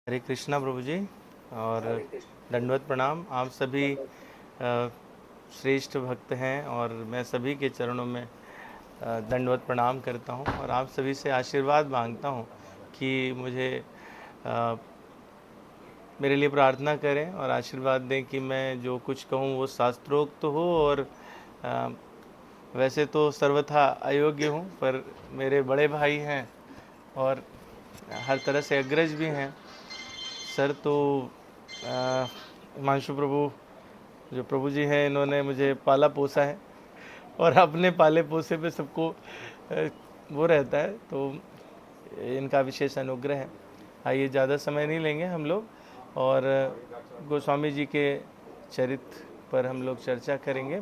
हरे कृष्णा प्रभु जी और दंडवत प्रणाम। आप सभी श्रेष्ठ भक्त हैं और मैं सभी के चरणों में दंडवत प्रणाम करता हूं और आप सभी से आशीर्वाद मांगता हूं कि मुझे अ, मेरे लिए प्रार्थना करें और आशीर्वाद दें कि मैं जो कुछ कहूं वो शास्त्रोक्त हो और अ, वैसे तो सर्वथा अयोग्य हूं, पर मेरे बड़े भाई हैं और हर तरह से अग्रज भी हैं। सर तो हिमांशु प्रभु, जो प्रभु जी हैं, इन्होंने मुझे पाला पोसा है और अपने पाले पोसे पे सबको वो रहता है, तो इनका विशेष अनुग्रह है। आइए, ज़्यादा समय नहीं लेंगे हम लोग और गोस्वामी जी के चरित्र पर हम लोग चर्चा करेंगे।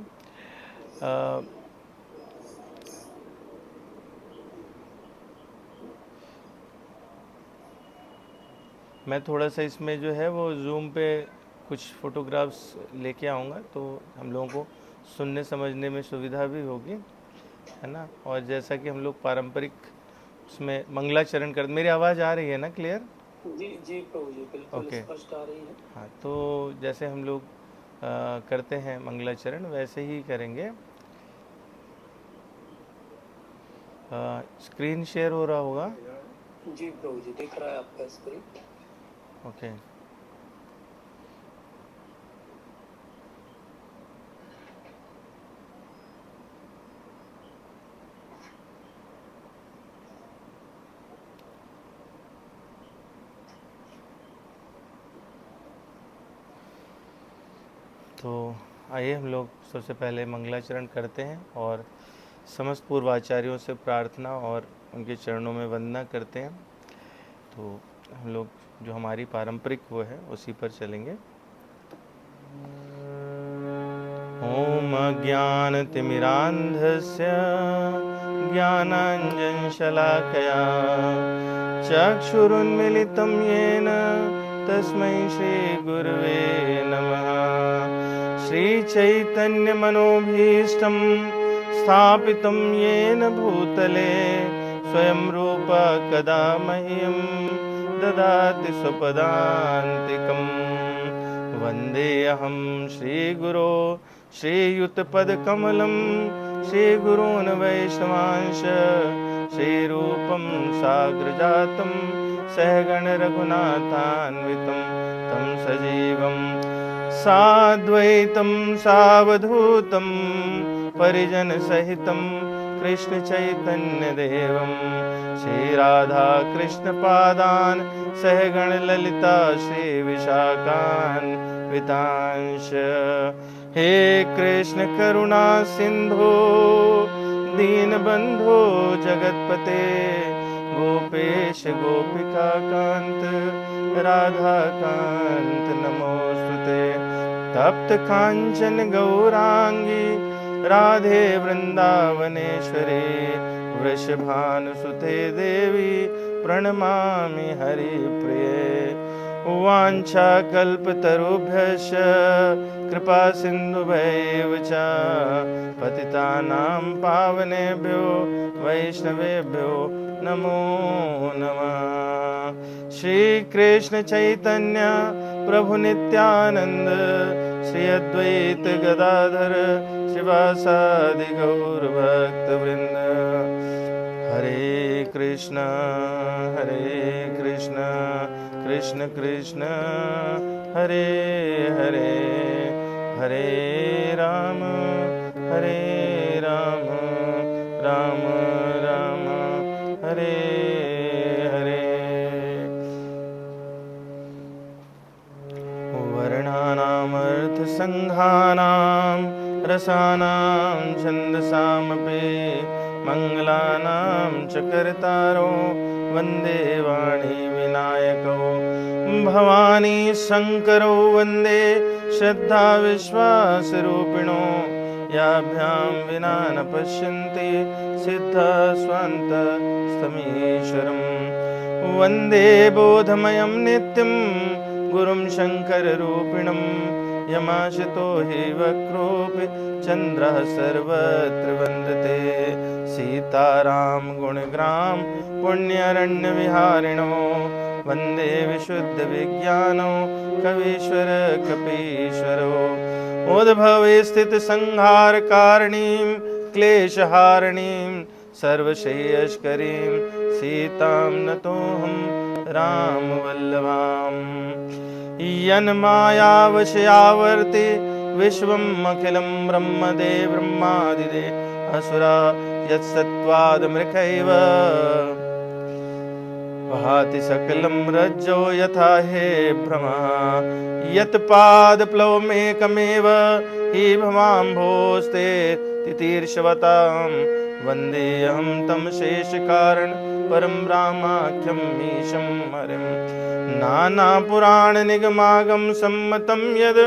मैं थोड़ा सा इसमें जो है वो जूम पे कुछ फ़ोटोग्राफ्स लेके आऊँगा, तो हम लोगों को सुनने समझने में सुविधा भी होगी, है ना। और जैसा कि हम लोग पारंपरिक उसमें मंगलाचरण कर, मेरी आवाज़ आ रही है ना क्लियर? जी जी प्रभु जी, बिल्कुल ओके। स्पष्ट आ रही है। हाँ, तो जैसे हम लोग करते हैं मंगलाचरण, वैसे ही करेंगे। स्क्रीन शेयर हो रहा होगा? जी प्रभु जी, दिख रहा है आपका स्क्रीन। ओके। तो आइए हम लोग सबसे पहले मंगलाचरण करते हैं और समस्त पूर्वाचार्यों से प्रार्थना और उनके चरणों में वंदना करते हैं। तो हम लोग जो हमारी पारंपरिक वो है उसी पर चलेंगे। ओम अज्ञानतिमिरान्धस्य ज्ञानाञ्जनशलाकया चक्षुरुन्मिलितं येन तस्मै श्रीगुरवे नमः। श्रीचैतन्यमनोभीष्टं स्थापितं येन भूतले स्वयं रूप कदा मह्यं ददाति स्वपदान्तिकम्। वन्देऽहं श्रीगुरो श्रीयुतपदकमलं श्रीगुरून् वैष्णवांश श्रीरूपं साग्रजातं सहगणरघुनाथान्वितं तं सजीवं साद्वैतं सावधूतं परिजनसहितं कृष्णचैतन्यदेवं श्रीराधाकृष्णपादान् सहगणललिता श्रीविशाखान्वितांश। हे कृष्ण करुणा सिंधु दीनबंधो जगतपते गोपेश गोपिका कांत राधाकांत नमोस्तुते। तप्त कांचन गौरांगी राधे वृंदावनेश्वरी वृषभानुसुते देवी प्रणमामि हरिप्रिये। वाञ्छाकल्पतरुभ्यश्च कृपा सिन्धुभैव च पतितानां पावनेभ्यो वैष्णवेभ्यो नमो नमः। श्रीकृष्ण चैतन्य प्रभु नित्यानंद श्री अद्वैत गदाधर शिवासादि गौरभक्तवृंद। हरे कृष्ण कृष्ण कृष्ण हरे हरे, हरे राम राम राम हरे हरे। वर्णानामर्थसङ्घानां रसानां छन्दसामपि मङ्गलानां च कर्तारो वन्दे वाणी विनायकौ भवानी शङ्करौ वन्दे श्रद्धाविश्वासरूपिणो याभ्यां विना न पश्यन्ति सिद्धस्वान्तस्तमीश्वरम् वन्दे बोधमयं नित्यं गुरुं शङ्कररूपिणं यमाशितो हि वक्रोऽपि चन्द्रः सर्वत्र वन्दते सीताराम गुणग्राम पुण्यरण्य विहारिणो वंदे विशुद्ध विज्ञानो कवीश्वर कपीश्वरो उद्भवे स्थित संहार कारणीं क्लेशहारिणीं सर्वश्रेयस्करीं सीतां नतोऽहं राम वल्लभाम् यन्मायावशयावर्ति विश्वम् अखिलं ब्रह्मदे ब्रह्मादिदे असुरा यत्सत्त्वादमृखैव वहाति सकलं रज्जो यथा हे भ्रमः यत्पादप्लवमेकमेव हि भवाम्भोस्ते तितीर्षवतां वन्देऽहं तं शेषकारण परं रामाख्यं मीशं हरिं नानापुराणनिगमागम सम्मतं यद्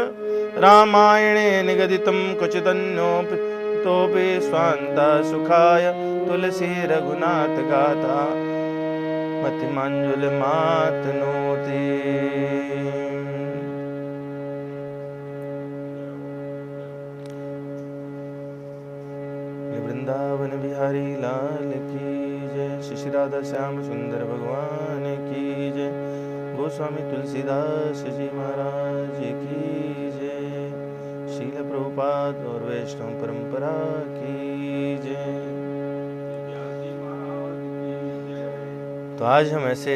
रामायणे निगदितं क्वचिदन्योऽपि स्वान्ता सुखाय तुलसी रघुनाथ गाथा मतिमञ्जुलमातनोति। वृंदावन बिहारी लाल की जय। श्री राधा श्याम सुंदर भगवान की जय। गोस्वामी तुलसीदास जी महाराज की जय। शील प्रभुपाद और वैष्णव परंपरा की जय। तो आज हम ऐसे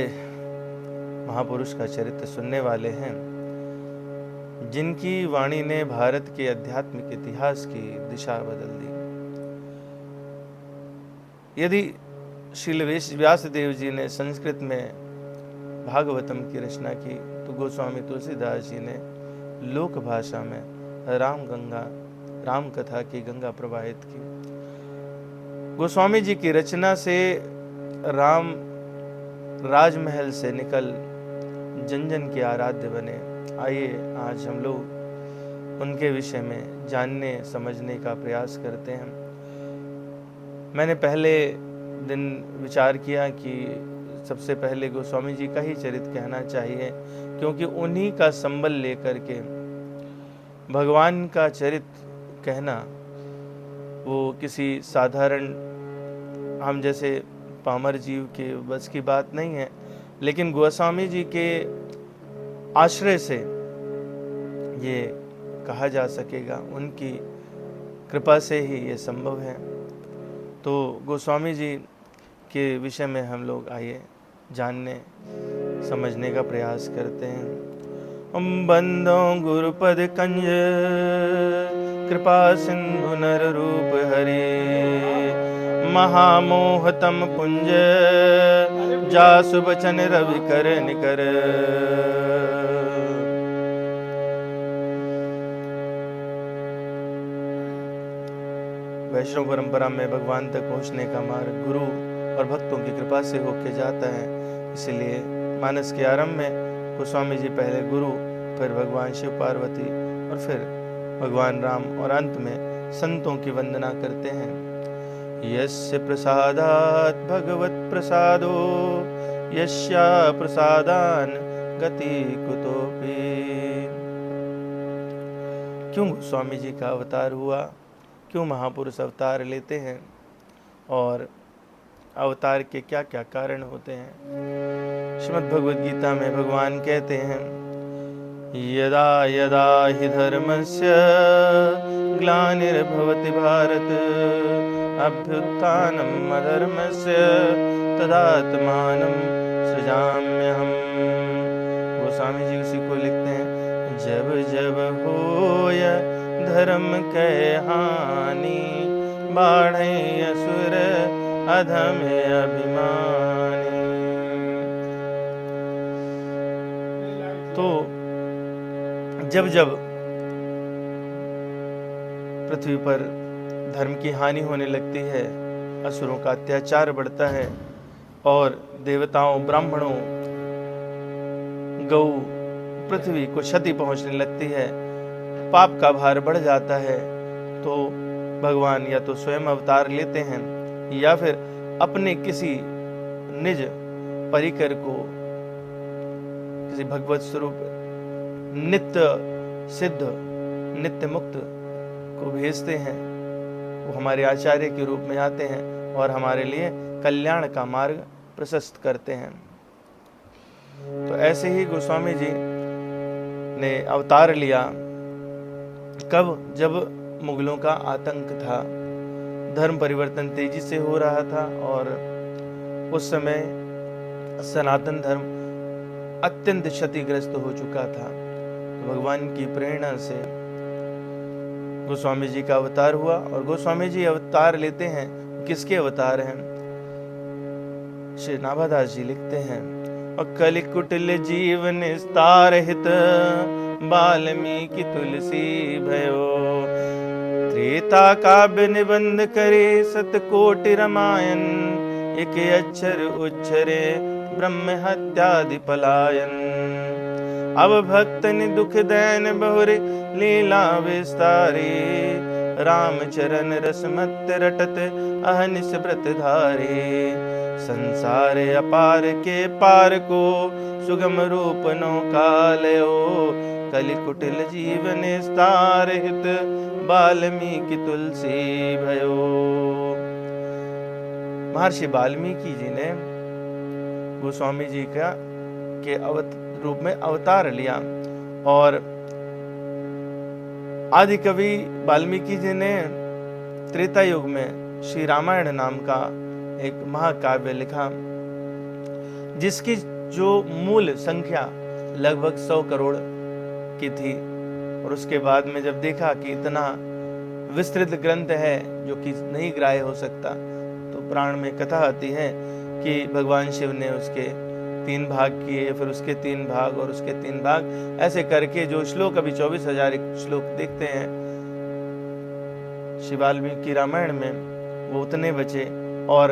महापुरुष का चरित्र सुनने वाले हैं जिनकी वाणी ने भारत के आध्यात्मिक इतिहास की दिशा बदल दी। यदि श्रील व्यासदेव जी ने संस्कृत में भागवतम की रचना की तो गोस्वामी तुलसीदास जी ने लोक भाषा में राम कथा की गंगा प्रवाहित की। गोस्वामी जी की रचना से राम राजमहल से निकल जन जन के आराध्य बने। आइए आज हम लोग उनके विषय में जानने समझने का प्रयास करते हैं। मैंने पहले दिन विचार किया कि सबसे पहले गोस्वामी जी का ही चरित्र कहना चाहिए, क्योंकि उन्हीं का संबल लेकर के भगवान का चरित्र कहना वो किसी साधारण हम जैसे पामर जीव के बस की बात नहीं है, लेकिन गोस्वामी जी के आश्रय से ये कहा जा सकेगा, उनकी कृपा से ही ये संभव है। तो गोस्वामी जी के विषय में हम लोग आइए जानने समझने का प्रयास करते हैं। बंदो गुरुपद कंज कृपा सिंधु नर रूप हरि महामोहतम पुंज जासु बचन रवि कर निकर। वैष्णव परंपरा में भगवान तक पहुंचने का मार्ग गुरु और भक्तों की कृपा से होके जाता है। इसलिए मानस के आरंभ में गोस्वामी जी पहले गुरु, फिर भगवान शिव पार्वती और फिर भगवान राम और अंत में संतों की वंदना करते हैं। यस्य प्रसादात् भगवत प्रसादो यस्या प्रसादान गति कुतोपि। क्यों गोस्वामी जी का अवतार हुआ, क्यों महापुरुष अवतार लेते हैं और अवतार के क्या क्या कारण होते हैं। श्रीमद् भगवद गीता में भगवान कहते हैं यदा यदा हि धर्मस्य ग्लानिर्भवति भारत अभ्युत्थानम् अधर्मस्य तदात्मानं सृजाम्यहम्। गोस्वामी जी उसी को लिखते हैं जब जब होय धर्म के हानि बाढ़े असुर अधम अभिमानी। तो जब जब पृथ्वी पर धर्म की हानि होने लगती है, असुरों का अत्याचार बढ़ता है और देवताओं, ब्राह्मणों, गौ, पृथ्वी को क्षति पहुंचने लगती है, पाप का भार बढ़ जाता है, तो भगवान या तो स्वयं अवतार लेते हैं या फिर अपने किसी निज परिकर को, किसी भगवत स्वरूप नित्य सिद्ध नित्य मुक्त को भेजते हैं। वो हमारे आचार्य के रूप में आते हैं, और हमारे लिए कल्याण का मार्ग प्रशस्त करते हैं। तो ऐसे ही गोस्वामी जी ने अवतार लिया। कब? जब मुगलों का आतंक था, धर्म परिवर्तन तेजी से हो रहा था और उस समय सनातन धर्म अत्यंत क्षतिग्रस्त हो चुका था। तो भगवान की प्रेरणा से गोस्वामी जी का अवतार हुआ। और गोस्वामी जी अवतार लेते हैं, किसके अवतार हैं? श्री नाभादास जी लिखते हैं, और कलि कुटिल जीवन स्तार हित वाल्मीकि तुलसी भयो, त्रेता काव्य निबंध करे सतकोटि रामायण, एक अक्षर उच्चरे ब्रह्म हत्यादि पलायन। अब भक्तनि दुख दैन बहुरे लीला विस्तारी, रामचरण रसमत रटत अहनिस व्रत धारे, संसार अपार के पार को सुगम रूप नौकालयो, कलि कुटिल जीवन स्तार हित वाल्मीकि तुलसी भयो। महर्षि वाल्मीकि जी ने गोस्वामी जी का के रूप में अवतार लिया। और आदि कवि वाल्मीकि जी ने त्रेता युग में श्री रामायण नाम का एक महाकाव्य लिखा, जिसकी जो मूल संख्या लगभग 100 करोड़ की थी। और उसके बाद में जब देखा कि इतना विस्तृत ग्रंथ है जो कि नहीं ग्राह्य हो सकता, तो पुराण में कथा आती है कि भगवान शिव ने उसके 3 भाग किए, फिर उसके 3 भाग और उसके 3 भाग, ऐसे करके जो श्लोक अभी 24,000 श्लोक देखते हैं श्री वाल्मीकि रामायण में, वो उतने बचे। और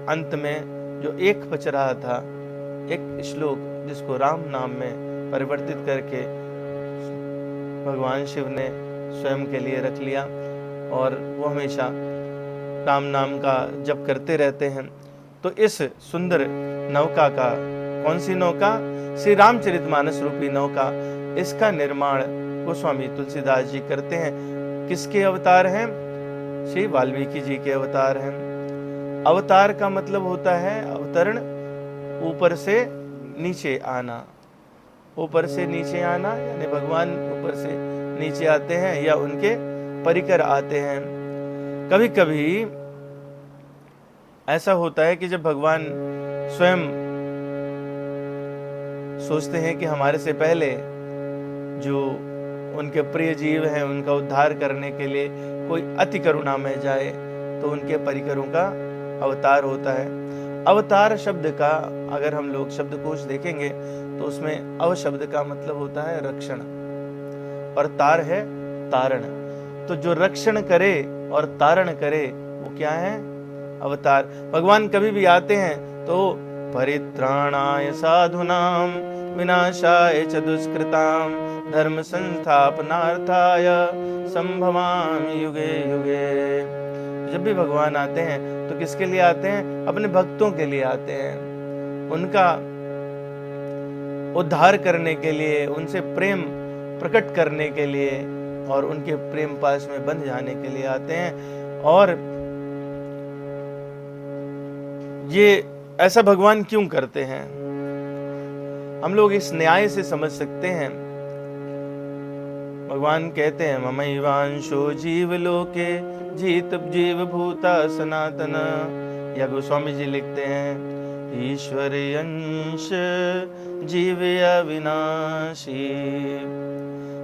अंत में जो एक बच रहा था, एक श्लोक जिसको राम नाम में परिवर्तित करके भगवान शिव ने स्वयं के लिए रख लिया, और वो हमेशा राम नाम का जप करते रहते हैं। तो इस सुंदर नौका का, कौन सी नौका? श्री रामचरितमानस रूपी नौका, इसका निर्माण गोस्वामी तुलसीदास जी करते हैं। किसके अवतार हैं? श्री वाल्मीकि जी के अवतार हैं। अवतार का मतलब होता है अवतरण, ऊपर से नीचे आना। ऊपर से नीचे आना यानी भगवान ऊपर से नीचे आते हैं या उनके परिकर आते हैं। कभी कभी ऐसा होता है कि जब भगवान स्वयं सोचते हैं कि हमारे से पहले जो उनके प्रिय जीव हैं उनका उद्धार करने के लिए कोई अति करुणा में जाए, तो उनके परिकरों का अवतार होता है। अवतार शब्द का अगर हम लोग शब्दकोश देखेंगे तो उसमें अव शब्द का मतलब होता है रक्षण, और तार है तारण। तो जो रक्षण करे और तारण करे वो क्या है? अवतार। भगवान कभी भी आते हैं तो परित्राणाय साधूनां विनाशाय च दुष्कृतां धर्म संस्थापनार्थाय संभवामि युगे युगे। जब भी भगवान आते हैं तो किसके लिए आते हैं? अपने भक्तों के लिए आते हैं, उनका उद्धार करने के लिए, उनसे प्रेम प्रकट करने के लिए और उनके प्रेम पास में बंध जाने के लिए आते हैं। और ये ऐसा भगवान क्यों करते हैं? हम लोग इस न्याय से समझ सकते हैं। भगवान कहते हैं ममैवांशो जीवलोके जीत जीव भूता सनातन, या गोस्वामी जी लिखते हैं ईश्वर अंश जीव अविनाशी।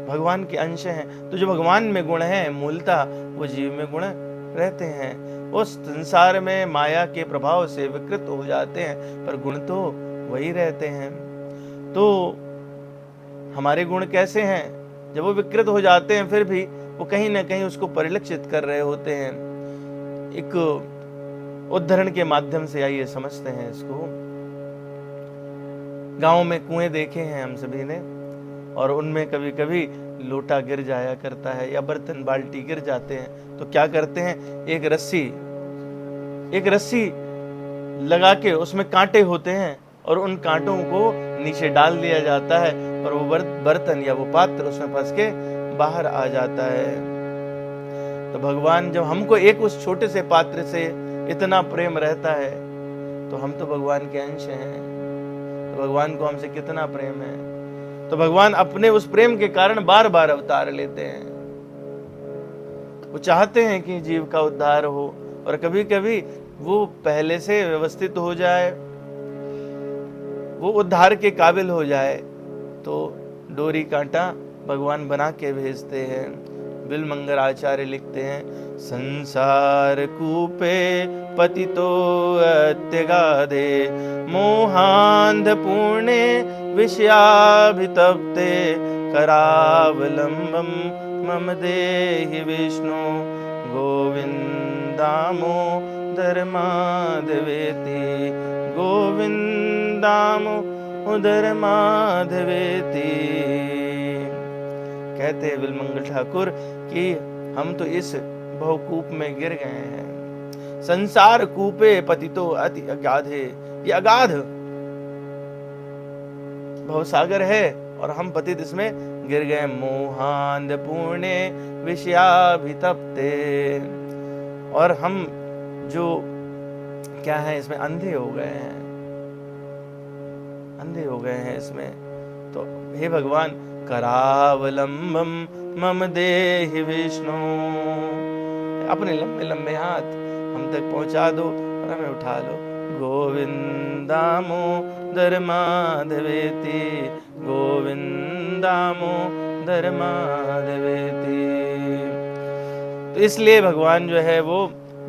भगवान के अंश हैं, तो जो भगवान में गुण है मूलतः वो जीव में गुण रहते हैं। उस संसार में माया के प्रभाव से विकृत हो जाते हैं, पर गुण तो वही रहते हैं। तो हमारे गुण कैसे हैं? जब वो विकृत हो जाते हैं फिर भी वो कहीं ना कहीं उसको परिलक्षित कर रहे होते हैं। एक उदाहरण के माध्यम से आइए समझते हैं इसको। गांव में कुएं देखे हैं हम सभी ने, और उनमें कभी कभी लोटा गिर जाया करता है या बर्तन बाल्टी गिर जाते हैं, तो क्या करते हैं? एक रस्सी लगा के उसमें कांटे होते हैं और उन कांटों को नीचे डाल दिया जाता है और वो बर्तन या वो पात्र उसमें फंस के बाहर आ जाता है। तो भगवान जब हमको एक उस छोटे से पात्र से इतना प्रेम रहता है, तो हम तो भगवान के अंश हैं, तो भगवान को हमसे कितना प्रेम है। तो भगवान अपने उस प्रेम के कारण बार बार अवतार लेते हैं। वो चाहते हैं कि जीव का उद्धार हो, और कभी कभी वो पहले से व्यवस्थित हो जाए, वो उद्धार के काबिल हो जाए, तो डोरी कांटा भगवान बना के भेजते हैं। बिलमंगल आचार्य लिखते हैं, संसार कूपे पतितो अत्यगाधे मोहांध पुण्य विषयाभितप्ते करावलंबम मम देहि विष्णु गोविंदामोदर माधवेति गोविंदामोदर माधवेति। कहते हैं बिलमंगल ठाकुर कि हम तो इस भवकूप में गिर गए हैं। संसार कूपे पतितो अति अगाधे, ये अगाध भवसागर है और हम पतित इसमें गिर गए। मोहांध पुण्य विषयाभितप्ते, और हम जो क्या है इसमें अंधे हो गए हैं, अंधे हो गए हैं इसमें। तो हे भगवान, करावलंबम मम देहि विष्णु, अपने लंबे लंबे हाथ हम तक पहुंचा दो और हमें उठा लो। गोविंदामोदर माधवेति गोविंदामोदर माधवेति। तो इसलिए भगवान जो है वो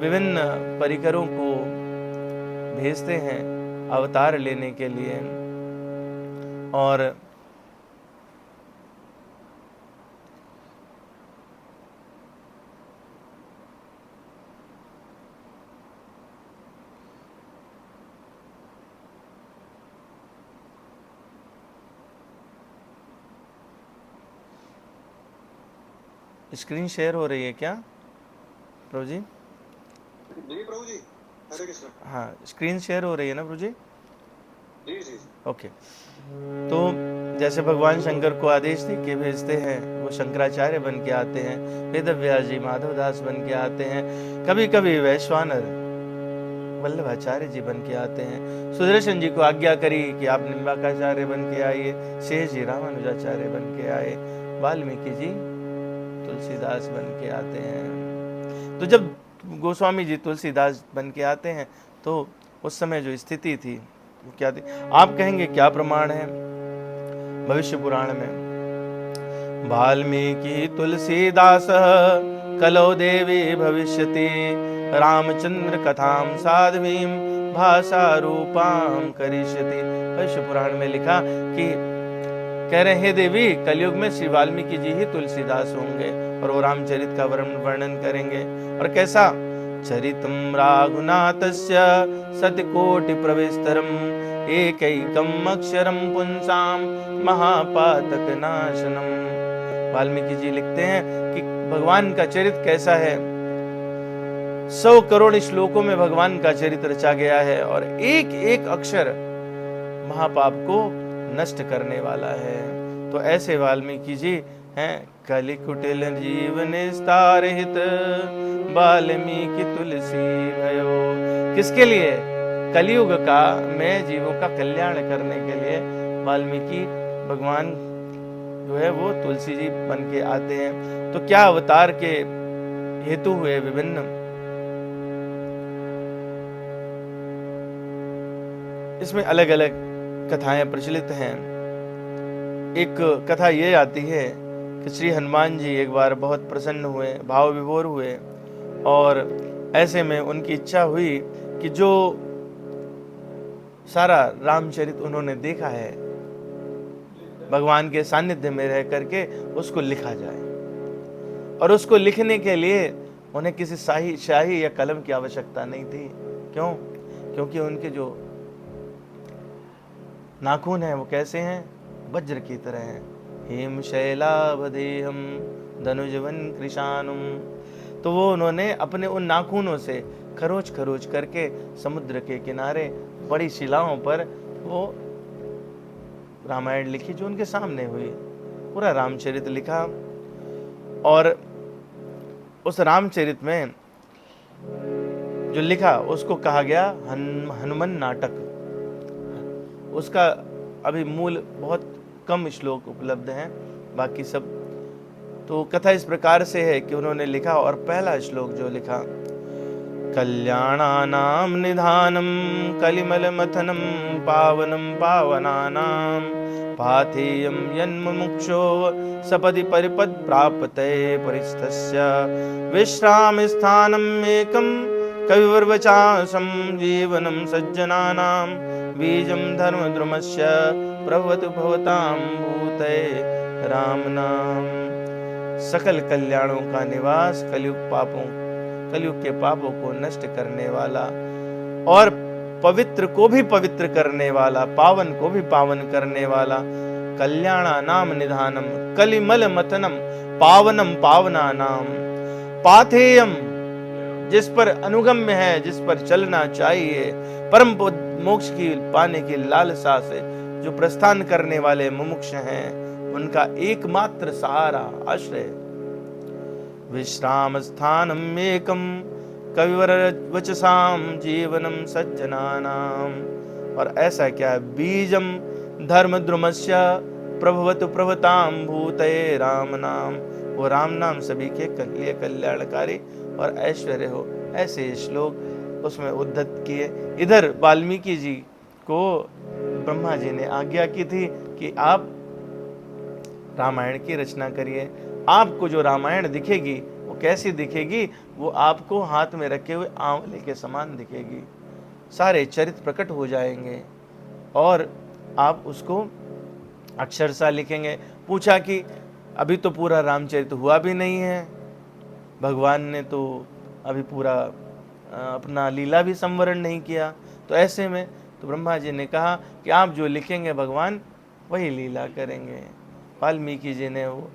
विभिन्न परिकरों को भेजते हैं अवतार लेने के लिए। और स्क्रीन शेयर हो रही है क्या प्रभु जी? जी प्रभु जी, हरे कृष्ण। हाँ, स्क्रीन शेयर हो रही है ना प्रभु जी? जी जी। ओके। तो जैसे भगवान शंकर को आदेश दे के भेजते हैं, वो शंकराचार्य बन के आते हैं, वेदव्यास जी माधवदास बन के आते हैं, कभी कभी वैश्वानर वल्लभाचार्य जी बन के आते हैं, सुदर्शन जी को आज्ञा करी कि आप निम्बाकाचार्य बन के आइए, शेष जी रामानुजाचार्य बन के आए, वाल्मीकि जी तुलसीदास बन के आते हैं। तो जब गोस्वामी जी तुलसीदास बन के आते हैं, तो उस समय जो स्थिति थी वो क्या थी? आप कहेंगे क्या प्रमाण है? भविष्य पुराण में वाल्मीकि तुलसीदास कलौ देवी भविष्यति रामचंद्र कथाम साध्वीं भाषा रूपाम करिष्यति। भविष्य पुराण में लिखा कि कह रहे हैं देवी, कलयुग में श्री वाल्मीकि जी ही तुलसीदास होंगे और वो रामचरित का वर्णन करेंगे। और कैसा? चरितम राघुनाथस्य सतकोटि प्रविस्तरम एकैकम अक्षरम पुंसाम महापातक नाशनम। वाल्मीकि जी लिखते हैं कि भगवान का चरित्र कैसा है। 100 करोड़ श्लोकों में भगवान का चरित्र रचा गया है और एक एक अक्षर महापाप को नष्ट करने वाला है। तो ऐसे वाल्मीकि जी हैं। कलि कुटिल जीवन निस्तारहित वाल्मीकि तुलसी भयो। किसके लिए? कलयुग का में जीवों का कल्याण करने के लिए वाल्मीकि भगवान जो है वो तुलसी जी बन के आते हैं। तो क्या अवतार के हेतु हुए? विभिन्न इसमें अलग अलग कथाएं प्रचलित हैं। एक कथा ये आती है कि श्री हनुमान जी एक बार बहुत प्रसन्न हुए, भाव विभोर हुए, और ऐसे में उनकी इच्छा हुई कि जो सारा रामचरित उन्होंने देखा है भगवान के सानिध्य में रह करके उसको लिखा जाए। और उसको लिखने के लिए उन्हें किसी शाही या कलम की आवश्यकता नहीं थी। क्यों? क्योंकि उनके जो नाखून हैं वो कैसे हैं? वज्र की तरह हैं। हेम शैलावधेहम धनुजवन कृशानुम। तो वो उन्होंने अपने उन नाखूनों से खरोच खरोच करके समुद्र के किनारे बड़ी शिलाओं पर वो रामायण लिखी जो उनके सामने हुई, पूरा रामचरित लिखा। और उस रामचरित में जो लिखा उसको कहा गया हनुमान नाटक। उसका अभी मूल बहुत कम श्लोक उपलब्ध हैं, बाकी सब तो कथा इस प्रकार से है कि उन्होंने लिखा, और पहला श्लोक जो लिखा, कल्याणानां निधानं कलिमलमथनं पावनं पावनानां पाथेयं यन्मुमुक्षो सपदि परिपद प्राप्ते परिस्थस्य विश्रामस्थानम् एकं कविवर्वचासं जीवनं सज्जनानां बीजं धर्मद्रुमस्य प्रभवतु भवतां भूते राम नाम। सकल कल्याणों का निवास, कलयुग के पापों को नष्ट करने वाला और पवित्र को भी पवित्र करने वाला, पावन को भी पावन करने वाला, कल्याणा नाम निधानम कलिमल मथनम पावनम पावना नाम पाथेयम, जिस पर अनुगम्य है, जिस पर चलना चाहिए, परम मोक्ष की पाने की लालसा से जो प्रस्थान करने वाले मुमुक्ष हैं, उनका एकमात्र सहारा आश्रय विश्राम स्थानम एकम कविवर वचसाम जीवनम सज्जनानाम। और ऐसा क्या है, बीजम धर्म द्रुमस्य प्रभवतु प्रभताम भूतये राम नाम। वो राम नाम सभी के लिए कल्याणकारी और ऐश्वर्य हो, ऐसे श्लोक उसमें उद्धत किए। इधर वाल्मीकि जी को ब्रह्मा जी ने आज्ञा की थी कि आप रामायण की रचना करिए। आपको जो रामायण दिखेगी वो कैसी दिखेगी, वो आपको हाथ में रखे हुए आंवले के समान दिखेगी, सारे चरित्र प्रकट हो जाएंगे और आप उसको अक्षरशः लिखेंगे। पूछा कि अभी तो पूरा रामचरित हुआ भी नहीं है, भगवान ने तो अभी पूरा अपना लीला भी संवरण नहीं किया, तो ऐसे में तो ब्रह्मा जी ने कहा कि आप जो लिखेंगे भगवान वही लीला करेंगे। वाल्मीकि जी ने वो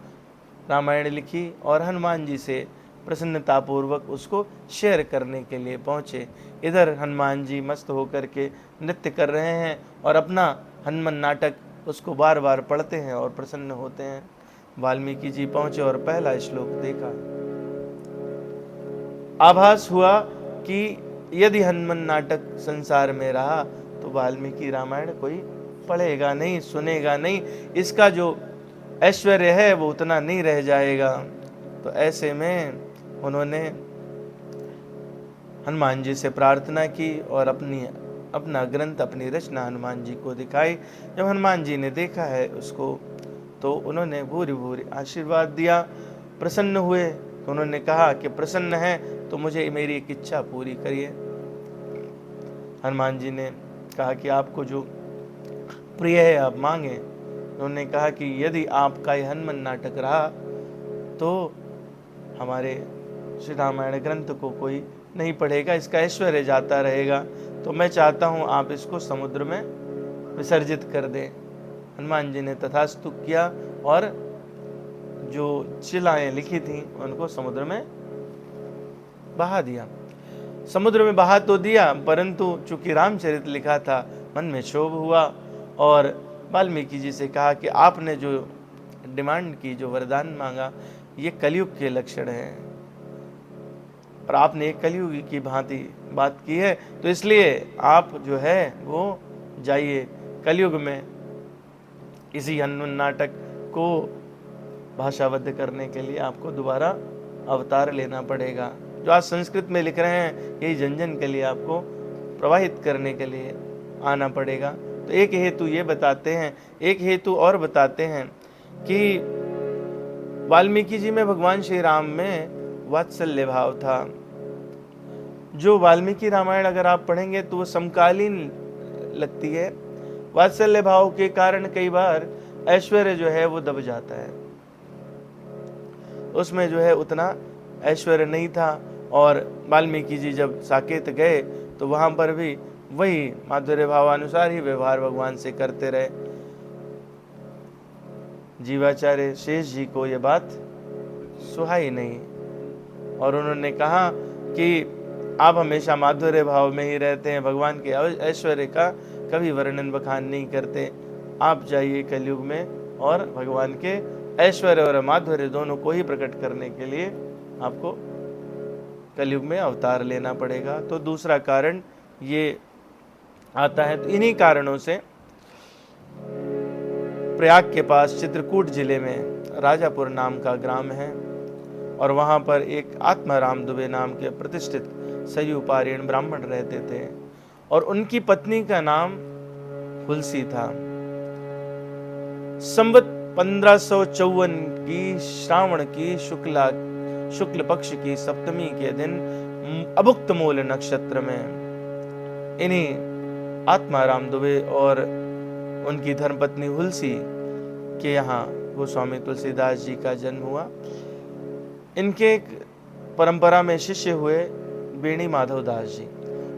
रामायण लिखी और हनुमान जी से प्रसन्नतापूर्वक उसको शेयर करने के लिए पहुँचे। इधर हनुमान जी मस्त होकर के नृत्य कर रहे हैं और अपना हनुमान नाटक उसको बार बार पढ़ते हैं और प्रसन्न होते हैं। वाल्मीकि जी पहुँचे और पहला श्लोक देखा। आभास हुआ कि यदि हनुमान नाटक संसार में रहा तो वाल्मीकि रामायण कोई पढ़ेगा नहीं, सुनेगा नहीं, इसका जो ऐश्वर्य है वो उतना नहीं रह जाएगा। तो ऐसे में उन्होंने हनुमान जी से प्रार्थना की और अपना ग्रंथ, अपनी रचना हनुमान जी को दिखाई। जब हनुमान जी ने देखा है उसको तो उन्होंने भूरि भूरि आशीर्वाद दिया, प्रसन्न हुए। तो उन्होंने कहा कि प्रसन्न है तो मुझे मेरी एक इच्छा पूरी करिए। हनुमान जी ने कहा कि आपको जो प्रिय है आप मांगे। उन्होंने कहा कि यदि आपका यह हनुमान नाटक रहा तो हमारे श्री रामायण ग्रंथ को कोई नहीं पढ़ेगा, इसका ऐश्वर्य जाता रहेगा, तो मैं चाहता हूँ आप इसको समुद्र में विसर्जित कर दें। हनुमान जी ने तथास्तु किया और जो शिलाएं लिखी थीं उनको समुद्र में बहा दिया। समुद्र में बहा तो दिया, परंतु चूंकि रामचरित लिखा था, मन में क्षोभ हुआ और वाल्मीकि जी से कहा कि आपने जो डिमांड की, जो वरदान मांगा, ये कलयुग के लक्षण हैं और आपने एक कलयुगी की भांति बात की है, तो इसलिए आप जो है वो जाइए कलयुग में इसी हनुमान नाटक को भाषाबद्ध करने के लिए आपको दोबारा अवतार लेना पड़ेगा। जो आज संस्कृत में लिख रहे हैं यही जन जन के लिए आपको प्रवाहित करने के लिए आना पड़ेगा। तो एक हेतु ये बताते हैं, एक हेतु और बताते हैं कि वाल्मीकि जी में भगवान श्री राम में वात्सल्य भाव था। जो वाल्मीकि रामायण अगर आप पढ़ेंगे तो वो समकालीन लगती है। वात्सल्य भाव के कारण कई बार ऐश्वर्य जो है वो दब जाता है, उसमें जो है उतना ऐश्वर्य नहीं था। और वाल्मीकि जी जब साकेत गए तो वहाँ पर भी वही माधुर्य भावानुसार ही व्यवहार भगवान से करते रहे। जीवाचार्य शेष जी को ये बात सुहाई नहीं और उन्होंने कहा कि आप हमेशा माधुर्य भाव में ही रहते हैं, भगवान के ऐश्वर्य का कभी वर्णन बखान नहीं करते। आप जाइए कलयुग में और भगवान के ऐश्वर्य और माधुर्य दोनों को ही प्रकट करने के लिए आपको कलयुग में अवतार लेना पड़ेगा। तो दूसरा कारण ये आता है। तो इन्हीं कारणों से प्रयाग के पास चित्रकूट जिले में राजापुर नाम का ग्राम है और वहाँ पर एक आत्माराम दुबे नाम के प्रतिष्ठित सयुपारीण ब्राह्मण रहते थे और उनकी पत्नी का नाम हुलसी था। संवत 1554 की श्रावण की शुक्ल पक्ष की सप्तमी के दिन अभुक्त मूल नक्षत्र में इन्हीं आत्माराम दुबे और उनकी धर्मपत्नी हुलसी के यहाँ गोस्वामी तुलसीदास जी का जन्म हुआ। इनके एक परंपरा में शिष्य हुए बेणी माधव दास जी।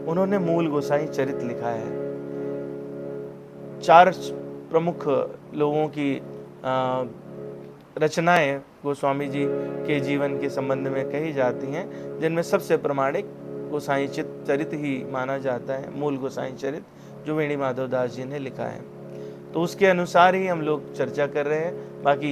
उन्होंने मूल गोसाई चरित लिखा है। 4 प्रमुख लोगों की रचनाएं गोस्वामी जी के जीवन के संबंध में कही जाती हैं, जिनमें सबसे प्रामाणिक गोसाई चरित ही माना जाता है, मूल गोसाई चरित जो बेणी माधव दास जी ने लिखा है। तो उसके अनुसार ही हम लोग चर्चा कर रहे हैं। बाकी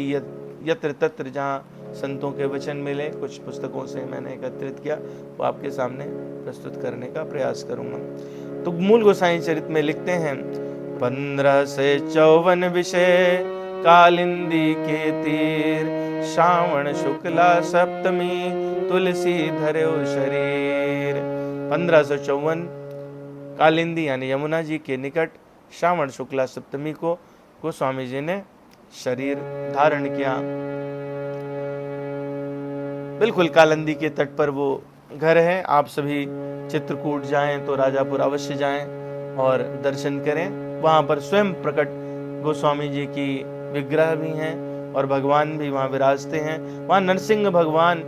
यत्र तत्र जहाँ संतों के वचन मिले, कुछ पुस्तकों से मैंने एकत्रित किया, वो आपके सामने प्रस्तुत करने का प्रयास करूंगा। तो मूल गोसाई चरित में लिखते हैं 15 से 54 विषय कालिंदी के तीर, श्रावण शुक्ला सप्तमी तुलसी धर्यो शरीर। 1554 कालिंदी यानी यमुना जी के निकट श्रावण शुक्ला सप्तमी को गोस्वामी जी ने शरीर धारण किया। बिल्कुल कालिंदी के तट पर वो घर है। आप सभी चित्रकूट जाएं तो राजापुर अवश्य जाएं और दर्शन करें। वहाँ पर स्वयं प्रकट गोस्वामी जी की विग्रह भी हैं और भगवान भी वहाँ विराजते हैं। वहाँ नरसिंह भगवान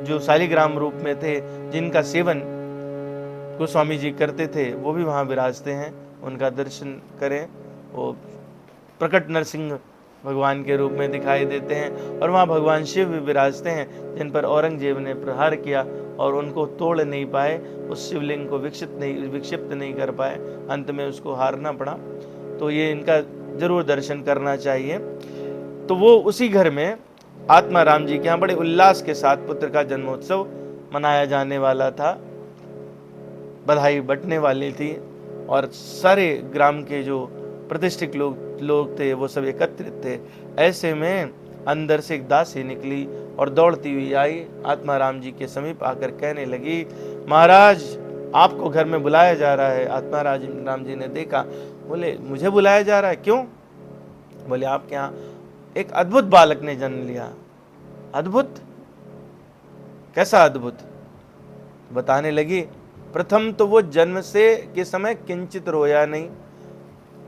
जो शालिग्राम रूप में थे, जिनका सेवन गोस्वामी जी करते थे, वो भी वहाँ विराजते हैं। उनका दर्शन करें। वो प्रकट नरसिंह भगवान के रूप में दिखाई देते हैं और वहाँ भगवान शिव भी विराजते हैं, जिन पर औरंगजेब ने प्रहार किया और उनको तोड़ नहीं पाए, उस शिवलिंग को विक्षिप्त नहीं कर पाए, अंत में उसको हारना पड़ा। तो ये इनका जरूर दर्शन करना चाहिए। तो वो उसी घर में आत्माराम जी के यहाँ बड़े उल्लास के साथ पुत्र का जन्मोत्सव मनाया जाने वाला था। बधाई बटने वाली थी और सारे ग्राम के जो प्रतिष्ठित लोग थे वो सब एकत्रित थे। ऐसे में अंदर से एक दासी निकली और दौड़ती हुई आई, आत्माराम जी के समीप आकर कहने लगी, महाराज आपको घर में बुलाया जा रहा है। आत्माराम जी ने देखा, बोले मुझे बुलाया जा रहा है, क्यों? बोले आपके यहाँ एक अद्भुत बालक ने जन्म लिया। अद्भुत? कैसा अद्भुत? बताने लगी, प्रथम तो वो जन्म से के समय किंचित रोया नहीं।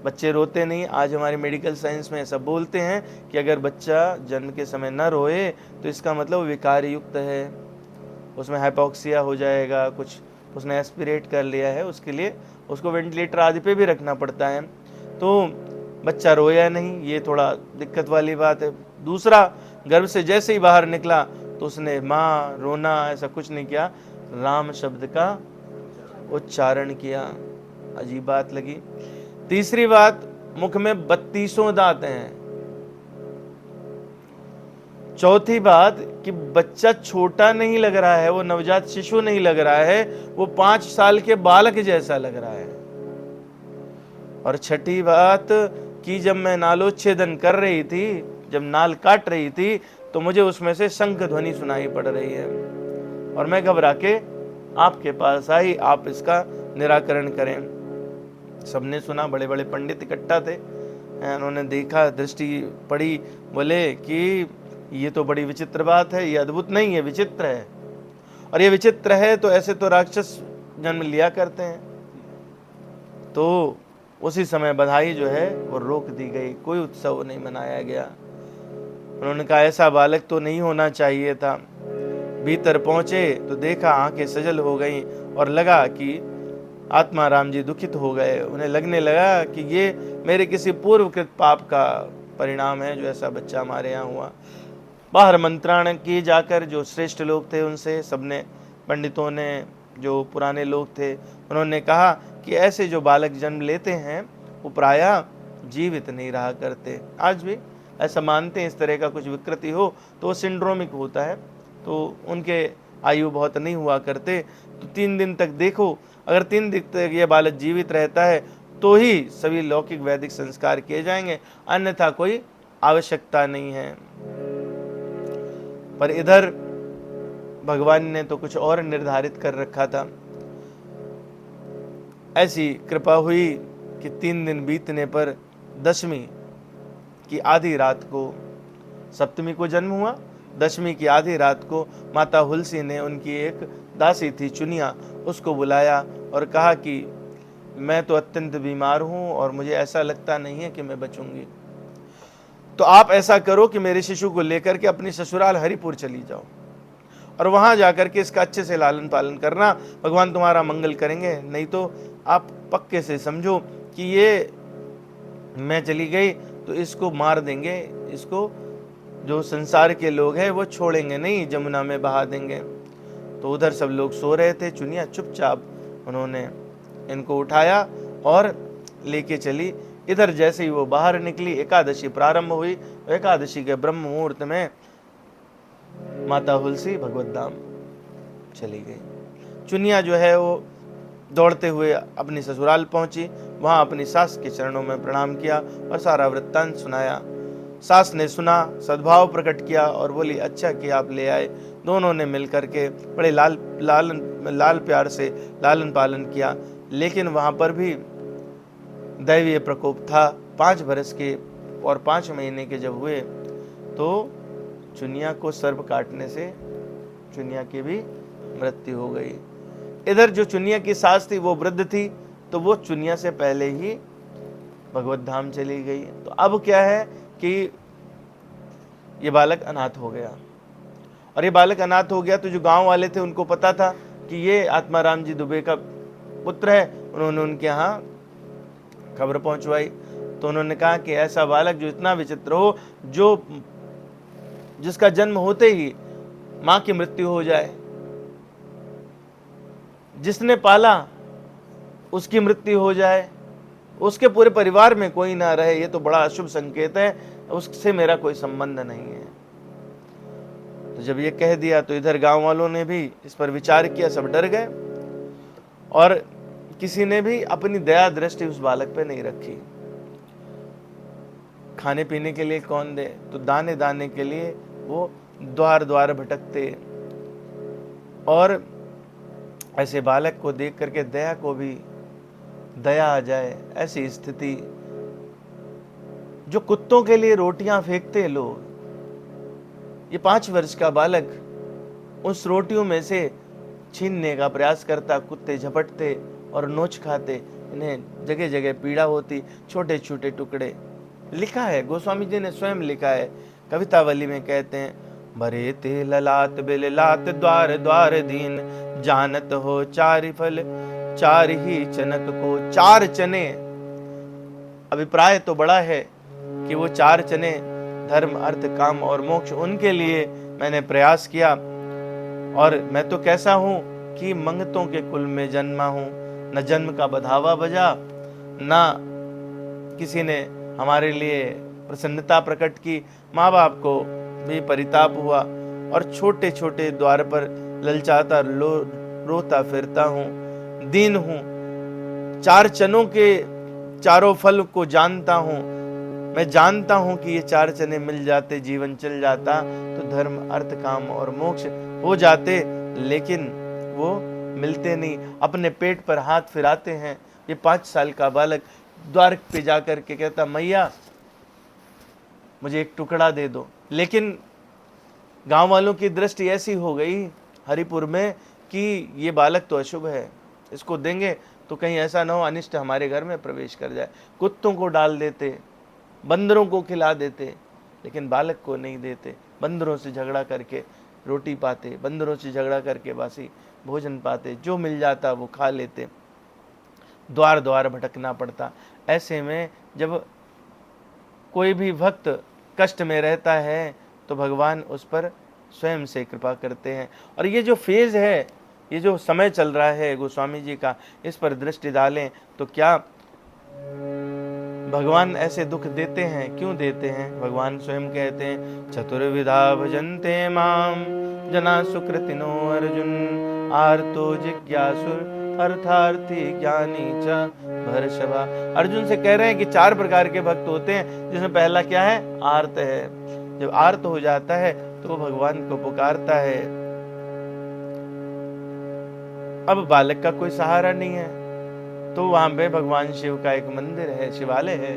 बच्चे रोते नहीं। आज हमारे मेडिकल साइंस में ऐसा बोलते हैं कि अगर बच्चा जन्म के समय न रोए तो इसका मतलब विकार युक्त है, उसमें हाइपोक्सिया हो जाएगा, कुछ उसने एस्पिरेट कर लिया है, उसके लिए उसको वेंटिलेटर आदि पे भी रखना पड़ता है। तो बच्चा रोया नहीं, ये थोड़ा दिक्कत वाली बात है। दूसरा, गर्भ से जैसे ही बाहर निकला तो उसने माँ, रोना ऐसा कुछ नहीं किया, राम शब्द का उच्चारण किया। अजीब बात लगी। तीसरी बात, मुख में 32 दांत हैं। चौथी बात कि बच्चा छोटा नहीं लग रहा है, वो नवजात शिशु नहीं लग रहा है, वो 5 साल के बालक जैसा लग रहा है। और छठी बात कि जब मैं नालोच्छेदन कर रही थी, जब नाल काट रही थी, तो मुझे उसमें से शंख ध्वनि सुनाई पड़ रही है और मैं घबरा के आपके पास आई, आप इसका निराकरण करें। सबने सुना, बड़े बड़े पंडित इकट्ठा थे, उन्होंने देखा, दृष्टि पड़ी, बोले कि ये तो बड़ी विचित्र बात है, ये अद्भुत नहीं है, विचित्र है। और ये विचित्र है तो ऐसे तो राक्षस जन्म लिया करते हैं। तो उसी समय बधाई जो है वो रोक दी गई, कोई उत्सव नहीं मनाया गया। उन्होंने कहा ऐसा बालक तो नहीं होना चाहिए था। भीतर पहुंचे तो देखा, आंखें सजल हो गईं और लगा कि आत्माराम जी दुखित हो गए। उन्हें लगने लगा कि ये मेरे किसी पूर्वकृत पाप का परिणाम है जो ऐसा बच्चा हमारे यहाँ हुआ। बाहर मंत्राण किए जाकर जो श्रेष्ठ लोग थे उनसे, सबने, पंडितों ने, जो पुराने लोग थे, उन्होंने कहा कि ऐसे जो बालक जन्म लेते हैं वो प्रायः जीवित नहीं रहा करते। आज भी ऐसा मानते हैं, इस तरह का कुछ विकृति हो तो वो सिंड्रोमिक होता है। तो उनके आयु बहुत नहीं हुआ करते, तो 3 दिन तक देखो, अगर 3 दिन तक यह बालक जीवित रहता है तो ही सभी लौकिक वैदिक संस्कार किए जाएंगे, अन्यथा कोई आवश्यकता नहीं है। पर इधर भगवान ने तो कुछ और निर्धारित कर रखा था। ऐसी कृपा हुई कि 3 दिन बीतने पर दशमी की आधी रात को, सप्तमी को जन्म हुआ, दशमी की आधी रात को माता हुलसी ने उनकी एक दासी थी चुनिया, उसको बुलाया और कहा कि मैं तो अत्यंत बीमार हूं और मुझे ऐसा लगता नहीं है कि मैं बचूंगी, तो आप ऐसा करो कि मेरे शिशु को लेकर के अपनी ससुराल हरिपुर चली जाओ और वहां जाकर के इसका अच्छे से लालन पालन करना, भगवान तुम्हारा मंगल करेंगे। नहीं तो आप पक्के से समझो कि ये मैं चली गई तो इसको मार देंगे, इसको जो संसार के लोग हैं वो छोड़ेंगे नहीं, जमुना में बहा देंगे। तो उधर सब लोग सो रहे थे, चुनिया चुपचाप उन्होंने इनको उठाया और लेके चली। इधर जैसे ही वो बाहर निकली, एकादशी प्रारंभ हुई। एकादशी के ब्रह्म मुहूर्त में माता हुलसी भगवत धाम चली गई। चुनिया जो है वो दौड़ते हुए अपनी ससुराल पहुंची, वहां अपनी सास के चरणों में प्रणाम किया और सारा वृत्तांत सुनाया। सास ने सुना, सद्भाव प्रकट किया और बोली अच्छा कि आप ले आए। दोनों ने मिलकर के बड़े लाल प्यार से लालन पालन किया, लेकिन वहां पर भी दैवीय प्रकोप था। 5 बरस के और 5 महीने के जब हुए तो चुनिया को सर्प काटने से चुनिया की भी मृत्यु हो गई। इधर जो चुनिया की सास थी वो वृद्ध थी, तो वो चुनिया से पहले ही भगवत धाम चली गई। तो अब क्या है कि ये बालक अनाथ हो गया, और ये बालक अनाथ हो गया तो जो गांव वाले थे उनको पता था कि ये आत्माराम जी दुबे का पुत्र है। उन्होंने उनके यहाँ खबर पहुंचवाई, तो उन्होंने कहा कि ऐसा बालक जो इतना विचित्र हो, जो जिसका जन्म होते ही मां की मृत्यु हो जाए, जिसने पाला उसकी मृत्यु हो जाए, उसके पूरे परिवार में कोई ना रहे, ये तो बड़ा अशुभ संकेत है, उससे मेरा कोई संबंध नहीं है। तो जब ये कह दिया तो इधर गांव वालों ने भी इस पर विचार किया, सब डर गए और किसी ने भी अपनी दया दृष्टि उस बालक पे नहीं रखी। खाने पीने के लिए कौन दे, तो दाने दाने के लिए वो द्वार द्वार भटकते, और ऐसे बालक को देख करके दया को भी दया आ जाए, ऐसी स्थिति। जो कुत्तों के लिए रोटियां फेंकते लोग, ये 5 वर्ष का बालक उस रोटियों में से छीनने का प्रयास करता, कुत्ते झपटते और नोच खाते, इन्हें जगह जगह पीड़ा होती, छोटे छोटे टुकड़े। लिखा है, गोस्वामी जी ने स्वयं लिखा है, कवितावली में कहते हैं, भरे ते ललाट बिललाट द्वार द्वार दीन, जानत हो 4 फल 4 ही चनक को। 4 चने, अभिप्राय तो बड़ा है कि वो 4 चने धर्म अर्थ काम और मोक्ष, उनके लिए मैंने प्रयास किया। और मैं तो कैसा हूं कि मंगतों के कुल में जन्मा हूं, न जन्म का बधावा बजा, न किसी ने हमारे लिए प्रसन्नता प्रकट की। माँ बाप को भी परिताप हुआ और छोटे छोटे द्वार पर ललचाता रोता फिरता हूँ, दीन हूँ। 4 चनों के चारों फल को जानता हूँ। मैं जानता हूँ कि ये 4 चने मिल जाते, जीवन चल जाता, तो धर्म अर्थ काम और मोक्ष हो जाते, लेकिन वो मिलते नहीं। अपने पेट पर हाथ फिराते हैं। ये 5 साल का बालक द्वार पे जाकर के कहता, मैया मुझे एक टुकड़ा दे दो। लेकिन गांव वालों की दृष्टि ऐसी हो गई हरिपुर में कि ये बालक तो अशुभ है, इसको देंगे तो कहीं ऐसा ना हो अनिष्ट हमारे घर में प्रवेश कर जाए। कुत्तों को डाल देते, बंदरों को खिला देते, लेकिन बालक को नहीं देते। बंदरों से झगड़ा करके रोटी पाते, बंदरों से झगड़ा करके बासी भोजन पाते, जो मिल जाता वो खा लेते, द्वार द्वार भटकना पड़ता। ऐसे में जब कोई भी भक्त कष्ट में रहता है तो भगवान उस पर स्वयं से कृपा करते हैं। और ये जो फेज है, ये जो समय चल रहा है गोस्वामी जी का, इस पर दृष्टि डालें तो क्या भगवान ऐसे दुख देते हैं? क्यों देते हैं? भगवान स्वयं कहते हैं, चतुर्विधा भजन्ते माम जना सुकृतिनो अर्जुन आर्तो जिज्ञासुर अर्थार्थी ज्ञानी च भर्षभा। अर्जुन से कह रहे हैं कि 4 प्रकार के भक्त होते हैं, जिसमें पहला क्या है? आर्त है। जब आर्त हो जाता है तो वो भगवान को पुकारता है। अब बालक का कोई सहारा नहीं है, तो वहां पे भगवान शिव का एक मंदिर है, शिवालय है।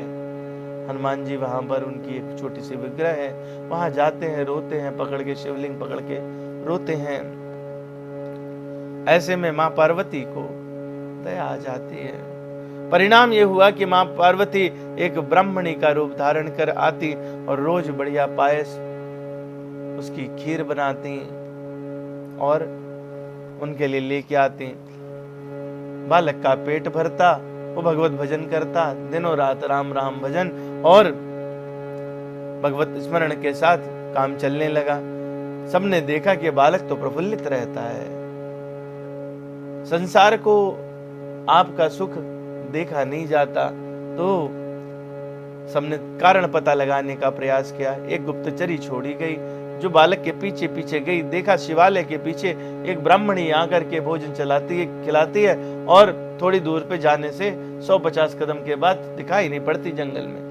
हनुमान जी वहां पर उनकी एक छोटी सी विग्रह है, वहां जाते हैं, रोते हैं, पकड़ के शिवलिंग पकड़ के रोते हैं। ऐसे में मां पार्वती को दया आ जाती है। परिणाम ये हुआ कि मां पार्वती एक ब्राह्मणी का रूप धारण कर आती और रोज बढ़िया पायस, उसकी खीर बनाती और उनके लिए लेके आती। बालक का पेट भरता, वो भगवत भजन करता, दिनों रात राम राम भजन और भगवत स्मरण के साथ काम चलने लगा। सबने देखा कि बालक तो प्रफुल्लित रहता है। संसार को आपका सुख देखा नहीं जाता, तो सबने कारण पता लगाने का प्रयास किया। एक गुप्तचरी छोड़ी गई जो बालक के पीछे पीछे गई। देखा शिवालय के पीछे एक ब्राह्मणी आकर के भोजन चलाती है, खिलाती है और थोड़ी दूर पे जाने से 150 कदम के बाद दिखाई नहीं पड़ती जंगल में।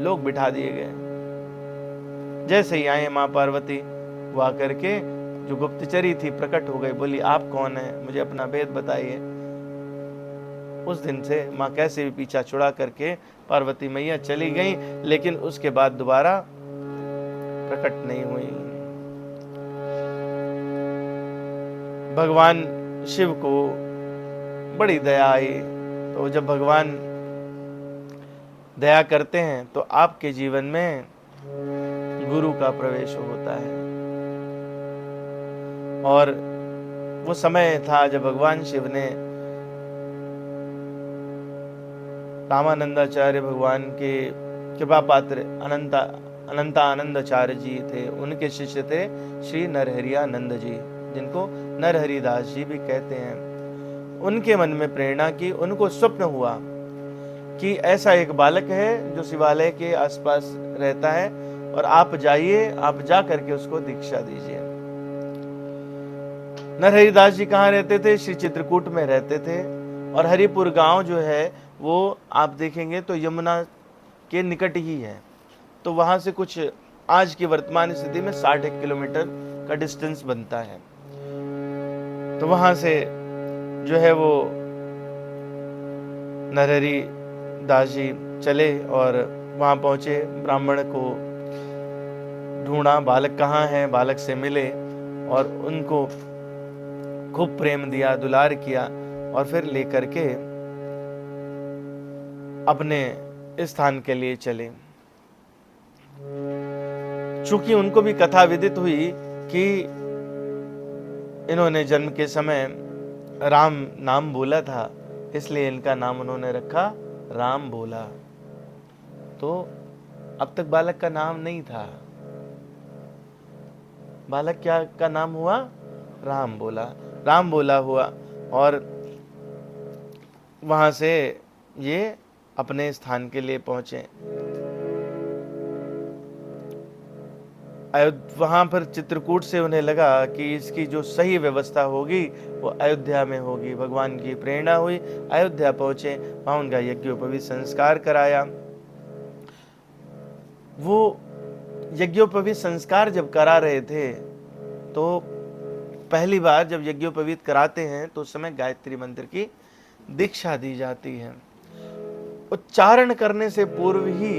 लोग बिठा दिए गए। जैसे ही आए मां पार्वती, वो आकर के जो गुप्तचरी थी प्रकट हो गई, बोली आप कौन है, मुझे अपना भेद बताइए। उस दिन से मां कैसे भी पीछा छुड़ा करके पार्वती मैया चली गई, लेकिन उसके बाद दोबारा प्रकट नहीं हुई। भगवान शिव को बड़ी दया आई, तो जब भगवान दया करते हैं तो आपके जीवन में गुरु का प्रवेश होता है। और वो समय था जब भगवान शिव ने रामानंदाचार्य भगवान के कृपा पात्र अनंतानंदाचार्य जी थे, उनके शिष्य थे श्री नरहरियानंद जी, जिनको नरहरिदास जी भी कहते हैं। उनके मन में प्रेरणा की, उनको स्वप्न हुआ कि ऐसा एक बालक है जो शिवालय के आसपास रहता है और आप जाइए, आप जा करके उसको दीक्षा दीजिए। नरहरिदास जी कहाँ रहते थे? श्री चित्रकूट में रहते थे। और हरिपुर गांव जो है वो आप देखेंगे तो यमुना के निकट ही है। तो वहां से कुछ आज की वर्तमान स्थिति में 60 किलोमीटर का डिस्टेंस बनता है। तो वहां से जो है वो नरहरि दास जी चले और वहां पहुंचे, ब्राह्मण को ढूंढा, बालक कहाँ है, बालक से मिले और उनको खूब प्रेम दिया, दुलार किया और फिर लेकर के अपने स्थान के लिए चले। चूंकि उनको भी कथा विदित हुई कि इन्होंने जन्म के समय राम नाम बोला था, इसलिए इनका नाम उन्होंने रखा राम बोला। तो अब तक बालक का नाम नहीं था, बालक क्या का नाम हुआ? राम बोला। राम बोला हुआ और वहां से ये अपने स्थान के लिए पहुंचे। वहां पर चित्रकूट से उन्हें लगा कि इसकी जो सही व्यवस्था होगी वो अयोध्या में होगी। भगवान की प्रेरणा हुई, अयोध्या पहुंचे, वहां उनका यज्ञोपवीत संस्कार कराया। वो यज्ञोपवीत संस्कार जब करा रहे थे तो पहली बार जब यज्ञोपवीत कराते हैं तो उस समय गायत्री मंत्र की दीक्षा दी जाती है। उच्चारण करने से पूर्व ही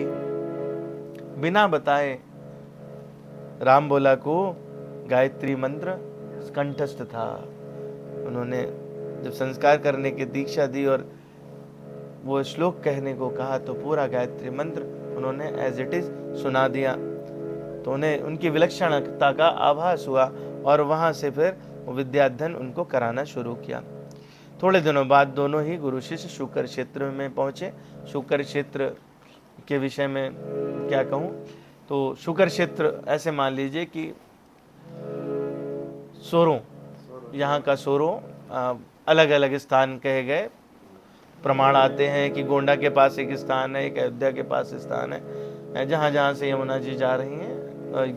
बिना बताए राम बोला को गायत्री मंत्र कंठस्थ था। उन्होंने जब संस्कार करने की दीक्षा दी और वो श्लोक कहने को कहा तो पूरा गायत्री मंत्र उन्होंने एज इट इज सुना दिया। तो उन्हें उनकी विलक्षणता का आभास हुआ और वहां से फिर विद्याध्ययन उनको कराना शुरू किया। थोड़े दिनों बाद दोनों ही गुरु शिष्य शुकर क्षेत्र में पहुंचे। शुकर क्षेत्र के विषय में क्या कहूँ, तो शुकर क्षेत्र ऐसे मान लीजिए कि सोरों, यहाँ का सोरों अलग अलग स्थान कहे गए। प्रमाण आते हैं कि गोंडा के पास एक स्थान है, एक अयोध्या के पास स्थान है, जहाँ जहाँ से यमुना जी जा रही हैं,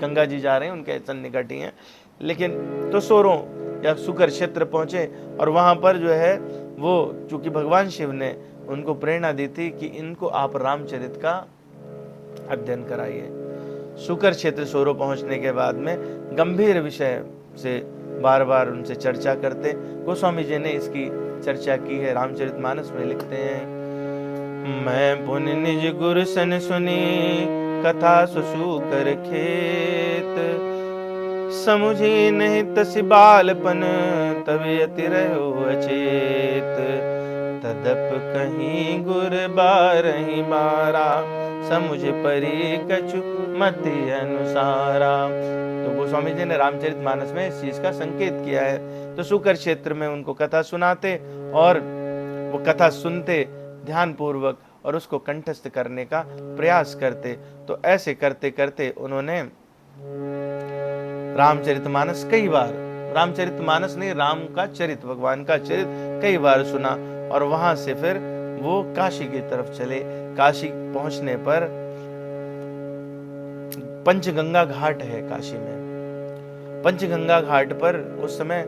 गंगा जी जा रहे हैं, उनके सन्निकट ही हैं। लेकिन तो सोरों या सुकर क्षेत्र पहुँचे और वहाँ पर जो है वो चूँकि भगवान शिव ने उनको प्रेरणा दी थी कि इनको आप रामचरित का अध्ययन कराइए। सुकर क्षेत्र सोरो पहुँचने के बाद में गंभीर विषय से बार बार उनसे चर्चा करते। गोस्वामी जी ने इसकी चर्चा की है, रामचरितमानस में लिखते हैं, मैं पुनि निज गुरु सन सुनी कथा सुसूकर खेत, समुझी नहीं तसि बालपन तबे अति रहो अचेत, तदप कहीं गुर बारही बारा, समुझ परी कछु मति अनुसारा। तो गोस्वामी जी ने रामचरितमानस में इस चीज का संकेत किया है। तो सुकर क्षेत्र में उनको कथा सुनाते और वो कथा सुनते ध्यान पूर्वक और उसको कंठस्थ करने का प्रयास करते। तो ऐसे करते करते उन्होंने रामचरितमानस कई बार, रामचरितमानस नहीं राम का चरित, भगवान का चरित कई बार सुना और वहां से फिर वो काशी की तरफ चले। काशी पहुंचने पर पंचगंगा घाट है काशी में। पंचगंगा घाट पर उस समय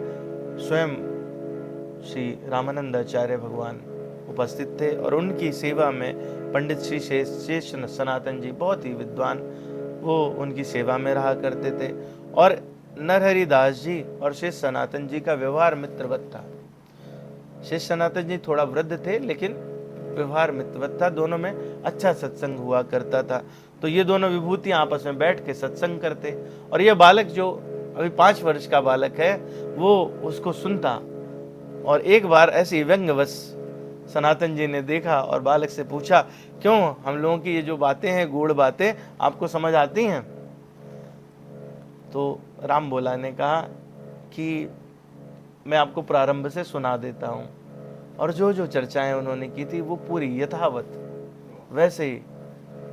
स्वयं श्री रामानंदाचार्य भगवान उपस्थित थे और उनकी सेवा में पंडित श्री शेष सनातन जी, बहुत ही विद्वान, वो उनकी सेवा में रहा करते थे। और नरहरि दास जी और शेष सनातन जी का व्यवहार मित्रवत था। शेष सनातन जी थोड़ा वृद्ध थे लेकिन व्यवहार मित्रवत था, दोनों में अच्छा सत्संग हुआ करता था। तो ये दोनों विभूतियां आपस में बैठ के सत्संग करते और ये बालक जो अभी 5 वर्ष का बालक है वो उसको सुनता। और एक बार ऐसी व्यंग्यवश सनातन जी ने देखा और बालक से पूछा, क्यों हम लोगों की ये जो बातें हैं, गूढ़ बातें, आपको समझ आती हैं? तो राम बोला ने कहा कि मैं आपको प्रारंभ से सुना देता हूँ। और जो जो चर्चाएं उन्होंने की थी वो पूरी यथावत वैसे ही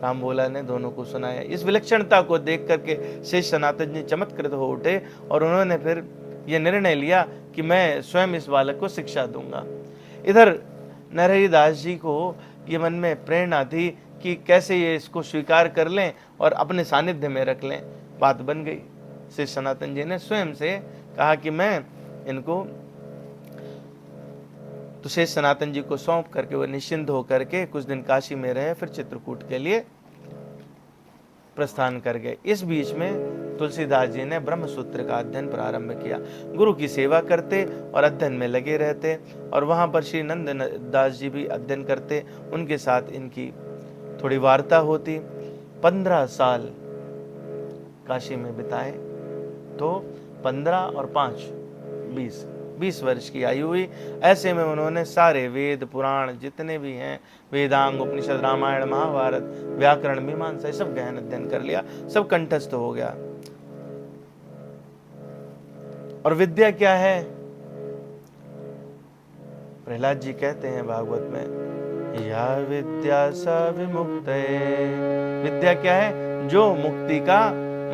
राम बोला ने दोनों को सुनाया। इस विलक्षणता को देख करके शेष सनातन जी चमत्कृत हो उठे और उन्होंने फिर यह निर्णय लिया कि मैं स्वयं इस बालक को शिक्षा दूंगा। इधर नरहरि दास जी को ये मन में प्रेरणा थी कि कैसे ये इसको स्वीकार कर लें और अपने सानिध्य में रख लें। बात बन गई। शेष सनातन जी ने स्वयं से कहा कि मैं इनको, तो शेष सनातन जी को सौंप करके वो निश्चिंत होकर के कुछ दिन काशी में रहे, फिर चित्रकूट के लिए प्रस्थान कर गए। इस बीच में तुलसीदास जी ने ब्रह्मसूत्र का अध्ययन प्रारंभ किया। गुरु की सेवा करते और अध्ययन में लगे रहते और वहां पर श्री नंद दास जी भी अध्ययन करते, उनके साथ इनकी थोड़ी वार्ता होती। 15 साल काशी में बिताए। तो 15 और 5 20 वर्ष की आयु हुई। ऐसे में उन्होंने सारे वेद पुराण जितने भी हैं, वेदांग, उपनिषद, रामायण, महाभारत, व्याकरण, मीमांसा, सब गहन अध्ययन कर लिया, सब कंठस्थ हो गया। और विद्या क्या है? प्रहलाद जी कहते हैं भागवत में, या विद्या स विमुक्तये। विद्या क्या है? जो मुक्ति का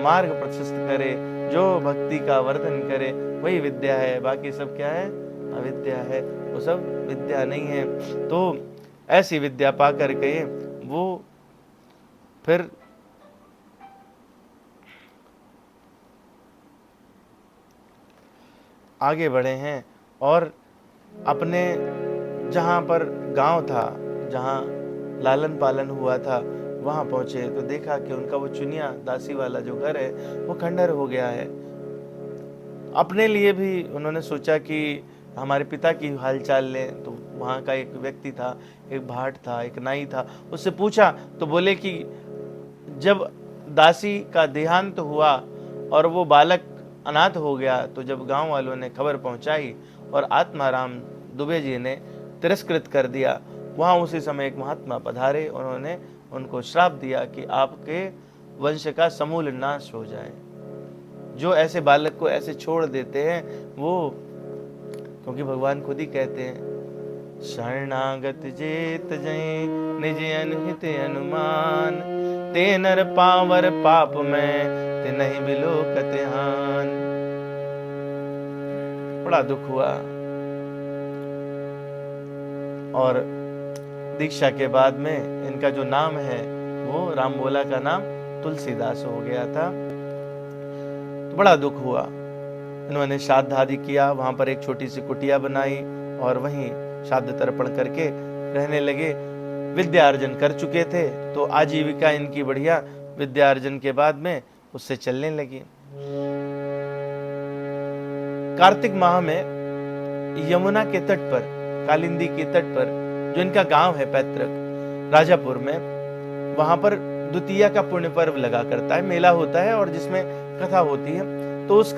मार्ग प्रशस्त करे, जो भक्ति का वर्धन करे, वही विद्या है। बाकी सब क्या है? अविद्या है, वो सब विद्या नहीं है। तो ऐसी विद्या पा करके वो फिर आगे बढ़े हैं और अपने जहाँ पर गांव था, जहाँ लालन पालन हुआ था, वहाँ पहुँचे तो देखा कि उनका वो चुनिया दासी वाला जो घर है वो खंडहर हो गया है। अपने लिए भी उन्होंने सोचा कि हमारे पिता की हालचाल लें। तो वहाँ का एक व्यक्ति था, एक भाट था, एक नाई था, उससे पूछा तो बोले कि जब दासी का देहांत हुआ और वो बालक अनाथ हो गया तो जब गांव वालों ने खबर पहुंचाई और आत्माराम दुबे जी ने तिरस्कृत कर दिया, वहाँ उसी समय एक महात्मा पधारे। उन्होंने उनको श्राप दिया कि आपके वंश का समूल नाश हो जाए। जो ऐसे बालक को ऐसे छोड़ देते हैं वो, क्योंकि भगवान खुद ही कहते हैं, शरणागत जेत जय निज अनहित अनुमान, ते नर पावर पाप में ते नहीं बिलोकत हान। बड़ा दुख हुआ। और दीक्षा के बाद में इनका जो नाम है वो रामबोला का नाम तुलसीदास हो गया था। तो बड़ा दुख हुआ। इन्होंने श्राद्ध आदि किया, वहाँ पर एक छोटी सी कुटिया बनाई और वहीं श्राद्ध तर्पण करके रहने लगे। विद्यार्जन कर चुके थे तो आजीविका इनकी बढ़िया, विद्यार्जन के बाद में उससे चलने लगी। कार्तिक माह में यमुना के तट पर, कालिंदी के तट पर, जो इनका गांव है पैतृक राजापुर में, वहां पर द्वितीया का पुण्य पर्व लगा करता है, मेला होता है और जिसमें कथा होती है। तो उस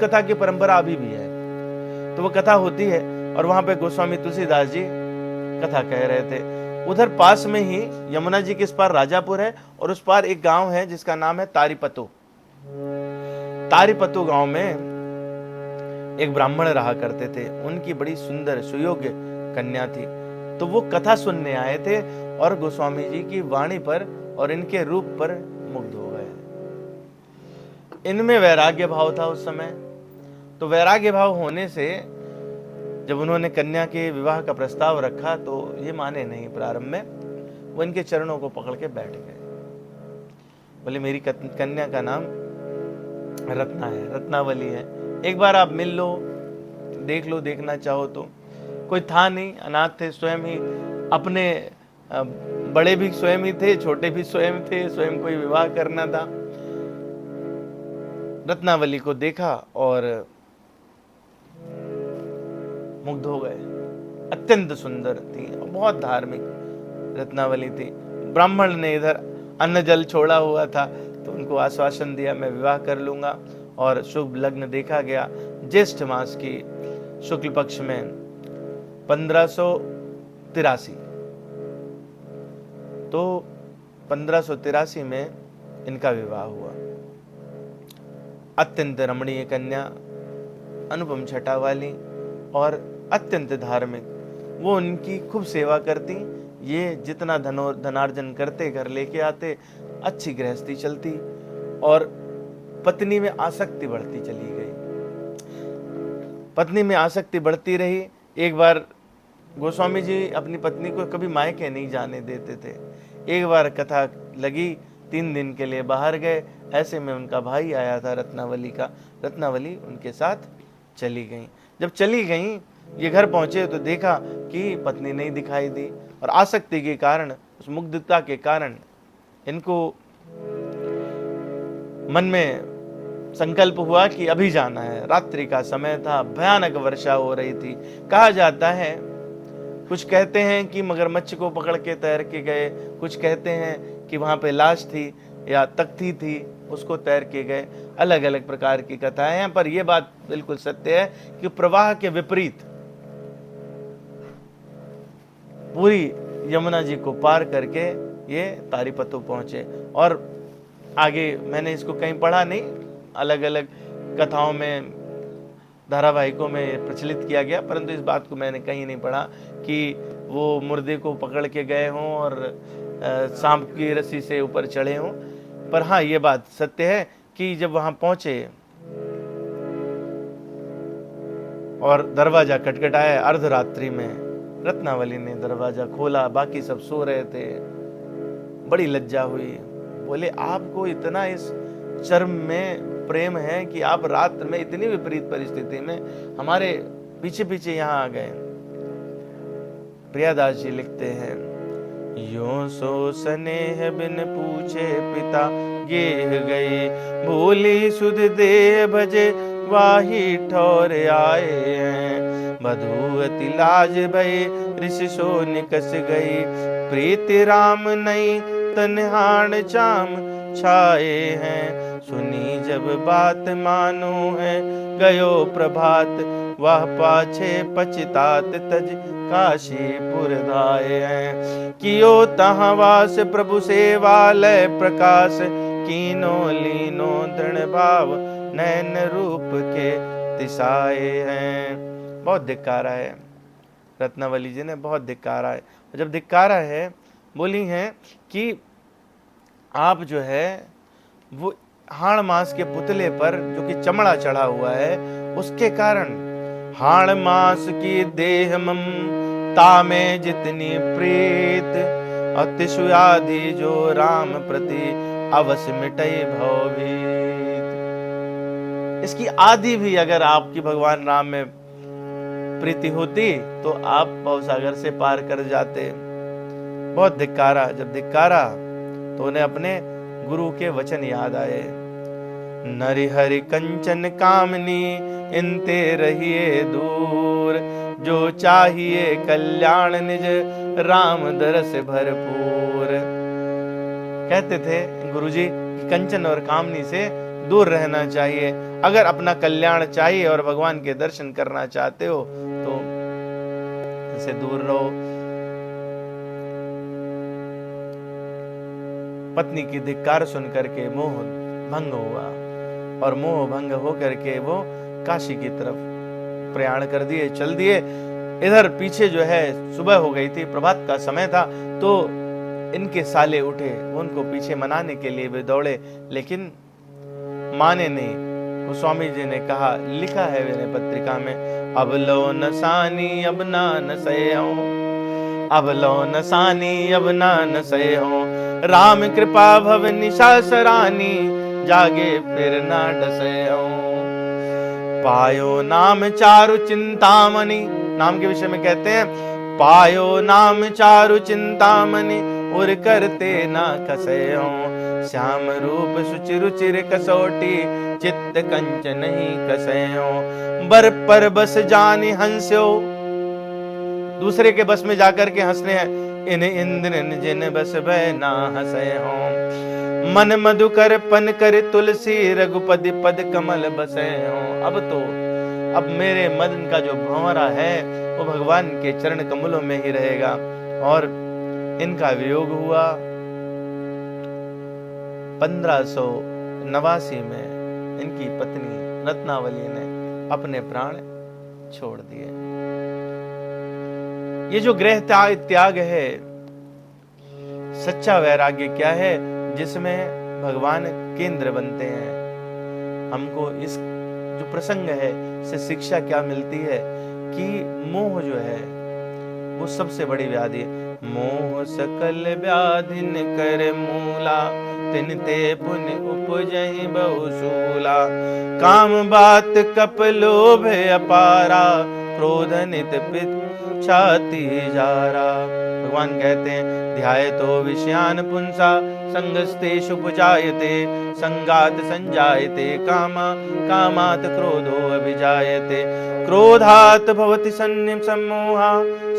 कथा की परंपरा अभी भी है। तो वो कथा होती है और वहां पे गोस्वामी तुलसीदास जी कथा कह रहे थे। उधर पास में ही यमुना जी के इस पार राजापुर है और उस पार एक गांव है जिसका नाम है तारीपतो। तारीपतो गांव में एक ब्राह्मण रहा करते थे, उनकी बड़ी सुंदर सुयोग्य कन्या थी। तो वो कथा सुनने आए थे और गोस्वामी जी की वाणी पर और इनके रूप पर मुग्ध हो गए। इनमें वैराग्य भाव था उस समय। तो वैराग्य भाव होने से जब उन्होंने कन्या के विवाह का प्रस्ताव रखा तो ये माने नहीं। प्रारंभ में वो इनके चरणों को पकड़ के बैठ गए। बोले मेरी कन्या का नाम रत्ना है, रत्नावली है, एक बार आप मिल लो, देख लो, देखना चाहो तो। कोई था नहीं, अनाथ थे, स्वयं ही अपने बड़े भी स्वयं ही थे, छोटे भी स्वयं थे, स्वयं कोई विवाह करना था। रत्नावली को देखा और मुग्ध हो गए। अत्यंत सुंदर थी, बहुत धार्मिक रत्नावली थी। ब्राह्मण ने इधर अन्न जल छोड़ा हुआ था तो उनको आश्वासन दिया मैं विवाह कर लूंगा और शुभ लग्न देखा गया। ज्येष्ठ मास की शुक्ल पक्ष में 1583, तो 1583 में इनका विवाह हुआ। अत्यंत रमणीय कन्या, अनुपम छटा वाली और अत्यंत धार्मिक। वो उनकी खूब सेवा करती, ये जितना धनार्जन करते घर लेके आते, अच्छी गृहस्थी चलती और पत्नी में आसक्ति बढ़ती चली गई। पत्नी में आसक्ति बढ़ती रही। एक बार गोस्वामी जी अपनी पत्नी को कभी मायके नहीं जाने देते थे। एक बार कथा लगी, 3 दिन के लिए बाहर गए। ऐसे में उनका भाई आया था रत्नावली का, रत्नावली उनके साथ चली गई। जब चली गई, ये घर पहुंचे तो देखा कि पत्नी नहीं दिखाई दी और आसक्ति के कारण, उस मुग्धता के कारण इनको मन में संकल्प हुआ कि अभी जाना है। रात्रि का समय था, भयानक वर्षा हो रही थी। कहा जाता है, कुछ कहते हैं कि मगरमच्छ को पकड़ के तैर के गए, कुछ कहते हैं कि वहां पे लाश थी या तख्ती थी, उसको तैर के गए। अलग अलग प्रकार की कथाएं हैं, पर यह बात बिल्कुल सत्य है कि प्रवाह के विपरीत पूरी यमुना जी को पार करके ये तारीपतो पहुंचे। और आगे मैंने इसको कहीं पढ़ा नहीं, अलग अलग कथाओं में, धारावाहिकों में प्रचलित किया गया, परंतु इस बात को मैंने कहीं नहीं पढ़ा कि वो मुर्दे को पकड़ के गए हों और सांप की रस्सी से ऊपर चढ़े हों। पर हाँ, ये बात सत्य है कि जब वहां पहुंचे और दरवाजा खटखटाया अर्धरात्रि में, रत्नावली ने दरवाजा खोला, बाकी सब सो रहे थे। बड़ी लज्जा हुई। बोले आपको इतना इस चर्म में प्रेम है कि आप रात में इतनी विपरीत परिस्थिति में हमारे पीछे पीछे यहाँ आ गए। प्रियादास जी लिखते हैं, यो सो स्नेह बिन पूछे पिता गेह गए, भूली सुध देह भजे वाही ठौर आए हैं। बधू अति लाज भई ऋषि सो निकस गई, प्रीति राम नहीं तनहाण चाम छाए हैं। सुनी जब बात मानो है गयो प्रभात, वह पाछे पछतात तज काशीपुर धाये हैं। कियो तहाँ वास प्रभु सेवालय प्रकाश, कीनो लीनो दृढ़ भाव नैन रूप के तिसाए हैं। बहुत धिक्कारा है, रत्नावली जी ने बहुत धिक्कारा है। जब धिक्कारा है, बोली हैं कि आप जो है वो हाड़ मास के पुतले पर जो कि चमड़ा चढ़ा हुआ है, उसके कारण हाड़ मास की देह मम तामे जितनी प्रीत, अतिशु आदि जो राम प्रति अवश्य मिटई भवभीत। इसकी आधी भी अगर आपकी भगवान राम में प्रीति होती तो आप भवसागर से पार कर जाते। बहुत धिक्कारा, जब धिक्कारा तो उन्हें अपने गुरु के वचन याद आए। नरि हरि कंचन कामनी इनते रहिए दूर, जो चाहिए कल्याण निज राम दरस भरपूर। कहते थे गुरुजी कि कंचन और कामनी से दूर रहना चाहिए। अगर अपना कल्याण चाहिए और भगवान के दर्शन करना चाहते हो तो इनसे दूर रहो। पत्नी की धिक्कार सुन करके मोह भंग हुआ और मोह भंग हो करके वो काशी की तरफ प्रयाण कर दिए, चल दिए। इधर पीछे जो है सुबह हो गई थी, प्रभात का समय था, तो इनके साले उठे, उनको पीछे मनाने के लिए वे दौड़े, लेकिन माने नहीं। गोस्वामी जी ने कहा, लिखा है विनय पत्रिका में, अब लो नसानी अब ना नसए हो, अब लो नसानी अब ना नसए हो, राम कृपा भव निशा सरानी, जागे फिर ना डसे हो। पायो नाम चारु चिंतामणि, नाम के विषय में कहते हैं, पायो नाम चारु चिंतामणि, उर करते ना कसे हो, श्याम रूप सुचि रुचिर कसौटी, चित्त कंचन ही कसे हो, बर पर बस जानी हंस्यो, दूसरे के बस में जाकर के हंसने हैं, इन इंद्रन जिन बस भय ना हंसे हो, मन मधुकर पन कर तुलसी, रघुपति पद कमल बसे हो। अब मेरे मदन का जो भंवरा है वो भगवान के चरण कमलों में ही रहेगा। और इनका वियोग हुआ 1589 में। इनकी पत्नी रत्नावली ने अपने प्राण छोड़ दिए। ये जो गृह त्याग है, सच्चा वैराग्य क्या है, जिसमें भगवान केंद्र बनते हैं। हमको इस जो प्रसंग है से शिक्षा क्या मिलती है कि मोह जो है वो सबसे बड़ी व्याधि है। मोह सकल व्याधिन कर मूला, तिन ते पुण्य उपजहि बहुशूला, काम बात कप लोभ अपारा, क्रोध नित पिछाति जारा। भगवान कहते हैं, ध्याये तो विषयान पुंसा, संगस्तेषु पुजायते, संगात संजायते कामा, कामात् क्रोधो अभिजायते, क्रोधात् भवति सम्मोहा,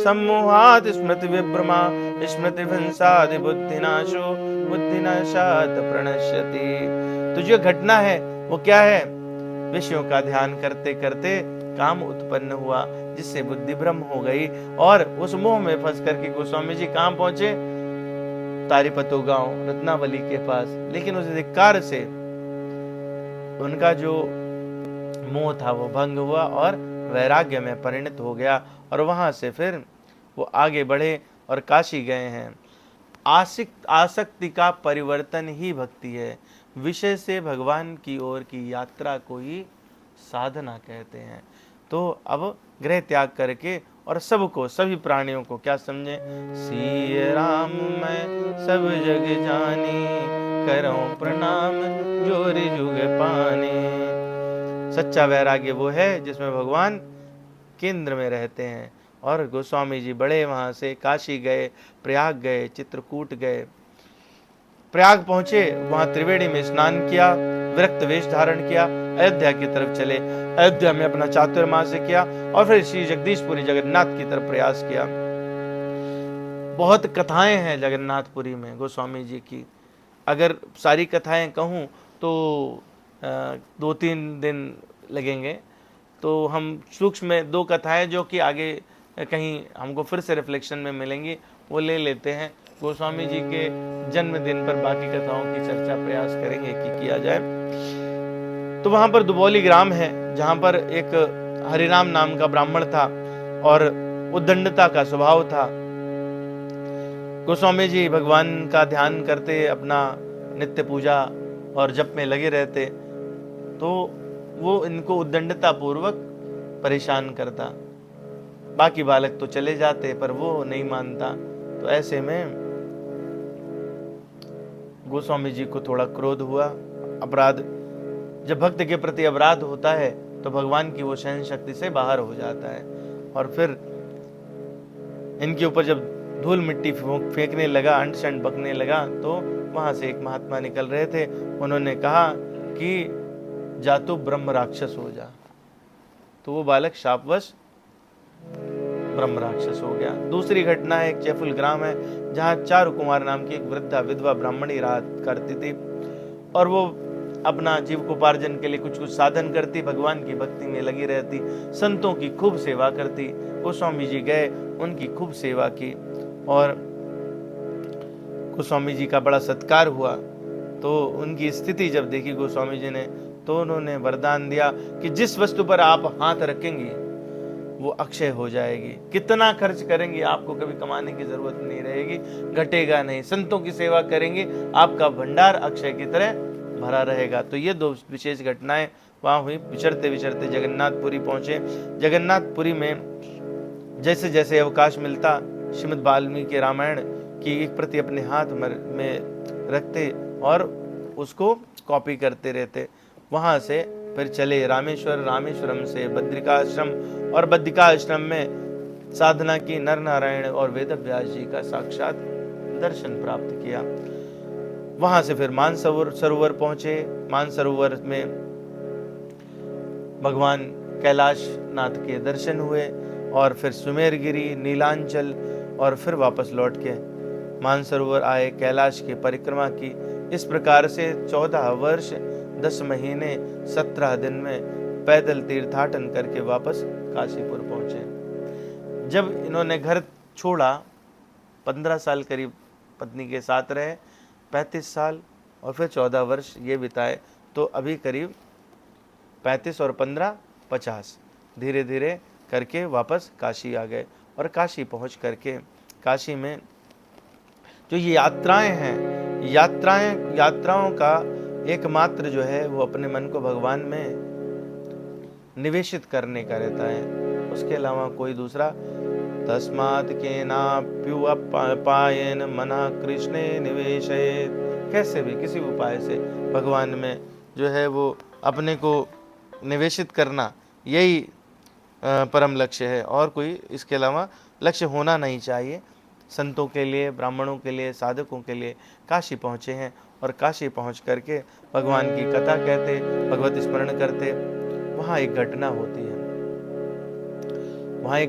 सम्मोहात् स्मृति विभ्रमा, स्मृति भंसादि बुद्धिनाशो, बुद्धिनाशात् प्रणश्यति। तो जो घटना है वो क्या है, विषयों का ध्यान करते करते काम उत्पन्न हुआ, जिससे बुद्धि भ्रम हो गई और उस मोह में फंस करके गोस्वामी जी कहां पहुंचे, तारीपतो गांव रत्नावली के पास। लेकिन उस धिक्कार से उनका जो मोह था वो भंग हुआ और वैराग्य में परिणत हो गया, और वहां से फिर वो आगे बढ़े और काशी गए हैं। आसक्ति का परिवर्तन ही भक्ति है। विषय से भगवान की ओर की यात्रा को ही साधना कहते हैं। तो अब गृह त्याग करके और सबको, सभी प्राणियों को क्या समझे, सिय राम मैं सब जग जानी, करऊं प्रणाम जोरि जुग पानी। सच्चा वैराग्य वो है जिसमें भगवान केंद्र में रहते हैं। और गोस्वामी जी बड़े, वहां से काशी गए, प्रयाग गए, चित्रकूट गए। प्रयाग पहुंचे, वहां त्रिवेणी में स्नान किया, विरक्त वेश धारण किया, अयोध्या की तरफ चले। अयोध्या में अपना चातुर्मास्य किया और फिर श्री जगदीशपुरी जगन्नाथ की तरफ प्रयास किया। बहुत कथाएं हैं जगन्नाथपुरी में गोस्वामी जी की। अगर सारी कथाएं कहूं तो 2-3 दिन लगेंगे। तो हम सूक्ष्म में 2 कथाएं जो कि आगे कहीं हमको फिर से रिफ्लेक्शन में मिलेंगी वो ले लेते हैं। गोस्वामी जी के जन्मदिन पर बाकी कथाओं की चर्चा प्रयास करेंगे कि किया जाए। तो वहां पर दुबौली ग्राम है, जहां पर एक हरिराम नाम का ब्राह्मण था और उद्दंडता का स्वभाव था। गोस्वामी जी भगवान का ध्यान करते, अपना नित्य पूजा और जप में लगे रहते, तो वो इनको उद्दंडता पूर्वक परेशान करता। बाकी बालक तो चले जाते पर वो नहीं मानता। तो ऐसे में गोस्वामी जी को थोड़ा क्रोध हुआ, अपराध जब भक्त के प्रति अपराध होता है तो भगवान की वो सहन शक्ति से बाहर हो जाता है। और फिर इनके ऊपर जब धूल मिट्टी फेंकने लगा, अंट शंट बकने लगा, तो वहां से एक महात्मा निकल रहे थे। उन्होंने कहा कि जा तू ब्रह्म राक्षस हो जा। तो वो बालक शापवश ब्रह्म राक्षस हो गया। दूसरी घटना है, एक चैफुल ग्राम है जहाँ चारु कुमार नाम की एक वृद्धा विधवा ब्राह्मणी रहा करती थी, और वो अपना जीविकोपार्जन के लिए कुछ कुछ साधन करती, भगवान की भक्ति में लगी रहती, संतों की खूब सेवा करती। गोस्वामी जी गए, उनकी खूब सेवा की, और गोस्वामी जी का बड़ा सत्कार हुआ। तो उनकी स्थिति जब देखी गोस्वामी जी ने, तो उन्होंने वरदान दिया कि जिस वस्तु पर आप हाथ रखेंगे वो अक्षय हो जाएगी। कितना खर्च करेंगे आपको कभी कमाने की जरूरत नहीं रहेगी, घटेगा नहीं। संतों की सेवा करेंगे, आपका भंडार अक्षय की तरह भरा रहेगा। तो ये दो विशेष घटनाएं वहां हुई। विचरते विचरते जगन्नाथपुरी पहुंचे। जगन्नाथपुरी में जैसे जैसे अवकाश मिलता, श्रीमद् वाल्मीकि रामायण की एक प्रति अपने हाथ में रखते और उसको कॉपी करते रहते। वहां से फिर चले रामेश्वर, रामेश्वरम से बद्रिकाश्रम, और बद्रिकाश्रम में साधना की, नर नारायण और वेद व्यास जी का साक्षात दर्शन प्राप्त किया। वहां से फिर मानसरोवर पहुंचे। मानसरोवर में भगवान कैलाश नाथ के दर्शन हुए, और फिर सुमेरगिरी, नीलांचल, और फिर वापस लौट के मानसरोवर आए, कैलाश की परिक्रमा की। इस प्रकार से 14 वर्ष 10 महीने 17 दिन में पैदल तीर्थाटन करके वापस काशीपुर पहुंचे। जब इन्होंने घर छोड़ा, 15 साल करीब पत्नी के साथ रहे, 35 साल और फिर 14 वर्ष ये बिताए, तो अभी करीब 35 और 15 50, धीरे धीरे करके वापस काशी आ गए। और काशी पहुंच करके काशी में जो ये यात्राएं हैं, यात्राओं का एकमात्र जो है वो अपने मन को भगवान में निवेशित करने का रहता है, उसके अलावा कोई दूसरा। तस्मात् केनाप्युपायेन मनः कृष्णे निवेशयेत्। कैसे भी किसी उपाय से भगवान में जो है वो अपने को निवेशित करना, यही परम लक्ष्य है, और कोई इसके अलावा लक्ष्य होना नहीं चाहिए। संतों के लिए, ब्राह्मणों के लिए, साधकों के लिए काशी पहुँचे हैं, और काशी पहुँच करके भगवान की कथा कहते, भगवत स्मरण करते। वहाँ एक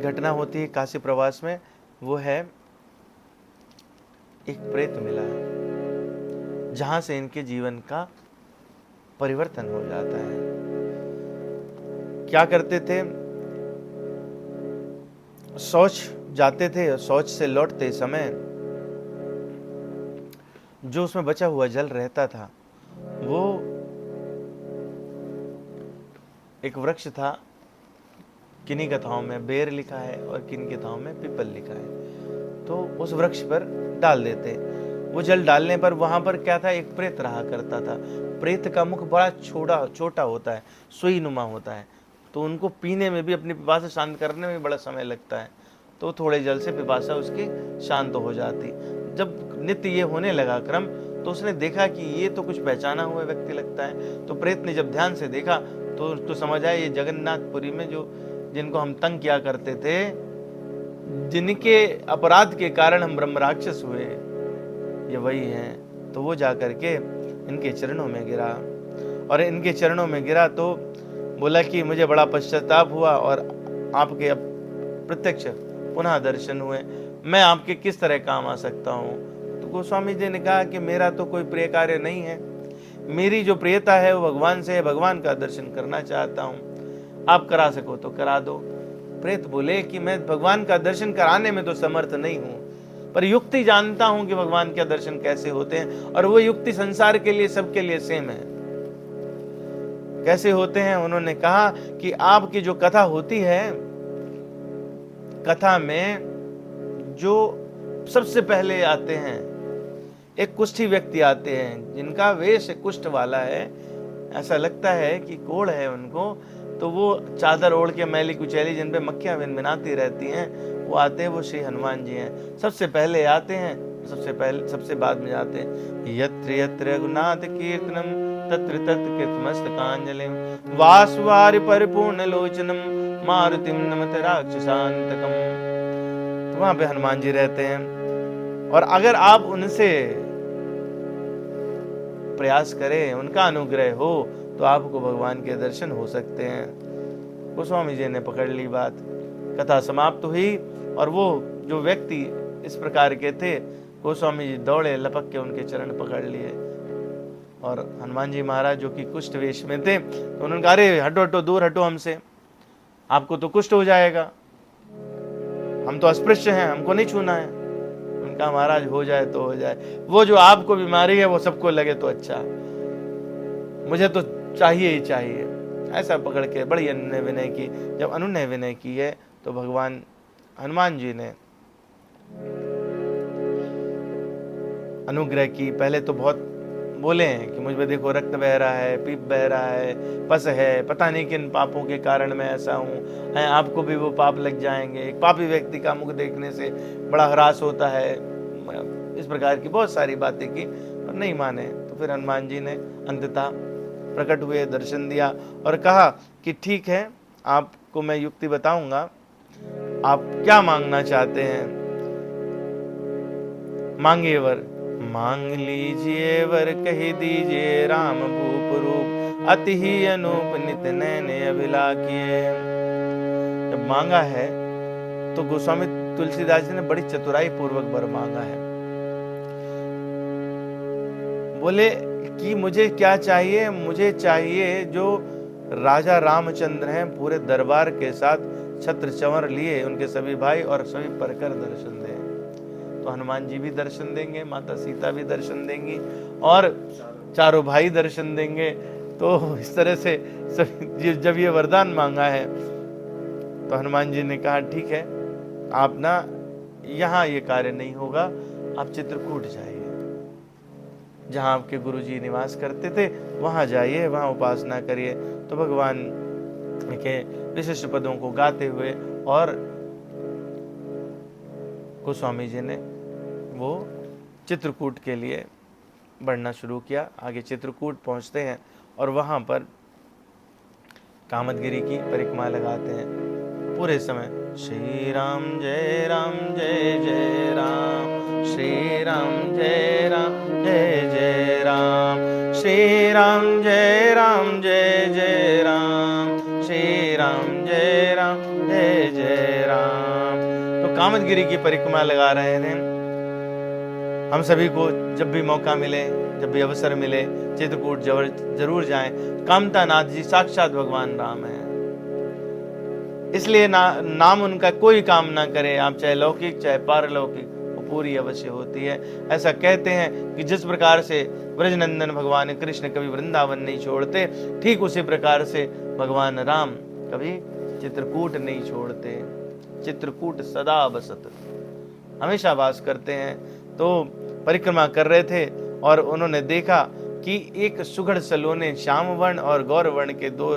घटना होती है काशी प्रवास में। वो है, एक प्रेत मिला है जहाँ से इनके जीवन का परिवर्तन हो जाता है। क्या करते थे, शौच जाते थे, शौच से लौटते समय जो उसमें बचा हुआ जल रहता था, वो एक वृक्ष था। किन्हीं कथाओं में बेर लिखा है और किन्हीं कथाओं में पीपल लिखा है। तो उस वृक्ष पर डाल देते। वो जल डालने पर वहां पर क्या था, एक प्रेत रहा करता था। प्रेत का मुख बड़ा छोटा होता है, सुई नुमा होता है, तो उनको पीने में भी, अपनी पिपासा शांत करने में बड़ा समय लगता है। तो थोड़े जल से पिपासा उसकी शांत हो जाती। जब नित्य ये होने लगा क्रम, तो उसने देखा कि ये तो कुछ पहचाना हुआ व्यक्ति लगता है। तो प्रेत ने जब ध्यान से देखा तो उसको समझ आया, ये जगन्नाथपुरी में जिनको हम तंग किया करते थे, जिनके अपराध के कारण हम ब्रह्म राक्षस हुए, ये वही हैं। तो वो जा करके इनके चरणों में गिरा, और इनके चरणों में गिरा तो बोला कि मुझे बड़ा पश्चाताप हुआ, और आपके अब प्रत्यक्ष पुनः दर्शन हुए, मैं आपके किस तरह काम आ सकता हूँ। तो गोस्वामी जी ने कहा कि मेरा तो कोई प्रिय कार्य नहीं है, मेरी जो प्रियता है वो भगवान से है, भगवान का दर्शन करना चाहता हूँ, आप करा सको तो करा दो। प्रेत बोले कि मैं भगवान का दर्शन कराने में तो समर्थ नहीं हूँ, पर युक्ति जानता हूँ कि भगवान के दर्शन कैसे होते हैं, और वो युक्ति संसार के लिए, सबके लिए सेम है। कैसे होते हैं? उन्होंने कहा कि आपकी जो कथा होती है, कथा में जो सबसे पहले आते हैं, एक कुष्ठी व्यक्ति आते हैं जिनका वेश कुष्ठ वाला है, ऐसा लगता है कि कोढ़ है उनको, तो वो चादर ओढ़ के मैली कुचैली जिन पे मक्खियां भिनभिनाती रहती हैं, वो आते हैं वो श्री हनुमान जी हैं। सबसे पहले आते हैं, सबसे बाद में जाते हैं। यत्र यत्र रघुनाथ कीर्तनम तत्र तत्र कृतमस्तकांजलिम वासुवारि परिपूर्ण लोचनम मारुतिम नमत राक्षसांतकम। तो वहां पे हनुमान जी रहते हैं, और अगर आप उनसे प्रयास करें, उनका अनुग्रह हो, तो आपको भगवान के दर्शन हो सकते हैं। गोस्वामी जी ने पकड़ ली बात, कथा समाप्त हुई, और वो जो व्यक्ति इस प्रकार के थे, गोस्वामी जी दौड़े, लपक के उनके चरण पकड़ लिए। और हनुमान जी महाराज जो कि कुष्ठ वेश में थे, तो उन्होंने कहा, अरे हटो हटो, दूर हटो हमसे, आपको तो कुष्ठ हो जाएगा, हम तो अस्पृश्य हैं, हमको नहीं छूना है। उनका महाराज हो जाए तो हो जाए, वो जो आपको बीमारी है वो सबको लगे तो अच्छा, मुझे तो चाहिए ही चाहिए। ऐसा पकड़ के बड़ी अनुनय विनय की। जब अनुनय विनय की है तो भगवान हनुमान जी ने अनुग्रह की। पहले तो बहुत बोले हैं कि मुझ में देखो रक्त बह रहा है, पीप बह रहा है, पस है, पता नहीं किन पापों के कारण मैं ऐसा हूँ, है आपको भी वो पाप लग जाएंगे। एक पापी व्यक्ति का मुख देखने से बड़ा ह्रास होता है। इस प्रकार की बहुत सारी बातें की, पर नहीं माने। तो फिर हनुमान जी ने अंततः प्रकट हुए, दर्शन दिया और कहा कि ठीक है, आपको मैं युक्ति बताऊंगा, आप क्या मांगना चाहते हैं, मांगिए वर। मांग लीजिए वर कही दीजिए, राम भूप रूप अति ही अनूप नित नयन अभिलाषिए। जब मांगा है तो गोस्वामी तुलसीदास जी ने बड़ी चतुराई पूर्वक वर मांगा है। बोले कि मुझे क्या चाहिए, मुझे चाहिए जो राजा रामचंद्र हैं, पूरे दरबार के साथ छत्र चंवर लिए, उनके सभी भाई और सभी परकर दर्शन दें। तो हनुमान जी भी दर्शन देंगे, माता सीता भी दर्शन देंगी, और चारों भाई दर्शन देंगे। तो इस तरह से जब ये वरदान मांगा है, तो हनुमान जी ने कहा ठीक है, आप ना यहाँ ये कार्य नहीं होगा, आप चित्रकूट जाइए, जहाँ आपके गुरुजी निवास करते थे वहाँ जाइए, वहाँ उपासना करिए। तो भगवान के विशिष्ट पदों को गाते हुए और गोस्वामी जी ने वो चित्रकूट के लिए बढ़ना शुरू किया। आगे चित्रकूट पहुँचते हैं और वहाँ पर कामदगिरी की परिक्रमा लगाते हैं। पूरे समय श्री राम जय जय राम, श्री राम जय जय राम, श्री राम जय जय राम, श्री राम जय जय राम। तो कामदगिरी की परिक्रमा लगा रहे थे। हम सभी को जब भी मौका मिले, जब भी अवसर मिले, चित्रकूट जरूर जाएं। कामता नाथ जी साक्षात भगवान राम हैं, इसलिए नाम उनका कोई काम ना करे, आप चाहे लौकिक चाहे पारलौकिक, वो पूरी अवश्य होती है। ऐसा कहते हैं कि जिस प्रकार से ब्रजनंदन भगवान कृष्ण कभी वृंदावन नहीं छोड़ते, ठीक उसी प्रकार से भगवान राम कभी चित्रकूट नहीं छोड़ते। चित्रकूट सदा बसत, हमेशा वास करते हैं। तो परिक्रमा कर रहे थे और उन्होंने देखा कि एक सुघड़ सलोने श्याम वर्ण और गौर वर्ण के दो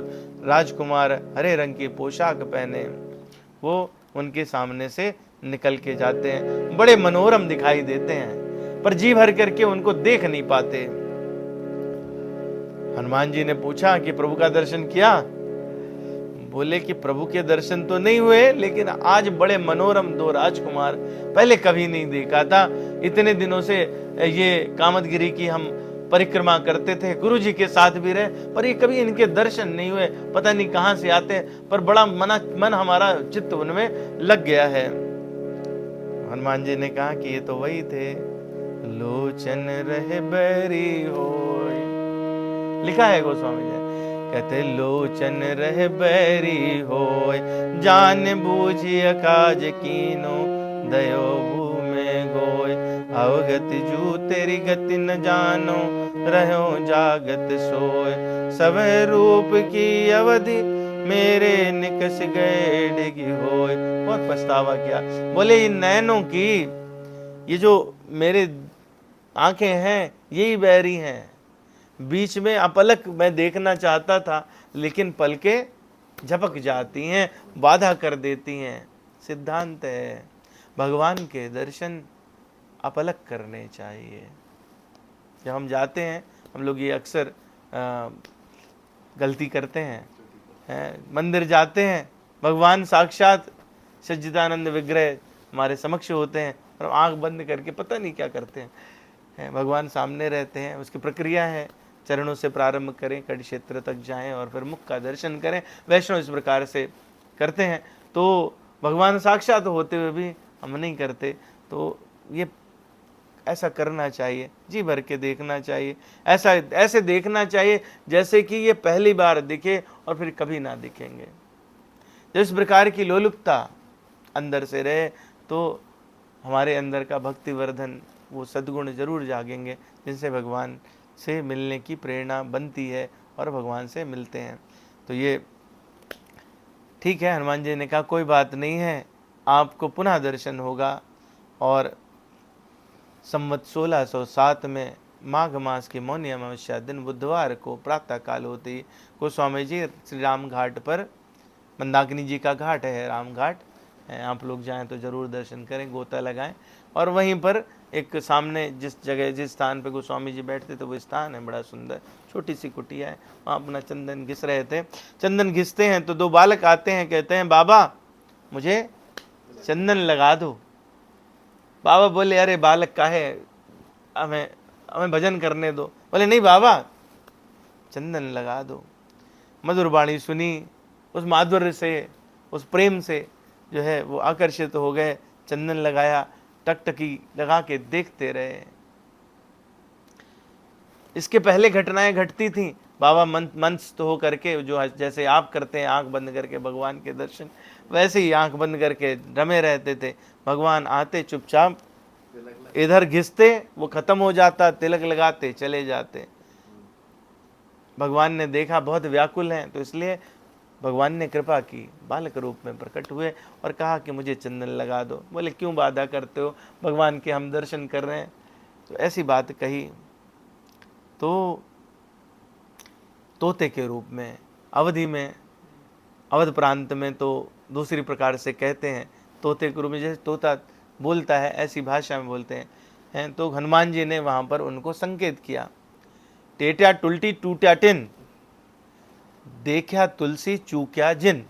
राजकुमार हरे रंग की पोशाक पहने वो उनके सामने से निकल के जाते हैं। बड़े मनोरम दिखाई देते हैं, पर जी भर करके उनको देख नहीं पाते। हनुमान जी ने पूछा कि प्रभु का दर्शन किया? बोले कि प्रभु के दर्शन तो नहीं हुए, लेकिन आज बड़े मनोरम दो राजकुमार, पहले कभी नहीं देखा था। इतने दिनों से ये कामदगिरी की हम परिक्रमा करते थे, गुरु जी के साथ भी रहे, पर ये कभी इनके दर्शन नहीं हुए। पता नहीं कहां से आते हैं, पर बड़ा मन हमारा चित्त उनमें लग गया है। हनुमान जी ने कहा कि ये तो वही थे, लोचन रहे बैरी होय। लिखा है गोस्वामी जी, कहते लोचन रहे बैरी होय, जान बूझिय काज कीनो, दयो भूमे गोय। अवगत जू तेरी गति न जानो, रहो जागत सोय। सब रूप की अवधि मेरे निकस गए डिगी होय। बहुत पछतावा किया। बोले इन नैनों की, ये जो मेरे आंखें हैं यही बैरी हैं, बीच में अपलक मैं देखना चाहता था, लेकिन पलकें झपक जाती हैं, बाधा कर देती हैं। सिद्धांत है, भगवान के दर्शन अपलक करने चाहिए। जब हम जाते हैं, हम लोग ये अक्सर गलती करते हैं, मंदिर जाते हैं, भगवान साक्षात सच्चिदानंद विग्रह हमारे समक्ष होते हैं और आंख बंद करके पता नहीं क्या करते हैं। भगवान सामने रहते हैं, उसकी प्रक्रिया है, चरणों से प्रारंभ करें, कड़ी क्षेत्र तक जाएं और फिर मुख का दर्शन करें। वैष्णव इस प्रकार से करते हैं, तो भगवान साक्षात होते हुए भी हम नहीं करते। तो ये ऐसा करना चाहिए, जी भर के देखना चाहिए, ऐसे देखना चाहिए जैसे कि ये पहली बार दिखे और फिर कभी ना दिखेंगे। जब इस प्रकार की लोलुपता अंदर से रहे तो हमारे अंदर का भक्तिवर्धन, वो सद्गुण जरूर जागेंगे, जिनसे भगवान से मिलने की प्रेरणा बनती है और भगवान से मिलते हैं। तो ये ठीक है। हनुमान जी ने कहा कोई बात नहीं है, आपको पुनः दर्शन होगा। और संवत 1607 में माघ मास की मौनी अमावस्या दिन बुधवार को प्रातः काल होते ही गोस्वामी जी श्री राम घाट पर, मंदाकिनी जी का घाट है राम घाट, आप लोग जाएं तो जरूर दर्शन करें, गोता लगाएं। और वहीं पर एक सामने जिस जगह, जिस स्थान पे गोस्वामी जी बैठते थे, वो स्थान है बड़ा सुंदर, छोटी सी कुटिया है, वहाँ अपना चंदन घिस रहे थे। चंदन घिसते हैं तो दो बालक आते हैं, कहते हैं बाबा मुझे चंदन लगा दो। बाबा बोले अरे बालक काहे, हमें भजन करने दो। बोले नहीं बाबा चंदन लगा दो। मधुर वाणी सुनी, उस माधुर्य से, उस प्रेम से जो है वो आकर्षित हो गए, चंदन लगाया, टकटकी लगा के देखते रहे। इसके पहले घटनाएं घटती थी, बाबा मंस्त हो करके, जो जैसे आप करते हैं आंख बंद करके भगवान के दर्शन, वैसे ही आंख बंद करके रमे रहते थे। भगवान आते चुपचाप, इधर घिसते, वो खत्म हो जाता, तिलक लगाते चले जाते। भगवान ने देखा बहुत व्याकुल हैं, तो इसलिए भगवान ने कृपा की, बालक रूप में प्रकट हुए और कहा कि मुझे चंदन लगा दो। बोले क्यों बाधा करते हो, भगवान के हम दर्शन कर रहे हैं। तो ऐसी बात कही। तो तोते के रूप में अवधि में, अवध प्रांत में तो दूसरी प्रकार से कहते हैं, तोते के रूप में, जैसे तोता बोलता है ऐसी भाषा में बोलते हैं। तो हनुमान जी ने वहाँ पर उनको संकेत किया, टेट्या टुलटी टूट्या टिन, देखा तुलसी चूक्या जिन।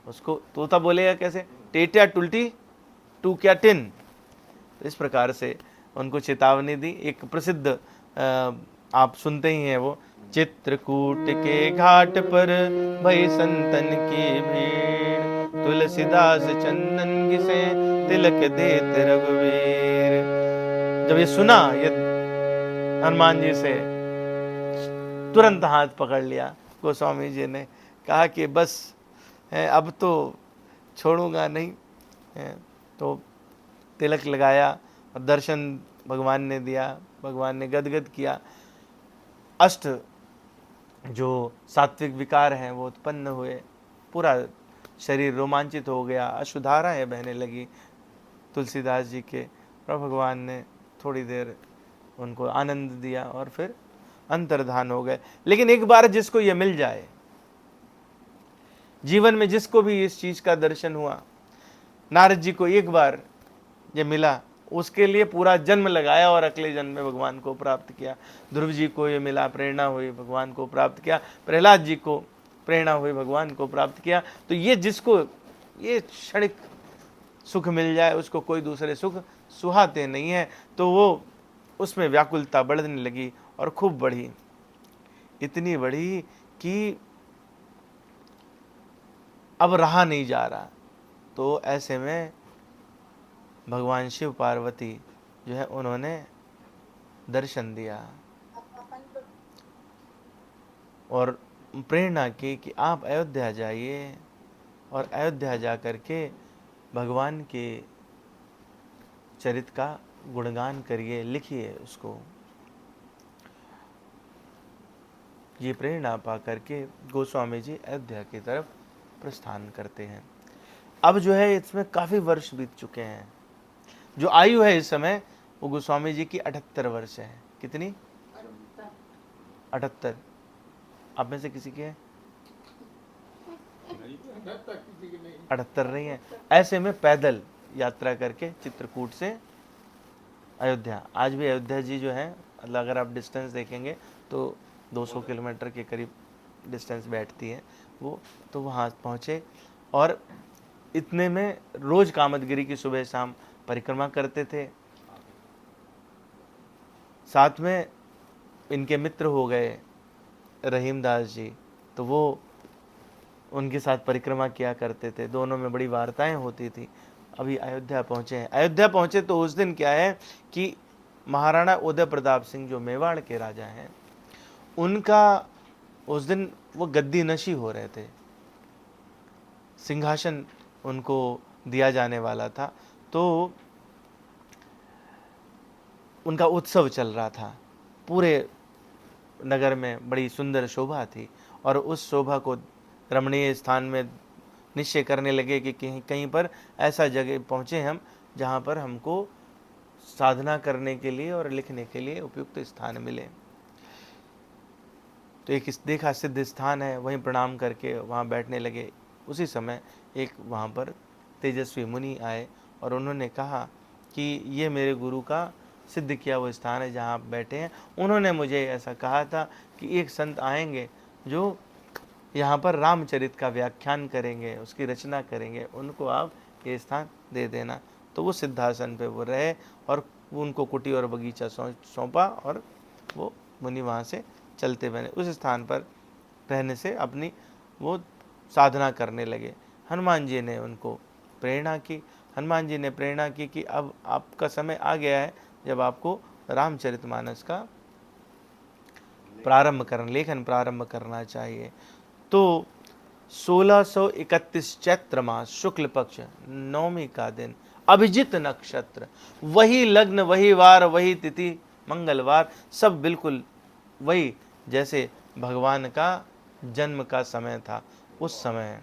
उसको तोता बोलेगा कैसे, टेट्या टुलटी टूक्या टिन। तो इस प्रकार से उनको चेतावनी दी। एक प्रसिद्ध आप सुनते ही हैं वो, चित्रकूट के घाट पर भई संतन की भीड़, तुलसीदास चंदन घिसे तिलक देत रघुवीर। जब ये सुना, ये हनुमान जी से तुरंत हाथ पकड़ लिया गोस्वामी जी ने, कहा कि बस है अब तो छोड़ूंगा नहीं है। तो तिलक लगाया और दर्शन भगवान ने दिया, भगवान ने गदगद किया। अष्ट जो सात्विक विकार हैं वो उत्पन्न हुए, पूरा शरीर रोमांचित हो गया, अश्रुधाराएं बहने लगी तुलसीदास जी के। और भगवान ने थोड़ी देर उनको आनंद दिया और फिर अंतर्धान हो गए। लेकिन एक बार जिसको ये मिल जाए, जीवन में जिसको भी इस चीज का दर्शन हुआ, नारद जी को एक बार ये मिला, उसके लिए पूरा जन्म लगाया और अगले जन्म में भगवान को प्राप्त किया। ध्रुव जी को ये मिला, प्रेरणा हुई, भगवान को प्राप्त किया। प्रहलाद जी को प्रेरणा हुई, भगवान को प्राप्त किया। तो ये जिसको ये क्षणिक सुख मिल जाए, उसको कोई दूसरे सुख सुहाते नहीं है। तो वो उसमें व्याकुलता बढ़ने लगी और खूब बढ़ी, इतनी बढ़ी कि अब रहा नहीं जा रहा। तो ऐसे में भगवान शिव पार्वती जो है उन्होंने दर्शन दिया और प्रेरणा की कि आप अयोध्या जाइए और अयोध्या जा कर के भगवान के चरित्र का गुणगान करिए, लिखिए उसको। ये प्रेरणा पा करके गोस्वामी जी अयोध्या की तरफ प्रस्थान करते हैं। अब जो है इसमें काफ़ी वर्ष बीत चुके हैं। जो आयु है इस समय वो गोस्वामी जी की 78 वर्ष है। कितनी? 78। आप में से किसी की है? 78 नहीं है। ऐसे में पैदल यात्रा करके चित्रकूट से अयोध्या, आज भी अयोध्या जी जो है, मतलब अगर आप डिस्टेंस देखेंगे तो 200 किलोमीटर के करीब डिस्टेंस बैठती है वो। तो वहाँ पहुँचे और इतने में रोज कामदगिरी की सुबह शाम परिक्रमा करते थे। साथ में इनके मित्र हो गए रहीमदास जी, तो वो उनके साथ परिक्रमा किया करते थे, दोनों में बड़ी वार्ताएं होती थी। अभी अयोध्या पहुँचे हैं। अयोध्या पहुँचे तो उस दिन क्या है कि महाराणा उदय प्रताप सिंह जो मेवाड़ के राजा हैं, उनका उस दिन वो गद्दी नशी हो रहे थे, सिंहासन उनको दिया जाने वाला था। तो उनका उत्सव चल रहा था, पूरे नगर में बड़ी सुंदर शोभा थी और उस शोभा को रमणीय स्थान में निश्चय करने लगे कि कहीं कहीं पर ऐसा जगह पहुँचे हम जहाँ पर हमको साधना करने के लिए और लिखने के लिए उपयुक्त स्थान मिले। तो एक देखा सिद्ध स्थान है, वहीं प्रणाम करके वहाँ बैठने लगे। उसी समय एक वहाँ पर तेजस्वी मुनि आए और उन्होंने कहा कि ये मेरे गुरु का सिद्ध किया वो स्थान है जहाँ आप बैठे हैं। उन्होंने मुझे ऐसा कहा था कि एक संत आएंगे जो यहाँ पर रामचरित का व्याख्यान करेंगे, उसकी रचना करेंगे, उनको आप ये स्थान दे देना। तो वो सिद्धासन पे वो रहे और वो उनको कुटी और बगीचा सौंपा और वो मुनि वहाँ से चलते बने। उस स्थान पर रहने से अपनी वो साधना करने लगे। हनुमान जी ने उनको प्रेरणा की। हनुमान जी ने प्रेरणा की कि अब आपका समय आ गया है जब आपको रामचरितमानस का लेखन प्रारंभ करना चाहिए। तो 1631 चैत्र मास शुक्ल पक्ष नवमी का दिन, अभिजित नक्षत्र, वही लग्न, वही वार, वही तिथि मंगलवार, सब बिल्कुल वही जैसे भगवान का जन्म का समय था। उस समय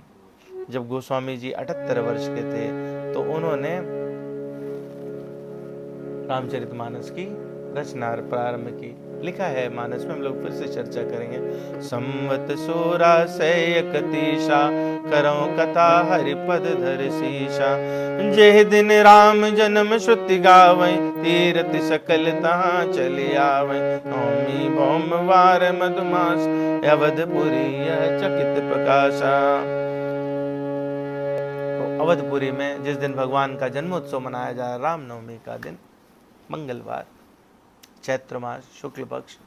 जब गोस्वामी जी 78 वर्ष के थे तो उन्होंने रामचरितमानस की रचना प्रारंभ की। लिखा है मानस में, हम लोग फिर से चर्चा करेंगे। संवत 1631 करौ कथा हरिपद धर शीशा, जेह दिन राम जन्म श्रुति गावै, तीरथ सकल तहाँ चले आवै, नौमी भौमवार मधुमास, अवधपुरी यह चकित प्रकाशा। तो अवधपुरी में जिस दिन भगवान का जन्मोत्सव मनाया जा रहा है, रामनवमी का दिन, मंगलवार, चैत्र मास शुक्ल पक्ष,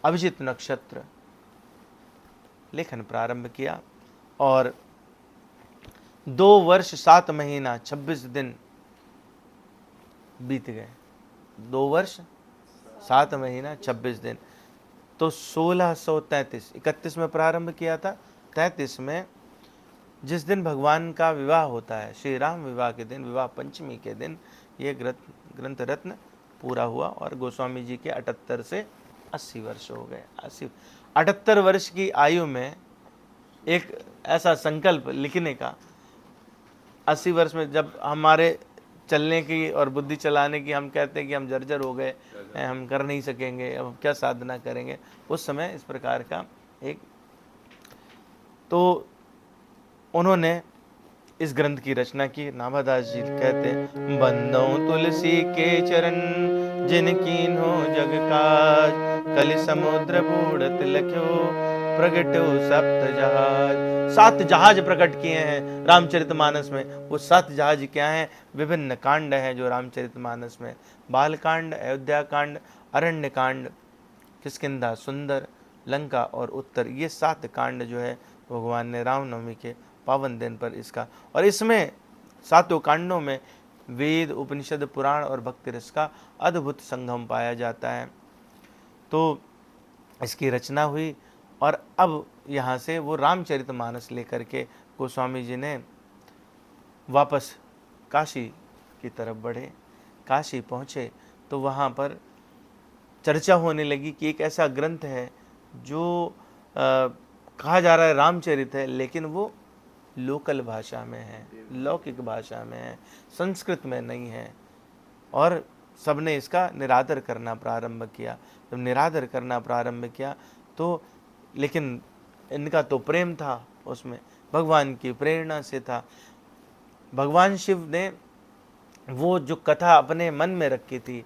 अभिजित नक्षत्र, लेखन प्रारंभ किया और 2 वर्ष 7 महीना 26 दिन बीत गए। 2 वर्ष 7 महीना 26 दिन। तो 1633, 31 में प्रारंभ किया था, 33 में जिस दिन भगवान का विवाह होता है, श्री राम विवाह के दिन, विवाह पंचमी के दिन, ये ग्रंथ रत्न पूरा हुआ और गोस्वामी जी के 78 से 80 वर्ष हो गए। 78 वर्ष की आयु में एक ऐसा संकल्प लिखने का, 80 वर्ष में जब हमारे चलने की और बुद्धि चलाने की हम कहते हैं कि हम जर्जर हो गए, हम कर नहीं सकेंगे, अब क्या साधना करेंगे, उस समय इस प्रकार का एक, तो उन्होंने इस ग्रंथ की रचना की। नाभादास जी कहते हैं, बंदौ तुलसी के चरण जिन कीन्हो जग काज, कलि समुद्र बूढ़त लख्यो प्रगटो सप्त जहाज। 7 जहाज प्रकट किए हैं रामचरितमानस में। वो 7 जहाज क्या हैं? विभिन्न कांड हैं जो रामचरितमानस में, बाल कांड, अयोध्या कांड, अरण्य कांड, किष्किंधा, सुंदर, लंका और उत्तर, ये 7 कांड जो है भगवान ने रामनवमी के पावन दिन पर इसका, और इसमें 7 कांडों में वेद, उपनिषद, पुराण और भक्ति रस का अद्भुत संगम पाया जाता है। तो इसकी रचना हुई और अब यहाँ से वो रामचरितमानस लेकर के गोस्वामी जी ने वापस काशी की तरफ बढ़े। काशी पहुँचे तो वहाँ पर चर्चा होने लगी कि एक ऐसा ग्रंथ है जो कहा जा रहा है रामचरित है, लेकिन वो लोकल भाषा में है, लौकिक भाषा में है, संस्कृत में नहीं है। और सबने इसका निरादर करना प्रारंभ किया। जब निरादर करना प्रारंभ किया तो, लेकिन इनका तो प्रेम था उसमें, भगवान की प्रेरणा से था। भगवान शिव ने वो जो कथा अपने मन में रखी थी,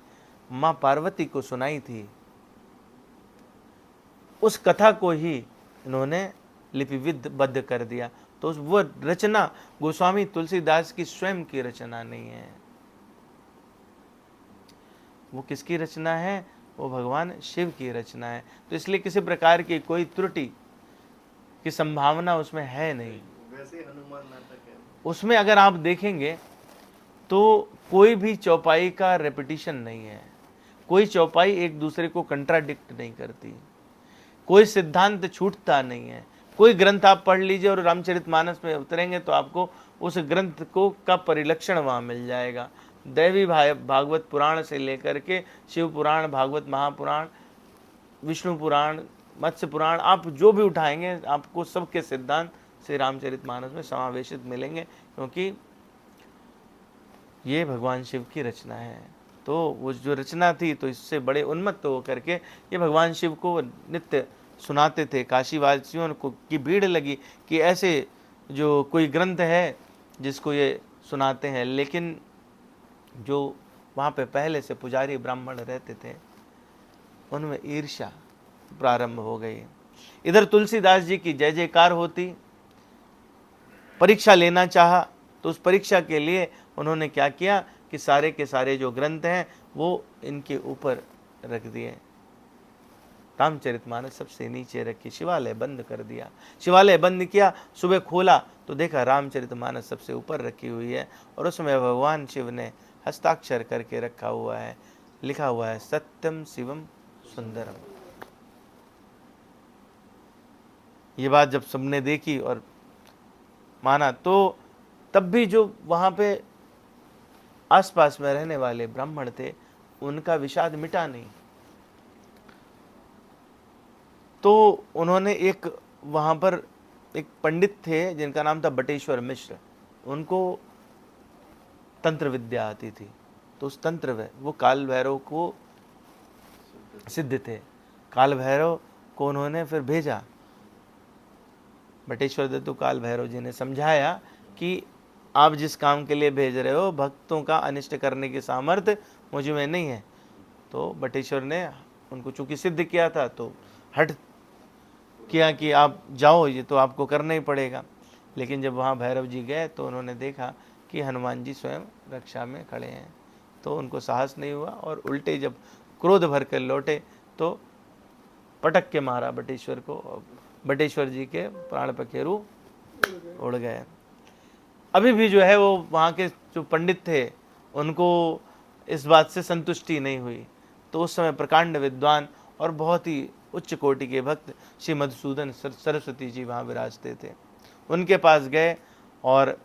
माँ पार्वती को सुनाई थी, उस कथा को ही इन्होंने लिपिबद्ध कर दिया। तो वो रचना गोस्वामी तुलसीदास की स्वयं की रचना नहीं है। वो किसकी रचना है? वो भगवान शिव की रचना है। तो इसलिए किसी प्रकार की कोई त्रुटि की संभावना उसमें है नहीं। वैसे हनुमान नाटक है। उसमें अगर आप देखेंगे तो कोई भी चौपाई का रेपिटिशन नहीं है, कोई चौपाई एक दूसरे को कंट्राडिक्ट नहीं करती, कोई सिद्धांत छूटता नहीं है। कोई ग्रंथ आप पढ़ लीजिए और रामचरितमानस में उतरेंगे तो आपको उस ग्रंथ को का परिलक्षण वहाँ मिल जाएगा। दैवी भागवत पुराण से लेकर के शिव पुराण, भागवत महापुराण, विष्णु पुराण, मत्स्य पुराण, आप जो भी उठाएंगे आपको सबके सिद्धांत श्री रामचरितमानस में समावेशित मिलेंगे, क्योंकि ये भगवान शिव की रचना है। तो वो जो रचना थी, तो इससे बड़े उन्मत्त होकर के ये भगवान शिव को नित्य सुनाते थे। काशीवासियों को की भीड़ लगी कि ऐसे जो कोई ग्रंथ है जिसको ये सुनाते हैं। लेकिन जो वहाँ पे पहले से पुजारी ब्राह्मण रहते थे, उनमें ईर्ष्या प्रारंभ हो गई। इधर तुलसीदास जी की जय जयकार होती, परीक्षा लेना चाहा, तो उस परीक्षा के लिए उन्होंने क्या किया कि सारे के सारे जो ग्रंथ हैं वो इनके ऊपर रख दिए। रामचरितमानस सबसे नीचे रखी, शिवालय बंद कर दिया। शिवालय बंद किया, सुबह खोला तो देखा रामचरितमानस सबसे ऊपर रखी हुई है, और उसमें भगवान शिव ने हस्ताक्षर करके रखा हुआ है, लिखा हुआ है सत्यम शिवम सुंदरम। ये बात जब सबने देखी और माना, तो तब भी जो वहाँ पे आसपास में रहने वाले ब्राह्मण थे, उनका विषाद मिटा नहीं। तो उन्होंने एक वहाँ पर एक पंडित थे जिनका नाम था बटेश्वर मिश्र, उनको तंत्र विद्या आती थी। तो उस तंत्र में वो काल भैरव को सिद्ध थे। काल भैरव को उन्होंने फिर भेजा, बटेश्वर दत्त काल भैरव जी ने समझाया कि आप जिस काम के लिए भेज रहे हो, भक्तों का अनिष्ट करने की सामर्थ्य मुझ में नहीं है। तो बटेश्वर ने उनको चूंकि सिद्ध किया था, तो हट किया कि आप जाओ, ये तो आपको करना ही पड़ेगा। लेकिन जब वहाँ भैरव जी गए तो उन्होंने देखा कि हनुमान जी स्वयं रक्षा में खड़े हैं, तो उनको साहस नहीं हुआ, और उल्टे जब क्रोध भर कर लौटे तो पटक के मारा बटेश्वर को। बटेश्वर जी के प्राण पखेरु उड़ गए। अभी भी जो है वो वहाँ के जो पंडित थे उनको इस बात से संतुष्टि नहीं हुई। तो उस समय प्रकांड विद्वान और बहुत ही उच्च कोटि के भक्त श्री मधुसूदन सरस्वती जी वहाँ विराजते थे। उनके पास गए और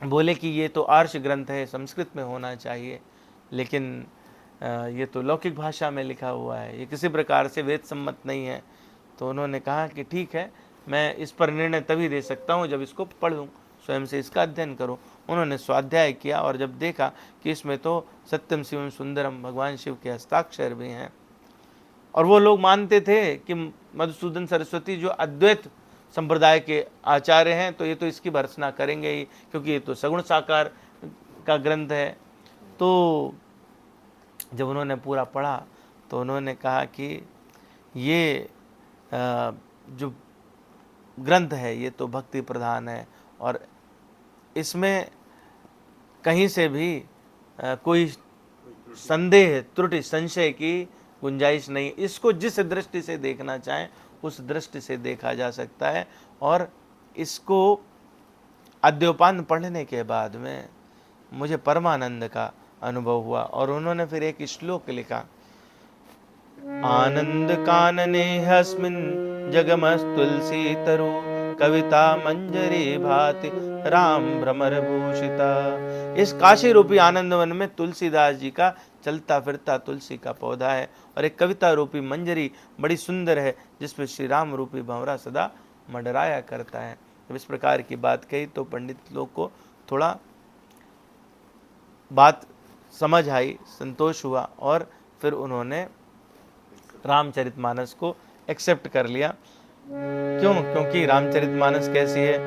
बोले कि ये तो आर्ष ग्रंथ है, संस्कृत में होना चाहिए, लेकिन ये तो लौकिक भाषा में लिखा हुआ है, ये किसी प्रकार से वेद सम्मत नहीं है। तो उन्होंने कहा कि ठीक है, मैं इस पर निर्णय तभी दे सकता हूँ जब इसको पढ़ूँ, स्वयं से इसका अध्ययन करूँ। उन्होंने स्वाध्याय किया और जब देखा कि इसमें तो सत्यम शिवम सुंदरम भगवान शिव के हस्ताक्षर भी हैं, और वो लोग मानते थे कि मधुसूदन सरस्वती जो अद्वैत संप्रदाय के आचार्य हैं, तो ये तो इसकी भर्त्सना करेंगे ही, क्योंकि ये तो सगुण साकार का ग्रंथ है। तो जब उन्होंने पूरा पढ़ा तो उन्होंने कहा कि ये जो ग्रंथ है ये तो भक्ति प्रधान है, और इसमें कहीं से भी कोई संदेह, त्रुटि, संशय की गुंजाइश नहीं। इसको जिस दृष्टि से देखना चाहें उस दृष्टि से देखा जा सकता है। और इसको अद्योपान पढ़ने के बाद में मुझे परमानंद का अनुभव हुआ। और उन्होंने फिर एक श्लोक लिखा, आनंद कानने हस्मिन जगमस्तुलसी तरु कविता मंजरी भाति राम भ्रमर भूषिता। इस काशी रूपी आनंद वन में तुलसीदास जी का चलता फिरता तुलसी का पौधा है, और एक कविता रूपी मंजरी बड़ी सुंदर है जिसमें श्री राम रूपी भंवरा सदा मंडराया करता है। जब इस प्रकार की बात कही तो पंडित लोग को थोड़ा बात समझ आई, संतोष हुआ, और फिर उन्होंने रामचरितमानस को एक्सेप्ट कर लिया। क्यों? क्योंकि रामचरितमानस कैसी है,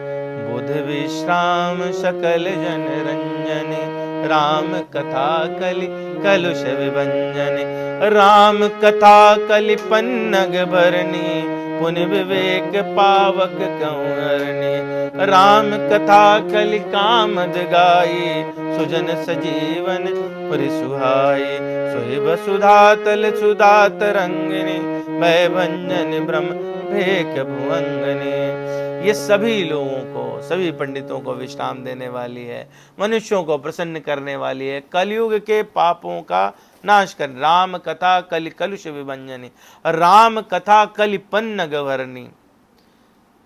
बुध विश्राम सकल जन रंजने, राम कथा कलि कलुष विभंजने। राम कथा कलि पन्नग भरनी, पुनि विवेक पावक कहूँ हरनी। राम कथा कलि कामद गाई, सुजन सजीवन पुरि सुहाई। सोई वसुधा तल सुधा तरंगिनी, भय भंजन ब्रह्म भेक भुवंगनी। ये सभी लोगों को, सभी पंडितों को विश्राम देने वाली है, मनुष्यों को प्रसन्न करने वाली है, कलयुग के पापों का नाश कर। राम कथा कलि कलुष विभंजनी, राम कथा कलि पन्नग भरनी।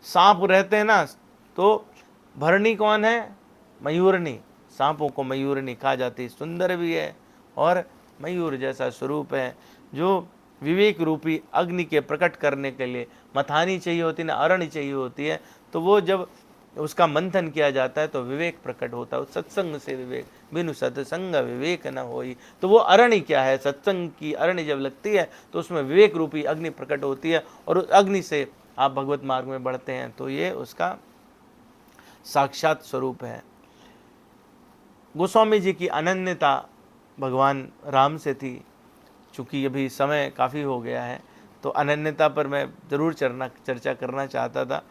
सांप रहते हैं ना, तो भरणी कौन है? मयूरनी। सांपों को मयूरनी खा जाती, सुंदर भी है और मयूर जैसा स्वरूप है, जो विवेक रूपी अग्नि के प्रकट करने के लिए मथानी चाहिए होती है ना, अरण चाहिए होती है, तो वो जब उसका मंथन किया जाता है तो विवेक प्रकट होता है। सत्संग से विवेक, बिनु सत्संग विवेक न होई। तो वो अरणि क्या है? सत्संग की अरणि जब लगती है तो उसमें विवेक रूपी अग्नि प्रकट होती है, और उस अग्नि से आप भगवत मार्ग में बढ़ते हैं, तो ये उसका साक्षात स्वरूप है। गोस्वामी जी की अनन्यता भगवान राम से थी। चूँकि अभी समय काफ़ी हो गया है, तो अनन्यता पर मैं ज़रूर चर्चा करना चाहता था,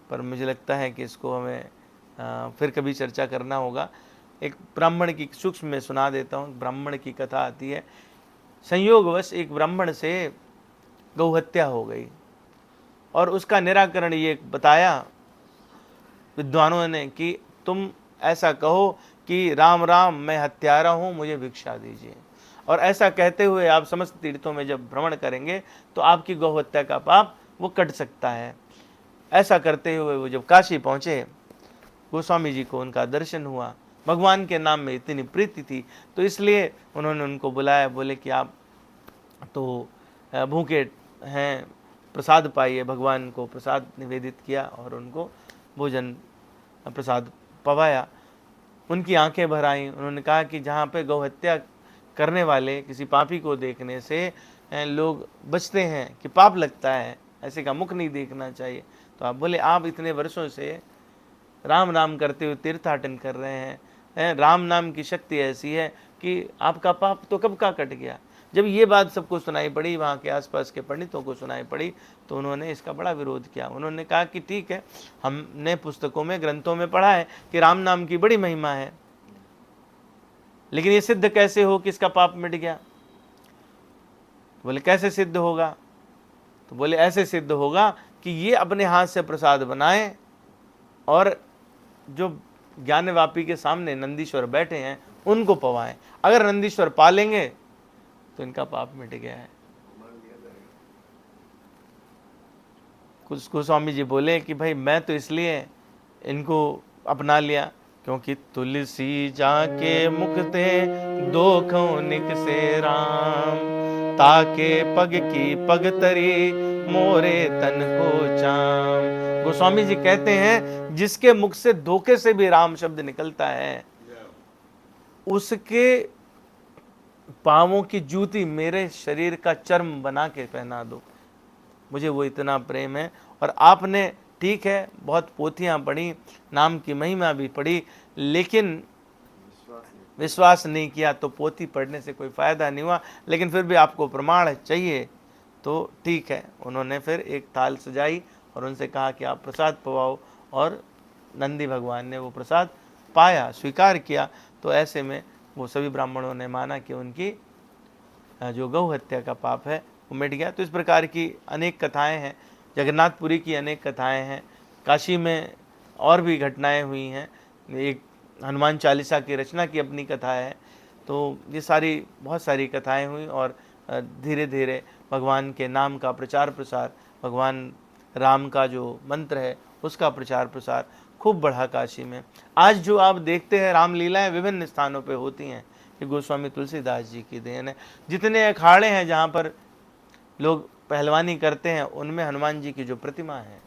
पर मुझे लगता है कि इसको हमें फिर कभी चर्चा करना होगा। एक ब्राह्मण की सूक्ष्म में सुना देता हूँ। ब्राह्मण की कथा आती है। संयोगवश एक ब्राह्मण से गौहत्या हो गई, और उसका निराकरण ये बताया विद्वानों ने कि तुम ऐसा कहो कि राम राम मैं हत्यारा हूँ, मुझे भिक्षा दीजिए। और ऐसा कहते हुए आप समस्त तीर्थों में जब भ्रमण करेंगे तो आपकी गौहत्या का पाप वो कट सकता है। ऐसा करते हुए वो जब काशी पहुँचे, गोस्वामी जी को उनका दर्शन हुआ। भगवान के नाम में इतनी प्रीति थी, तो इसलिए उन्होंने उनको बुलाया। बोले कि आप तो भूखे हैं, प्रसाद पाइए। भगवान को प्रसाद निवेदित किया और उनको भोजन प्रसाद पवाया। उनकी आंखें भर आईं। उन्होंने कहा कि जहाँ पे गौहत्या करने वाले किसी पापी को देखने से लोग बचते हैं कि पाप लगता है, ऐसे का मुख नहीं देखना चाहिए। तो आप बोले, आप इतने वर्षों से राम नाम करते हुए तीर्थाटन कर रहे हैं, राम नाम की शक्ति ऐसी है कि आपका पाप तो कब का कट गया। जब ये बात सबको सुनाई पड़ी, वहाँ के आसपास के पंडितों को सुनाई पड़ी, तो उन्होंने इसका बड़ा विरोध किया। उन्होंने कहा कि ठीक है, हमने पुस्तकों में, ग्रंथों में पढ़ा है कि राम नाम की बड़ी महिमा है, लेकिन ये सिद्ध कैसे हो कि इसका पाप मिट गया? बोले कैसे सिद्ध होगा? तो बोले ऐसे सिद्ध होगा कि ये अपने हाथ से प्रसाद बनाए और जो ज्ञानवापी के सामने नंदीश्वर बैठे हैं उनको पवाएं। अगर नंदीश्वर पा लेंगे तो इनका पाप मिट गया है। कुछ गोस्वामी जी बोले कि भाई मैं तो इसलिए इनको अपना लिया क्योंकि तुलसी जाके मुक्ते दोखों निक से राम, ताके पग की पग तरी मोरे तन को चाम। गोस्वामी जी कहते हैं जिसके मुख से धोखे से भी राम शब्द निकलता है, उसके पांवों की जूती मेरे शरीर का चर्म बना के पहना दो, मुझे वो इतना प्रेम है। और आपने ठीक है बहुत पोथियां पढ़ी, नाम की महिमा भी पढ़ी, लेकिन विश्वास नहीं किया तो पोथी पढ़ने से कोई फ़ायदा नहीं हुआ। लेकिन फिर भी आपको प्रमाण चाहिए तो ठीक है। उन्होंने फिर एक थाल सजाई और उनसे कहा कि आप प्रसाद पवाओ, और नंदी भगवान ने वो प्रसाद पाया, स्वीकार किया। तो ऐसे में वो सभी ब्राह्मणों ने माना कि उनकी जो गौ हत्या का पाप है वो मिट गया। तो इस प्रकार की अनेक कथाएं हैं, जगन्नाथपुरी की अनेक कथाएं हैं, काशी में और भी घटनाएं हुई हैं। एक हनुमान चालीसा की रचना की अपनी कथा है। तो ये सारी बहुत सारी कथाएं हुई और धीरे धीरे भगवान के नाम का प्रचार प्रसार, भगवान राम का जो मंत्र है उसका प्रचार प्रसार खूब बढ़ा काशी में। आज जो आप देखते हैं रामलीलाएं विभिन्न स्थानों पे होती हैं, ये गोस्वामी तुलसीदास जी की देन है। जितने अखाड़े हैं जहाँ पर लोग पहलवानी करते हैं, उनमें हनुमान जी की जो प्रतिमा है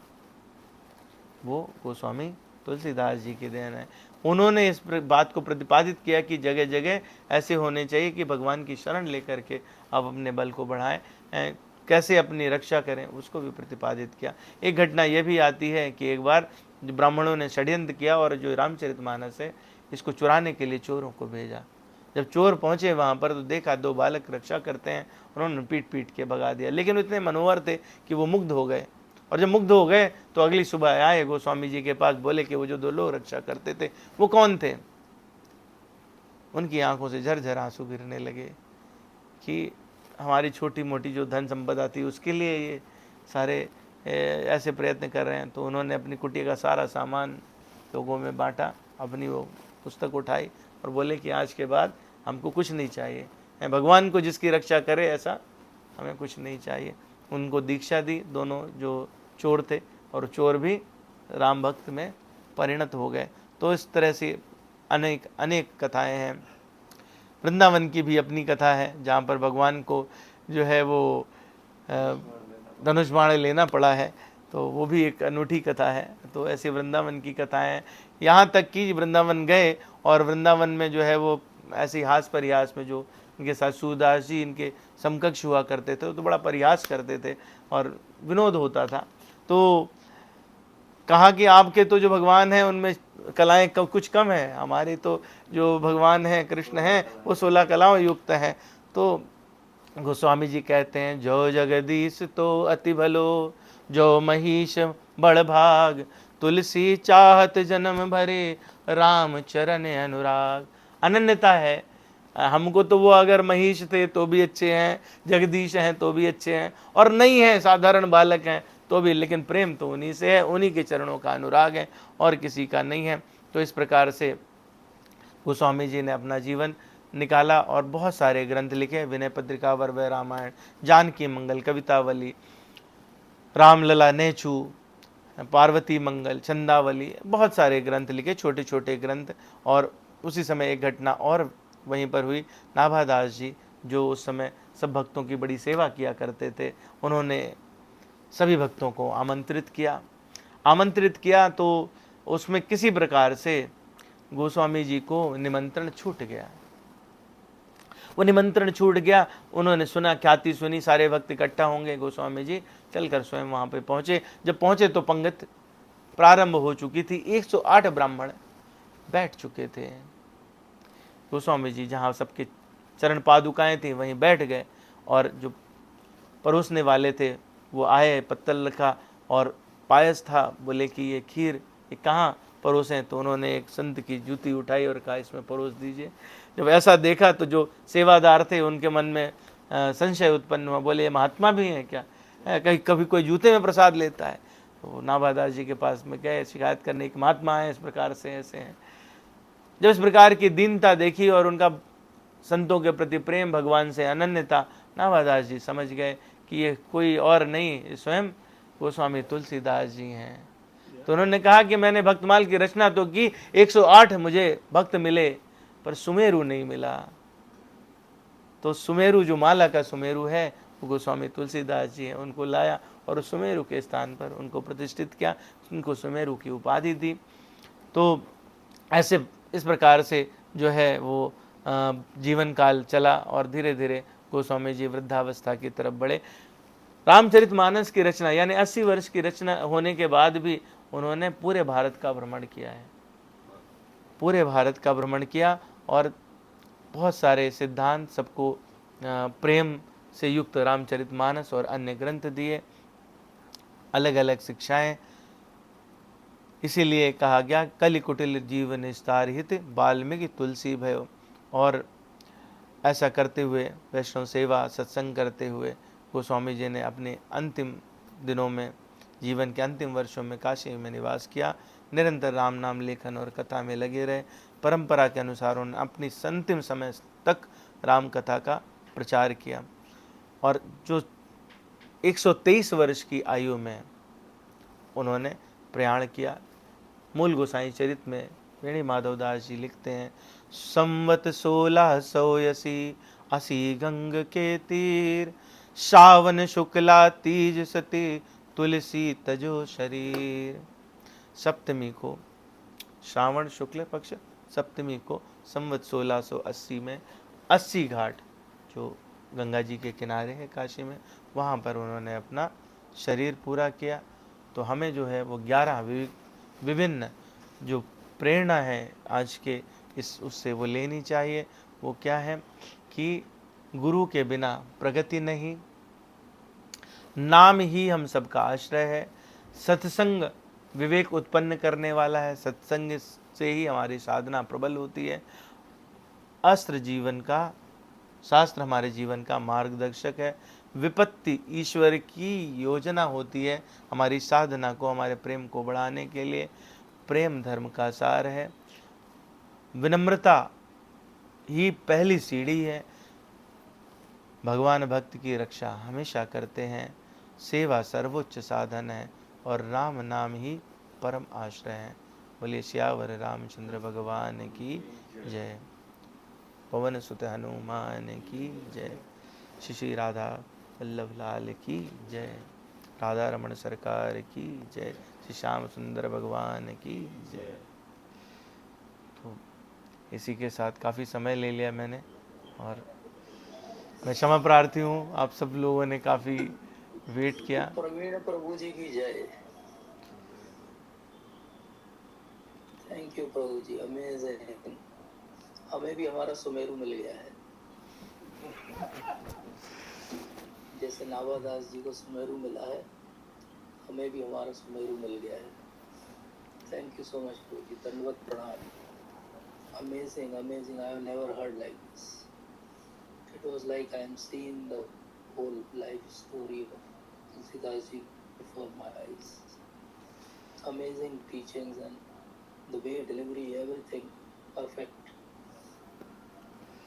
वो गोस्वामी तुलसीदास जी की देन है। उन्होंने इस बात को प्रतिपादित किया कि जगह जगह ऐसे होने चाहिए कि भगवान की शरण लेकर के आप अपने बल को बढ़ाएं। कैसे अपनी रक्षा करें उसको भी प्रतिपादित किया। एक घटना यह भी आती है कि एक बार जो ब्राह्मणों ने षड्यंत्र किया और जो रामचरितमानस है इसको चुराने के लिए चोरों को भेजा। जब चोर पहुंचे वहां पर तो देखा 2 बालक रक्षा करते हैं, उन्होंने पीट पीट के भगा दिया। लेकिन इतने मनोहर थे कि वो मुग्ध हो गए, और जब मुग्ध हो गए तो अगली सुबह आए गोस्वामी जी के पास, बोले कि वो जो 2 लोग रक्षा करते थे वो कौन थे। उनकी आंखों से झरझर आंसू गिरने लगे कि हमारी छोटी मोटी जो धन संपदा थी उसके लिए ये सारे ऐसे प्रयत्न कर रहे हैं। तो उन्होंने अपनी कुटिया का सारा सामान लोगों में बांटा, अपनी वो पुस्तक उठाई और बोले कि आज के बाद हमको कुछ नहीं चाहिए, भगवान को जिसकी रक्षा करे ऐसा हमें कुछ नहीं चाहिए। उनको दीक्षा दी दोनों जो चोर थे, और चोर भी राम भक्त में परिणत हो गए। तो इस तरह से अनेक अनेक कथाएं हैं। वृंदावन की भी अपनी कथा है जहाँ पर भगवान को जो है वो धनुष बाण लेना पड़ा है, तो वो भी एक अनूठी कथा है। तो ऐसे वृंदावन की कथाएं, यहाँ तक कि वृंदावन गए और वृंदावन में जो है वो ऐसे हास परिहास में जो इनके साथ सूरदास जी इनके समकक्ष हुआ करते थे तो बड़ा परिहास करते थे और विनोद होता था। तो कहा कि आपके तो जो भगवान हैं उनमें कलाएं कुछ कम है, हमारे तो जो भगवान हैं कृष्ण हैं वो 16 कलाओं युक्त हैं। तो गोस्वामी जी कहते हैं, जो जगदीश तो अति भलो, जो महिष बड़ भाग, तुलसी चाहत जन्म भरे, राम चरण अनुराग। अनन्यता है, हमको तो वो अगर महिष थे तो भी अच्छे हैं, जगदीश हैं तो भी अच्छे हैं, और नहीं है साधारण बालक हैं तो भी, लेकिन प्रेम तो उन्हीं से है, उन्हीं के चरणों का अनुराग है और किसी का नहीं है। तो इस प्रकार से गोस्वामी जी ने अपना जीवन निकाला और बहुत सारे ग्रंथ लिखे, विनय पत्रिका, वरवय रामायण, जानकी मंगल, कवितावली, रामलला, नेचू, पार्वती मंगल, चंदावली, बहुत सारे ग्रंथ लिखे, छोटे छोटे ग्रंथ। और उसी समय एक घटना और वहीं पर हुई, नाभादास जी जो उस समय सब भक्तों की बड़ी सेवा किया करते थे, उन्होंने सभी भक्तों को आमंत्रित किया तो उसमें किसी प्रकार से गोस्वामी जी को निमंत्रण छूट गया। वो निमंत्रण छूट गया, उन्होंने सुना, ख्याति सुनी, सारे भक्त इकट्ठा होंगे, गोस्वामी जी चलकर स्वयं वहाँ पे पहुँचे। जब पहुँचे तो पंगत प्रारंभ हो चुकी थी, 108 ब्राह्मण बैठ चुके थे। गोस्वामी जी जहाँ सबके चरण पादुकाएं थी वहीं बैठ गए, और जो परोसने वाले थे वो आए, पत्तल रखा और पायस था। बोले कि ये खीर ये कहाँ परोसें, तो उन्होंने एक संत की जूती उठाई और कहा इसमें परोस दीजिए। जब ऐसा देखा तो जो सेवादार थे उनके मन में संशय उत्पन्न हुआ, बोले ये महात्मा भी हैं क्या, कहीं कभी कोई जूते में प्रसाद लेता है। तो नाभादास जी के पास में गए शिकायत करने की, महात्मा है इस प्रकार से ऐसे हैं। जब इस प्रकार की दीनता देखी और उनका संतों के प्रति प्रेम, भगवान से अनन्यता, नाभादास जी समझ गए कि ये कोई और नहीं, स्वयं गोस्वामी तुलसीदास जी हैं। तो उन्होंने कहा कि मैंने भक्तमाल की रचना तो की, 108 मुझे भक्त मिले पर सुमेरु नहीं मिला। तो सुमेरु जो माला का सुमेरु है वो गोस्वामी तुलसीदास जी हैं, उनको लाया और उस सुमेरु के स्थान पर उनको प्रतिष्ठित किया, उनको सुमेरु की उपाधि दी। तो ऐसे इस प्रकार से जो है वो जीवन काल चला और धीरे धीरे गोस्वामी जी वृद्धावस्था की तरफ बढ़े। रामचरितमानस की रचना यानी 80 वर्ष की रचना होने के बाद भी उन्होंने पूरे भारत का भ्रमण किया है, पूरे भारत का भ्रमण किया और बहुत सारे सिद्धांत सबको प्रेम से युक्त रामचरितमानस और अन्य ग्रंथ दिए, अलग अलग शिक्षाएं। इसीलिए कहा गया कलि कुटिल जीवन निस्तार हित, वाल्मीकि तुलसी भयो। और ऐसा करते हुए वैष्णव सेवा सत्संग करते हुए गोस्वामी जी ने अपने अंतिम दिनों में, जीवन के अंतिम वर्षों में काशी में निवास किया। निरंतर राम नाम लेखन और कथा में लगे रहे। परंपरा के अनुसार उन्होंने अपनी अंतिम समय तक राम कथा का प्रचार किया। और जो 123 वर्ष की आयु में उन्होंने प्रयाण किया। मूल गोसाई चरित में वेणी माधवदास जी लिखते हैं, संवत 1680 असी गंग के तीर, सावन शुक्ला तीज सती, तुलसी तजो शरीर। सप्तमी को, श्रावण शुक्ल पक्ष सप्तमी को संवत 1680 में 80 घाट जो गंगा जी के किनारे है काशी में, वहाँ पर उन्होंने अपना शरीर पूरा किया। तो हमें जो है वो 11 विभिन्न जो प्रेरणा है आज के इस उससे वो लेनी चाहिए। वो क्या है कि गुरु के बिना प्रगति नहीं, नाम ही हम सबका आश्रय है, सत्संग विवेक उत्पन्न करने वाला है, सत्संग से ही हमारी साधना प्रबल होती है, अस्त्र जीवन का, शास्त्र हमारे जीवन का मार्गदर्शक है, विपत्ति ईश्वर की योजना होती है हमारी साधना को, हमारे प्रेम को बढ़ाने के लिए, प्रेम धर्म का सार है, विनम्रता ही पहली सीढ़ी है, भगवान भक्त की रक्षा हमेशा करते हैं, सेवा सर्वोच्च साधन है और राम नाम ही परम आश्रय है। बोलिए सियावर रामचंद्र भगवान की जय, पवन सुत हनुमान की जय, श्री राधा वल्लभ लाल की जय, राधा रमण सरकार की जय, श्री श्याम सुंदर भगवान की जय। तो इसी के साथ काफ़ी समय ले लिया मैंने और मैं क्षमा प्रार्थी हूँ, आप सब लोगों ने काफ़ी वेट किया। प्रवीण प्रभु जी की जय। थैंक यू प्रभु जी, अमेजिंग। हमें भी हमारा सुमेरु मिल गया है, जैसे नावादास जी को सुमेरु मिला है, हमें भी हमारा सुमेरु मिल गया है। थैंक यू सो मच प्रभु जी, दंडवत प्रणाम। Amazing amazing, I have never heard like this. It was like I am seeing the whole life story of Tulsidas ji before my eyes. Amazing teachings and the way delivery, everything perfect.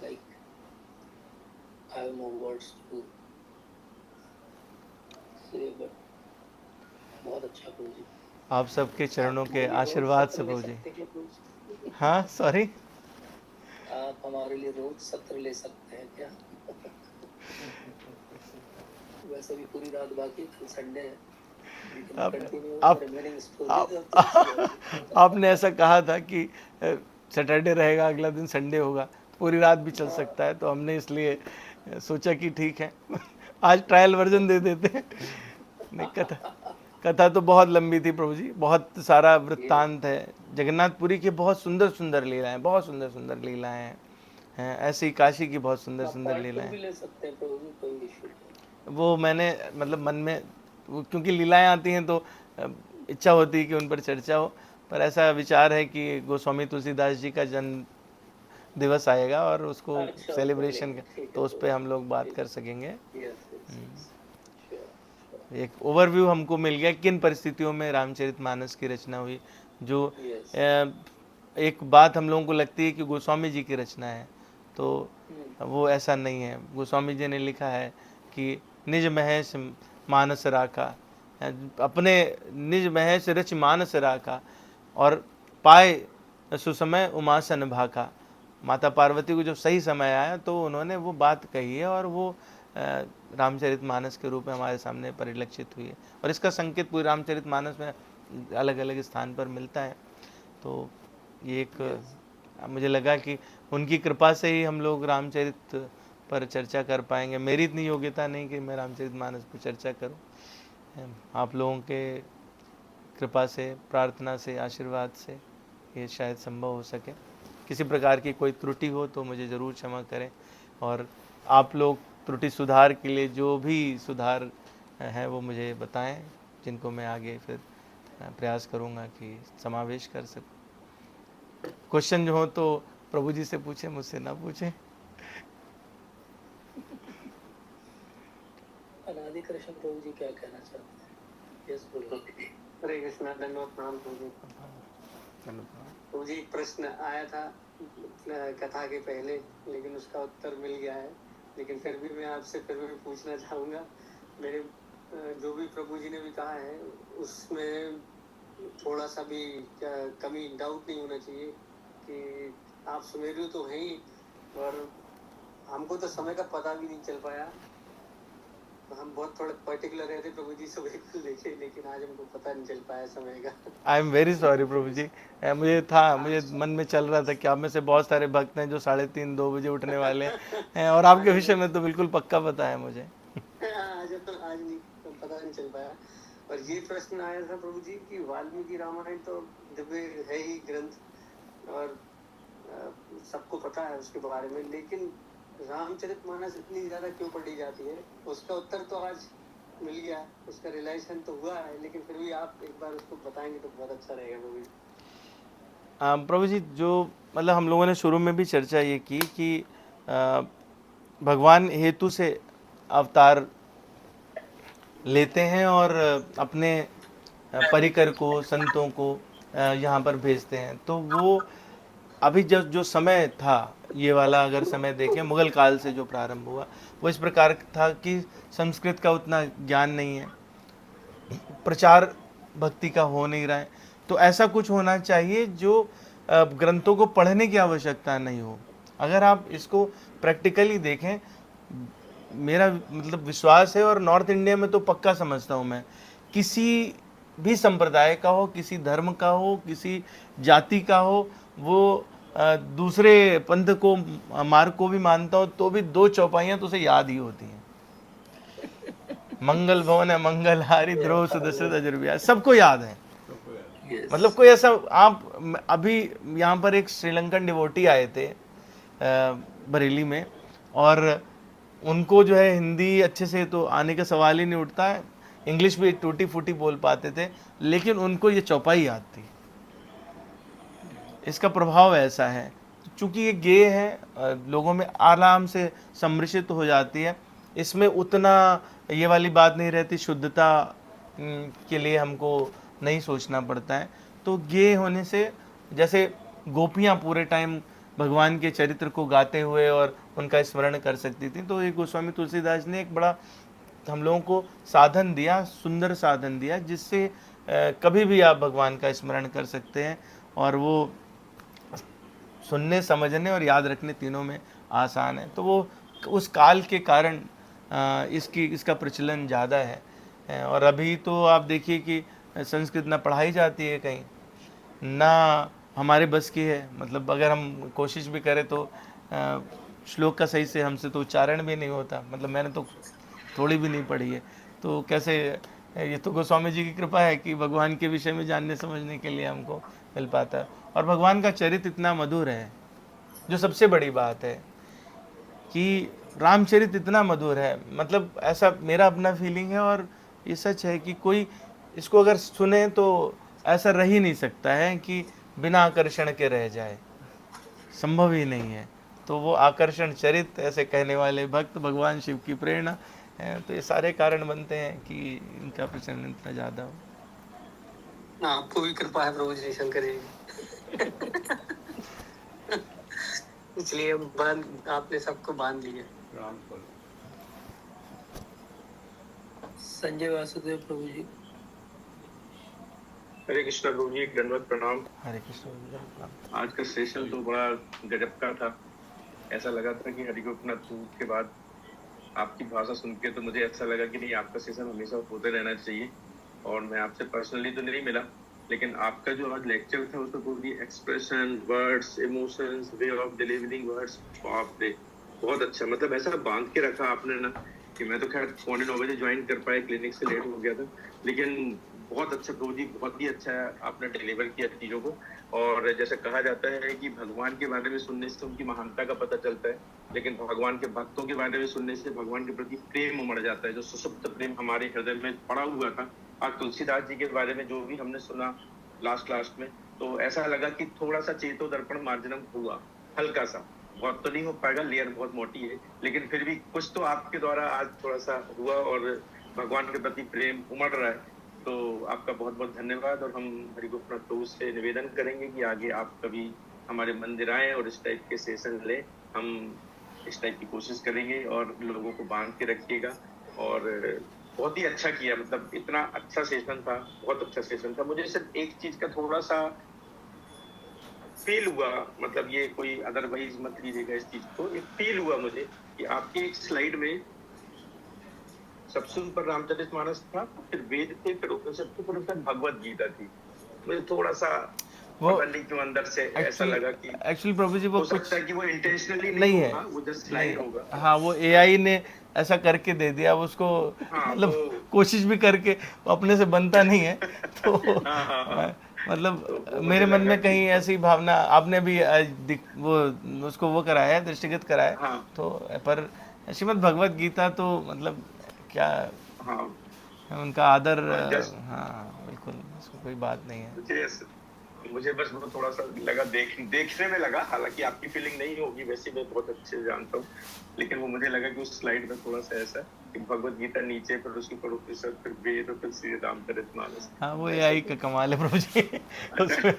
Like I have no words to say, but बहुत अच्छा प्रभु जी। आप सबके चरणों के आशीर्वाद से प्रभु जी। हाँ sorry, आप हमारे लिए रोज सत्र ले सकते हैं क्या? वैसे भी पूरी रात बाकी, कल संडे है। आपने ऐसा कहा था कि सैटरडे रहेगा, अगला दिन संडे होगा, पूरी रात भी चल सकता है, तो हमने इसलिए सोचा कि ठीक है आज ट्रायल वर्जन दे देते हैं। नहीं, कथा तो बहुत लंबी थी प्रभु जी, बहुत सारा वृत्तांत है, जगन्नाथपुरी की बहुत सुंदर सुंदर लीलाएं, बहुत सुंदर सुंदर लीलाएं हैं, ऐसे ही काशी की बहुत सुंदर सुंदर लीलाएं ले सकते हैं प्रभु जी, कोई इशू नहीं। वो मैंने मतलब मन में क्योंकि लीलाएं आती हैं तो इच्छा होती है कि उन पर चर्चा हो, पर ऐसा विचार है कि गोस्वामी तुलसीदास जी का जन्म दिवस आएगा और उसको सेलिब्रेशन तो उस पर हम लोग बात कर सकेंगे। एक ओवरव्यू हमको मिल गया किन परिस्थितियों में रामचरितमानस की रचना हुई। जो एक बात हम लोगों को लगती है कि गोस्वामी जी की रचना है, तो वो ऐसा नहीं है। गोस्वामी जी ने लिखा है कि निज महेश मानस राखा, अपने निज महेश रच मानस राखा और पाए सुसमय उमासन भाखा। माता पार्वती को जब सही समय आया तो उन्होंने वो बात कही है और वो रामचरितमानस के रूप में हमारे सामने परिलक्षित हुई है। और इसका संकेत पूरे रामचरितमानस में अलग अलग स्थान पर मिलता है। तो ये एक मुझे लगा कि उनकी कृपा से ही हम लोग रामचरित पर चर्चा कर पाएंगे। मेरी इतनी योग्यता नहीं कि मैं रामचरितमानस पर चर्चा करूं। आप लोगों के कृपा से, प्रार्थना से, आशीर्वाद से ये शायद संभव हो सके। किसी प्रकार की कोई त्रुटि हो तो मुझे ज़रूर क्षमा करें, और आप लोग त्रुटि सुधार के लिए जो भी सुधार है वो मुझे बताएं, जिनको मैं आगे फिर प्रयास करूंगा कि समावेश कर सकूं। क्वेश्चन जो हो तो प्रभु जी से पूछें, मुझसे ना पूछें। अनादि कृष्ण प्रभु जी क्या कहना चाहते हैं? यस बोलो। हरे कृष्णा, धन्यवाद प्रणाम प्रभु जी। प्रभु जी, प्रश्न आया था कथा के पहले, लेकिन उसका उत्तर मिल गया है। लेकिन फिर भी मैं आपसे फिर भी पूछना चाहूँगा। मेरे जो भी प्रभु जी ने भी कहा है उसमें थोड़ा सा भी कमी, डाउट नहीं होना चाहिए कि आप सुमेरु तो हैं ही, और हमको तो समय का पता भी नहीं चल पाया। हम बहुत थोड़े पर्टिकुलर रहते प्रभु जी, सब बिल्कुल देखे, लेकिन आज हमको पता नहीं चल पाया समय का। आई एम वेरी सॉरी प्रभु जी। मुझे मन में चल रहा था कि आप में से बहुत सारे भक्त हैं जो 3:30-2 बजे उठने वाले हैं, और आपके विषय में तो बिल्कुल पक्का पता है मुझे। आज नहीं, तो पता नहीं चल पाया। और ये प्रश्न आया था प्रभु जी कि वाल्मीकि रामायण तो दिव्य है ही ग्रंथ, और सबको पता है उसके बारे में, लेकिन रामचरितमानस इतनी ज्यादा क्यों पढ़ी जाती है, उसका उत्तर तो आज मिल गया, उसका रियलाइजेशन तो हुआ है, लेकिन फिर भी आप एक बार उसको बताएंगे तो बहुत अच्छा रहेगा प्रभु जी। प्रभु जी, जो मतलब हम लोगों ने शुरू में भी चर्चा ये की कि भगवान हेतु से अवतार लेते हैं और अपने परिकर को, संतों को यहाँ पर भेजते हैं। तो वो अभी जो समय था, ये वाला अगर समय देखें, मुगल काल से जो प्रारंभ हुआ, वो इस प्रकार था कि संस्कृत का उतना ज्ञान नहीं है, प्रचार भक्ति का हो नहीं रहा है। तो ऐसा कुछ होना चाहिए जो ग्रंथों को पढ़ने की आवश्यकता नहीं हो। अगर आप इसको प्रैक्टिकली देखें, मेरा मतलब विश्वास है, और नॉर्थ इंडिया में तो पक्का समझता हूँ मैं, किसी भी संप्रदाय का हो, किसी धर्म का हो, किसी जाति का हो, वो दूसरे पंथ को, मार्ग को भी मानता हो, तो भी 2 चौपाइयाँ तो उसे याद ही होती हैं। मंगल भवन है मंगल हारी, ध्रुव सुदशरथ अजुर्बिया, सबको याद है। मतलब कोई ऐसा, आप अभी यहाँ पर एक श्रीलंकन डिवोटी आए थे बरेली में, और उनको जो है हिंदी अच्छे से तो आने का सवाल ही नहीं उठता है, इंग्लिश भी टूटी फूटी बोल पाते थे, लेकिन उनको ये चौपाई याद थी। इसका प्रभाव ऐसा है, चूंकि ये गे है, लोगों में आराम से सम्मिश्रित हो जाती है, इसमें उतना ये वाली बात नहीं रहती, शुद्धता के लिए हमको नहीं सोचना पड़ता है। तो गे होने से, जैसे गोपियाँ पूरे टाइम भगवान के चरित्र को गाते हुए और उनका स्मरण कर सकती थी, तो ये गोस्वामी तुलसीदास ने एक बड़ा हम लोगों को साधन दिया, सुंदर साधन दिया, जिससे कभी भी आप भगवान का स्मरण कर सकते हैं, और वो सुनने, समझने और याद रखने तीनों में आसान है। तो वो उस काल के कारण इसका प्रचलन ज़्यादा है। और अभी तो आप देखिए कि संस्कृत ना पढ़ाई जाती है कहीं, ना हमारे बस की है। मतलब अगर हम कोशिश भी करें तो श्लोक का सही से हमसे तो उच्चारण भी नहीं होता। मतलब मैंने तो थोड़ी भी नहीं पढ़ी है, तो कैसे, ये तो गोस्वामी जी की कृपा है कि भगवान के विषय में जानने समझने के लिए हमको मिल पाता है। और भगवान का चरित्र इतना मधुर है, जो सबसे बड़ी बात है कि रामचरित इतना मधुर है। मतलब ऐसा मेरा अपना फीलिंग है, और ये सच है कि कोई इसको अगर सुने तो ऐसा रह ही नहीं सकता है कि बिना आकर्षण के रह जाए, संभव ही नहीं है। तो वो आकर्षण चरित, ऐसे कहने वाले भक्त भगवान शिव की प्रेरणा है। तो ये सारे कारण बनते हैं कि इनका प्रचलन इतना ज़्यादा हो। आपको भी कृपा है प्रभु जी शंकर जी। इसलिए आपने सबको बांध लिया। संजय वासुदेव प्रभु जी। हरे कृष्णा प्रभु जी, दंडवत प्रणाम। हरे कृष्ण। आज का सेशन तो बड़ा गजब का था। ऐसा लगा था कि हरिगोपनाथ के बाद आपकी भाषा सुन के तो मुझे ऐसा लगा कि नहीं, आपका सेशन हमेशा होते रहना चाहिए। और मैं आपसे पर्सनली तो नहीं मिला, लेकिन आपका जो आज लेक्चर था उसमें पूरी expression, words, emotions, way of delivering words, बाप रे बहुत अच्छा। मतलब ऐसा बांध के रखा आपने ना कि मैं तो खैर 9:15 बजे ज्वाइन कर पाया, क्लिनिक से लेट हो गया था, लेकिन बहुत अच्छा प्रभु जी, बहुत ही अच्छा आपने डिलीवर किया चीज़ों को। और जैसे कहा जाता है कि भगवान के बारे में सुनने से उनकी महानता का पता चलता है, लेकिन भगवान के भक्तों के बारे में सुनने से भगवान के प्रति प्रेम उमड़ जाता है, जो सुसुप्त प्रेम हमारे हृदय में पड़ा हुआ था। आज तुलसीदास जी के बारे में जो भी हमने सुना लास्ट में, तो ऐसा लगा कि थोड़ा सा चेतो दर्पण मार्जनम हुआ, हल्का सा, बहुत तो नहीं हो पाएगा, लेयर बहुत मोटी है, लेकिन फिर भी कुछ तो आपके द्वारा आज थोड़ा सा हुआ और भगवान के प्रति प्रेम उमड़ रहा है। तो आपका बहुत बहुत धन्यवाद। और हम हरिगोपनाथ प्रभु से निवेदन करेंगे कि आगे आप कभी हमारे मंदिर आए और इस टाइप के सेशन ले, हम इस टाइप की कोशिश करेंगे और लोगों को बांध के रखिएगा। और बहुत ही अच्छा किया, मतलब इतना अच्छा सेशन था, बहुत अच्छा सेशन था। मुझे सिर्फ एक चीज का थोड़ा सा फील हुआ, मतलब ये कोई अदरवाइज मत लीजिएगा इस चीज को, एक फील हुआ मुझे कि आपकी एक स्लाइड में सबसे ऊपर रामचरितमानस था, फिर वेद थे, फिर उपनिषद थे, फिर उसके बाद भगवत गीता थी। मुझे थोड़ा सा वो पता नहीं क्यों अंदर से ऐसा लगा कि एक्चुअली प्रभु जी वो हो कुछ सकता है कि वो इंटेंशनली नहीं नहीं है, होगा, वो जस्ट नहीं स्लाइड होगा। हाँ वो एआई ने ऐसा करके दे दिया, अब उसको हाँ मतलब वो कोशिश भी करके वो अपने से बनता नहीं है तो हाँ हाँ हाँ। मतलब तो वो मेरे मुझे मन लगा में कहीं कि ऐसी भावना, आपने भी वो उसको वो कराया है, दृष्टिगत कराया है, हाँ तो पर श्रीमद् भगवत गीता तो मतलब क्या हाँ उनका आदर, जस्ट हाँ बिल्कुल, उसको कोई बात नहीं है। मुझे बस वो थोड़ा सा लगा, देखने में लगा, हालांकि आपकी फीलिंग नहीं होगी, वैसे मैं बहुत अच्छे से जानता हूँ, लेकिन वो मुझे लगा कि उस स्लाइड में थोड़ा सा ऐसा कि भगवत गीता नीचे, फिर उसके ऊपर उपनिषद, फिर वेद और फिर श्री रामचरितमानस। हाँ वो ऐसे एआई का तो कमाल है प्रभु जी उसमें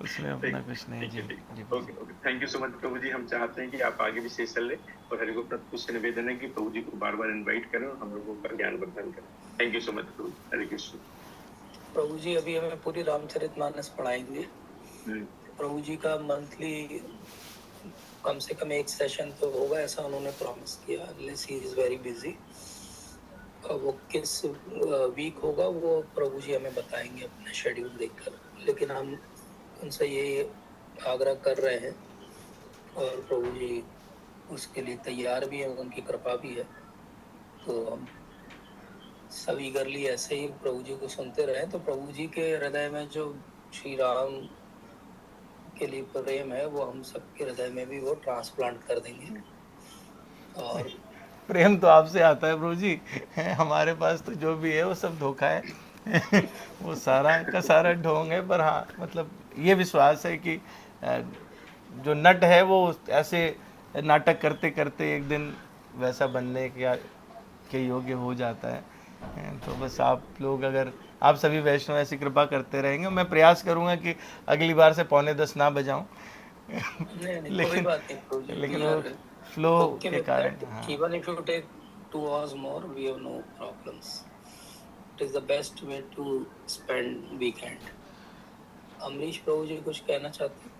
उसमें ठीक अपना कुछ नहीं। ठीक जी है, ठीक जी है, प्रभु जी। Okay okay, thank you so much प्रभु जी। हम चाहते हैं कि आप आगे भी सेशन ले, और हरि को प्रभु से निवेदन है कि प्रभु जी को बार बार इनवाइट करें और हम लोगों का ज्ञान वर्धन करें। थैंक यू सो मच प्रभु, हरे कृष्ण। प्रभु जी अभी हमें पूरी रामचरितमानस पढ़ाएंगे। हम्म, प्रभु जी का मंथली कम से कम एक सेशन तो होगा, ऐसा उन्होंने प्रॉमिस किया, unless he is very busy. वो किस वीक होगा वो प्रभु जी हमें बताएंगे अपना शेड्यूल देखकर, लेकिन हम उनसे ये आग्रह कर रहे हैं और प्रभु जी उसके लिए तैयार भी है, उनकी कृपा भी है। तो हम सब ईगरली ऐसे ही प्रभु जी को सुनते रहे, तो प्रभु जी के हृदय में जो श्री राम के लिए प्रेम है वो हम सबके हृदय में भी वो ट्रांसप्लांट कर देंगे। और प्रेम तो आपसे आता है प्रभु जी, हमारे पास तो जो भी है वो सब धोखा है वो सारा का सारा ढोंग है। पर हाँ मतलब ये विश्वास है कि जो नट है वो ऐसे नाटक करते करते एक दिन वैसा बनने के योग्य हो जाता है। तो बस आप लोग, अगर आप सभी वैष्णव ऐसी कृपा करते रहेंगे, मैं प्रयास करूंगा कि अगली बार से 9:45 ना बजाऊं नहीं नहीं कोई लेकिन बात नहीं प्रभु जी, लेकिन वी वो आर फ्लो ओके के विद कारण, दैट। हाँ even if you take 2 hours more, we have no problems. It is the best way to spend weekend. Amrish प्रभु जी कुछ कहना चाहते हैं?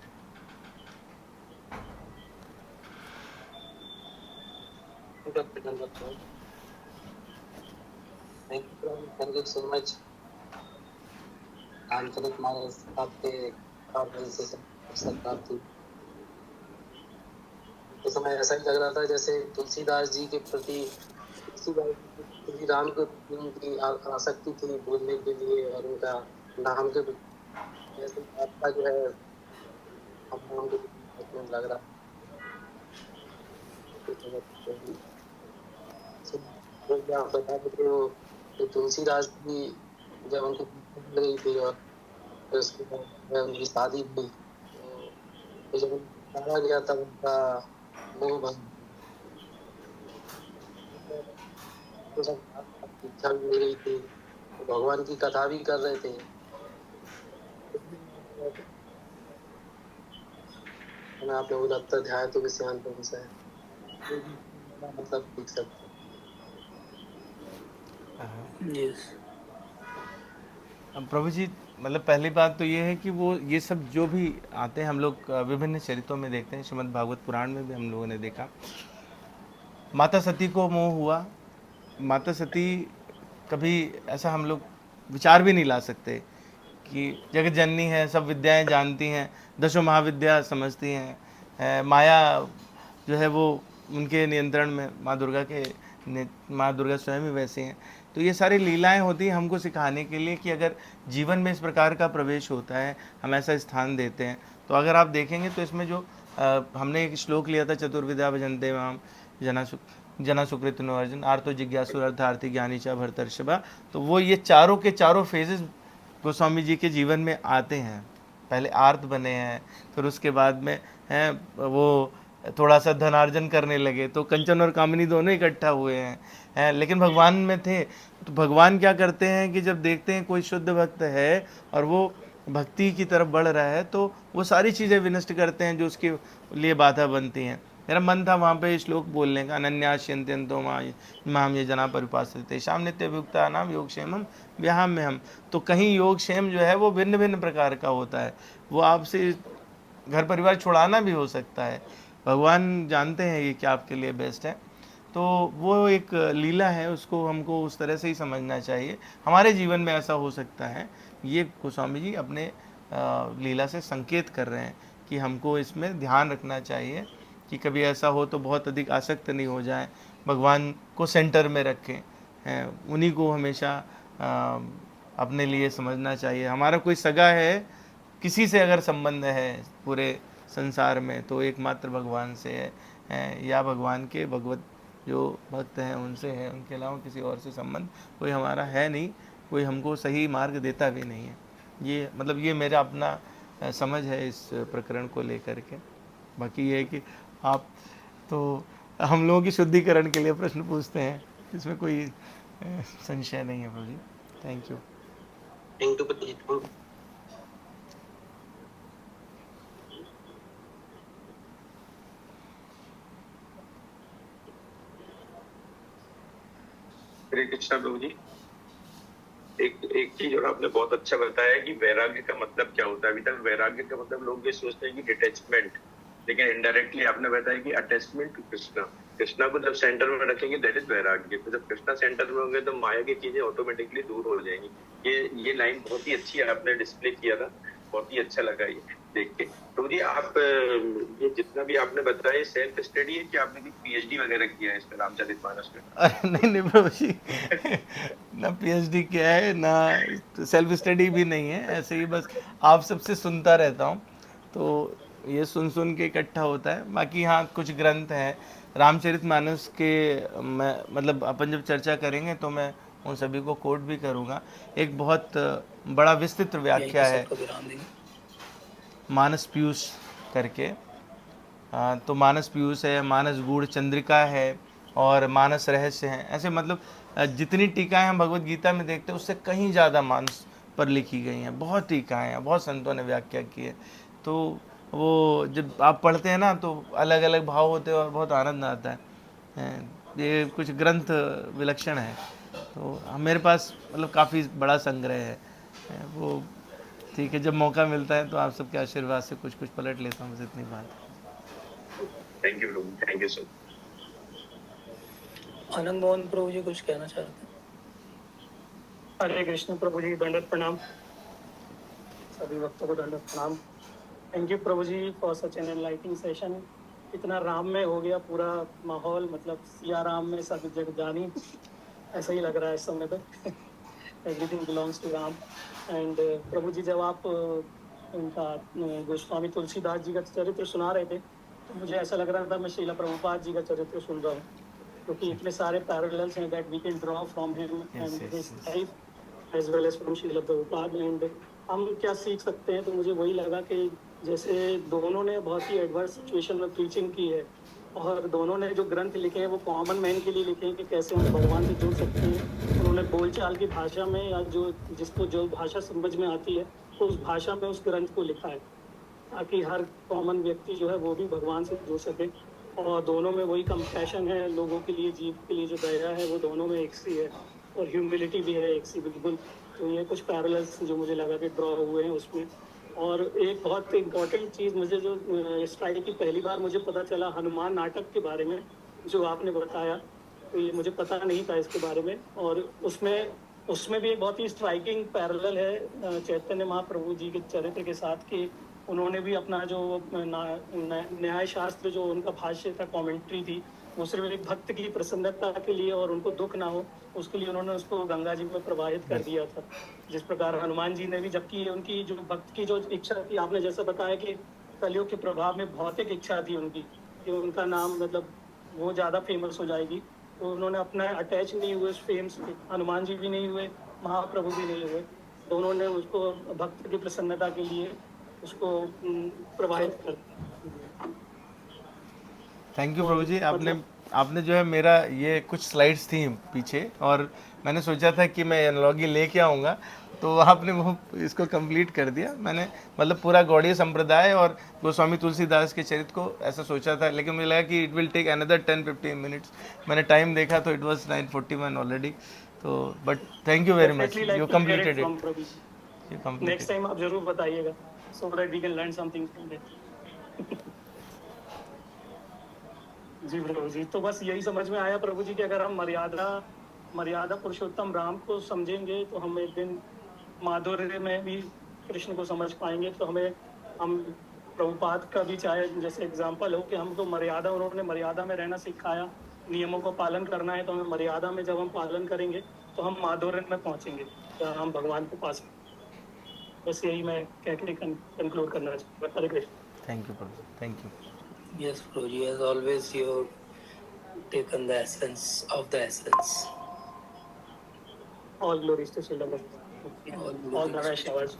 Thank you so much. Ramcharitmanas आपके अवसर प्राप्त हुई। उस समय ऐसा ही लग रहा था जैसे तुलसीदास जी के प्रति, तुलसीदास जी के प्रति राम के प्रति उनकी आसक्ति थी बोलने के लिए, और उनका नाम के प्रति ऐसे आपका जो है हम नाम के प्रति लग रहा है। आप बता देते हो कि तुलसीदास जी जब उनकी मृत्यु हो गई थी और फिर उसके बाद उनकी शादी हुई, तो जब मारा गया तब उनका मोह भंग, तो सब इच्छा भी हो रही थी, तो भगवान की कथा भी कर रहे थे। आप लोग लगता ध्यान तो विषयान तो है मतलब सीख सकते Yes. अब प्रभु जी मतलब पहली बात तो ये है कि वो ये सब जो भी आते हैं हम लोग विभिन्न चरित्रों में देखते हैं, श्रीमद् भागवत पुराण में भी हम लोगों ने देखा, माता सती को मोह हुआ। माता सती कभी ऐसा हम लोग विचार भी नहीं ला सकते कि जगत जननी है, सब विद्याएं जानती हैं, दशों महाविद्या समझती हैं, माया जो है वो उनके नियंत्रण में, माँ दुर्गा स्वयं ही वैसी हैं। तो ये सारी लीलाएं होती हैं हमको सिखाने के लिए कि अगर जीवन में इस प्रकार का प्रवेश होता है, हम ऐसा स्थान देते हैं। तो अगर आप देखेंगे तो इसमें जो हमने एक श्लोक लिया था, चतुर्विद्या भजन्ते माम जना सुकृत नो अर्जुन आर्तो जिज्ञासु अर्थार्थी ज्ञानी चा भरतर्षभा। तो वो ये चारों के चारों फेजेस गोस्वामी जी के जीवन में आते हैं। पहले आर्त बने हैं, फिर उसके बाद में हैं वो थोड़ा सा धनार्जन करने लगे, तो कंचन और कामिनी दोनों इकट्ठा हुए हैं, लेकिन भगवान में थे। तो भगवान क्या करते हैं कि जब देखते हैं कोई शुद्ध भक्त है और वो भक्ति की तरफ बढ़ रहा है, तो वो सारी चीज़ें विनष्ट करते हैं जो उसके लिए बाधा बनती हैं। मेरा मन था वहाँ पे श्लोक बोलने का, अनन्यास्यन्त्यन्तो माम ये जना परिपासते शाम नित्य अभियुक्ता नाम योगक्षेमम व्यायाम में हम। तो कहीं योगक्षेम जो है वो भिन्न भिन्न प्रकार का होता है, वो आपसे घर परिवार छुड़ाना भी हो सकता है। भगवान जानते हैं ये क्या आपके लिए बेस्ट है। तो वो एक लीला है, उसको हमको उस तरह से ही समझना चाहिए। हमारे जीवन में ऐसा हो सकता है, ये गोस्वामी जी अपने लीला से संकेत कर रहे हैं कि हमको इसमें ध्यान रखना चाहिए कि कभी ऐसा हो तो बहुत अधिक आसक्त नहीं हो जाए, भगवान को सेंटर में रखें, उन्हीं को हमेशा अपने लिए समझना चाहिए। हमारा कोई सगा है, किसी से अगर संबंध है पूरे संसार में तो एकमात्र भगवान से है, या भगवान के भगवत जो भक्त हैं उनसे है, उनके अलावा किसी और से संबंध कोई हमारा है नहीं, कोई हमको सही मार्ग देता भी नहीं है। ये मतलब ये मेरा अपना समझ है इस प्रकरण को लेकर के। बाकी ये है कि आप तो हम लोगों की शुद्धिकरण के लिए प्रश्न पूछते हैं, इसमें कोई संशय नहीं है प्रभु जी। Thank you. थैंक यू प्रभु जी। हरे कृष्णा प्रभु जी। एक चीज और आपने बहुत अच्छा बताया कि वैराग्य का मतलब क्या होता है। अभी तक वैराग्य का मतलब लोग ये सोचते हैं कि डिटैचमेंट, लेकिन इनडायरेक्टली आपने बताया कि अटैचमेंट टू कृष्णा। कृष्णा को जब सेंटर में रखेंगे दैट इज वैराग्य। तो जब कृष्णा सेंटर में होंगे तो माया की चीजें ऑटोमेटिकली दूर हो जाएंगी। ये लाइन बहुत ही अच्छी आपने डिस्प्ले किया था, बहुत ही अच्छा लगा ये देख के। तो जी आप ये जितना भी आपने बताया सेल्फ स्टडी है कि आपने भी पीएचडी वगैरह किया है इसमें रामचरितमानस में? अरे नहीं प्रभु जी, ना पीएचडी किया है, ना सेल्फ स्टडी भी नहीं है, ऐसे ही बस आप सबसे सुनता रहता हूँ, तो ये सुन के इकट्ठा होता है। बाकी हाँ कुछ ग्रंथ हैं रामचरितमानस के, मैं मतलब अपन जब चर्चा करेंगे तो मैं उन सभी को कोट भी करूँगा। एक बहुत बड़ा विस्तृत व्याख्या है मानस पीयूष करके, तो मानस पीयूष है, मानस गूढ़ चंद्रिका है और मानस रहस्य हैं। ऐसे मतलब जितनी टीकाएं हम भगवत गीता में देखते हैं उससे कहीं ज़्यादा मानस पर लिखी गई हैं, बहुत टीकाएं हैं, बहुत संतों ने व्याख्या की है। तो वो जब आप पढ़ते हैं ना तो अलग अलग भाव होते हैं और बहुत आनंद आता है। ये कुछ ग्रंथ विलक्षण है, तो मेरे पास मतलब काफ़ी बड़ा संग्रह है वो। ठीक है, जब मौका मिलता है तो आप सबके आशीर्वाद से कुछ कुछ पलट लेता हूँ, बस इतनी बात है। थैंक यू प्रभु, thank you so. Anand Mohan प्रभु जी कुछ कहना चाहते हैं? हरे कृष्ण प्रभु जी, दंडवत प्रणाम, सभी भक्तों को दंडवत प्रणाम। थैंक यू प्रभु जी for such an enlightening session. इतना राम में हो गया पूरा माहौल, मतलब सिया राम में सब जग जानी, ऐसा ही लग रहा है इस समय पे। Everything belongs to Ram. And प्रभु जी जब आप उनका गोस्वामी तुलसीदास जी का चरित्र सुना रहे थे तो मुझे ऐसा लग रहा था मैं श्रीला प्रभुपाद जी का चरित्र सुन रहा हूँ, क्योंकि इतने सारे पैरेलल्स हैं that we can draw from him and his life as well as from Srila Prabhupada. And हम क्या सीख सकते हैं, तो मुझे वही लगा कि जैसे दोनों ने बहुत ही एडवर्स सिचुएशन में प्रीचिंग की है और दोनों ने जो ग्रंथ लिखे हैं वो कॉमन मैन के लिए लिखे हैं कि कैसे हम भगवान से जुड़ सकते हैं। उन्होंने बोलचाल की भाषा में या जो जिसको जो भाषा समझ में आती है तो उस भाषा में उस ग्रंथ को लिखा है ताकि हर कॉमन व्यक्ति जो है वो भी भगवान से जुड़ सके। और दोनों में वही कंपैशन है लोगों के लिए, जीव के लिए जो दया है वो दोनों में एक सी है और ह्यूमिलिटी भी है एक सी बिल्कुल। तो ये कुछ पैरेलल्स जो मुझे लगा कि ड्रॉ हुए हैं उसमें। और एक बहुत इम्पॉर्टेंट चीज़ मुझे जो स्ट्राइक की पहली बार मुझे पता चला हनुमान नाटक के बारे में जो आपने बताया, तो ये मुझे पता नहीं था इसके बारे में। और उसमें भी एक बहुत ही स्ट्राइकिंग पैरेलल है चैतन्य महाप्रभु जी के चरित्र के साथ कि उन्होंने भी अपना जो न्याय शास्त्र जो उनका भाष्य था, कमेंट्री थी, वो सिर्फ एक भक्त की प्रसन्नता के लिए और उनको दुख ना हो उसके लिए उन्होंने उसको गंगा जी में प्रवाहित कर दिया था। जिस प्रकार हनुमान जी ने भी, जबकि उनकी जो भक्त की जो इच्छा थी, आपने जैसा बताया कि कलियुग के प्रभाव में भौतिक इच्छा थी उनकी कि उनका नाम मतलब वो ज़्यादा फेमस हो जाएगी, तो उन्होंने अपना अटैच नहीं हुए उस फेम से। हनुमान जी भी नहीं हुए, महाप्रभु भी नहीं हुए, दोनों ने उसको भक्त की प्रसन्नता के लिए उसको प्रवाहित कर। थैंक यू प्रभु जी। आपने जो है मेरा ये कुछ स्लाइड्स थी पीछे और मैंने सोचा था कि मैं एनालॉजी लेके आऊँगा, तो आपने वो इसको कंप्लीट कर दिया। मैंने मतलब पूरा गौड़ीय संप्रदाय और गोस्वामी तुलसीदास के चरित्र को ऐसा सोचा था, लेकिन मुझे लगा कि it will take another 10-15 minutes. मैंने टाइम देखा तो इट वाज 9:41 ऑलरेडी। तो but thank you very much, you completed it. Next time आप जरूर बताइएगा so that we can learn something from it. जी प्रभु जी, तो बस यही समझ में आया प्रभु जी कि अगर हम मर्यादा पुरुषोत्तम राम को समझेंगे तो हम एक दिन माधुर्य में भी कृष्ण को समझ पाएंगे। तो हम प्रभुपाद का भी चाहे जैसे एग्जाम्पल हो कि हमको उन्होंने मर्यादा में रहना सिखाया, नियमों को पालन करना है, तो हमें मर्यादा में जब हम पालन करेंगे तो हम माधुर्य में पहुंचेंगे, तो हम भगवान को पा सकते। बस यही मैं कह के कंक्लूड करना चाहूँगा। हरे कृष्ण। थैंक यू प्रभु, thank you. Yes, Prabhuji, as always, you've taken the essence of the essence. All glories to Srila Prabhupada. All the Vaishnavas.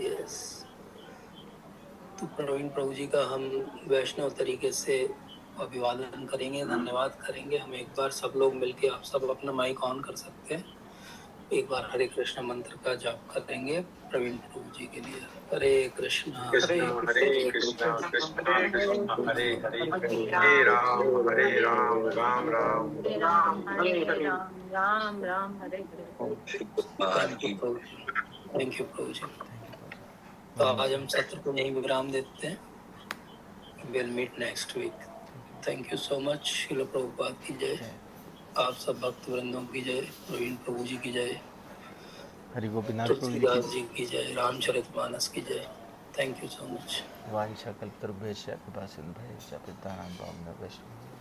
Yes. तो प्रवीण प्रभु जी का हम वैष्णव तरीके से अभिवादन करेंगे, धन्यवाद करेंगे। हम एक बार सब लोग मिलके, आप सब अपना माइक ऑन कर सकते हैं, एक बार हरे कृष्ण मंत्र का जाप करेंगे प्रवीण प्रभु जी के लिए। हरे कृष्णा कृष्णा हरे कृष्णा कृष्णा कृष्णा हरे हरे, हरे राम राम राम राम राम हरे हरे। थैंक यू प्रभु जी। तो आज हम सत्र को यहीं विराम देते हैं। Will meet next week. Thank you so much. Srila Prabhupada की जय, आप सब भक्त वृंदों की जय, प्रवीण प्रभु जी की जय, हरि गोपीनाथ प्रभु जी तुलसीदास की जी की जय, रामचरितमानस की जय। Thank you so much. वांछा कल्पतरुभ्यश्च कृपा सिंधुभ्यश्च पतितानां पावनेभ्यो वैष्णवेभ्यो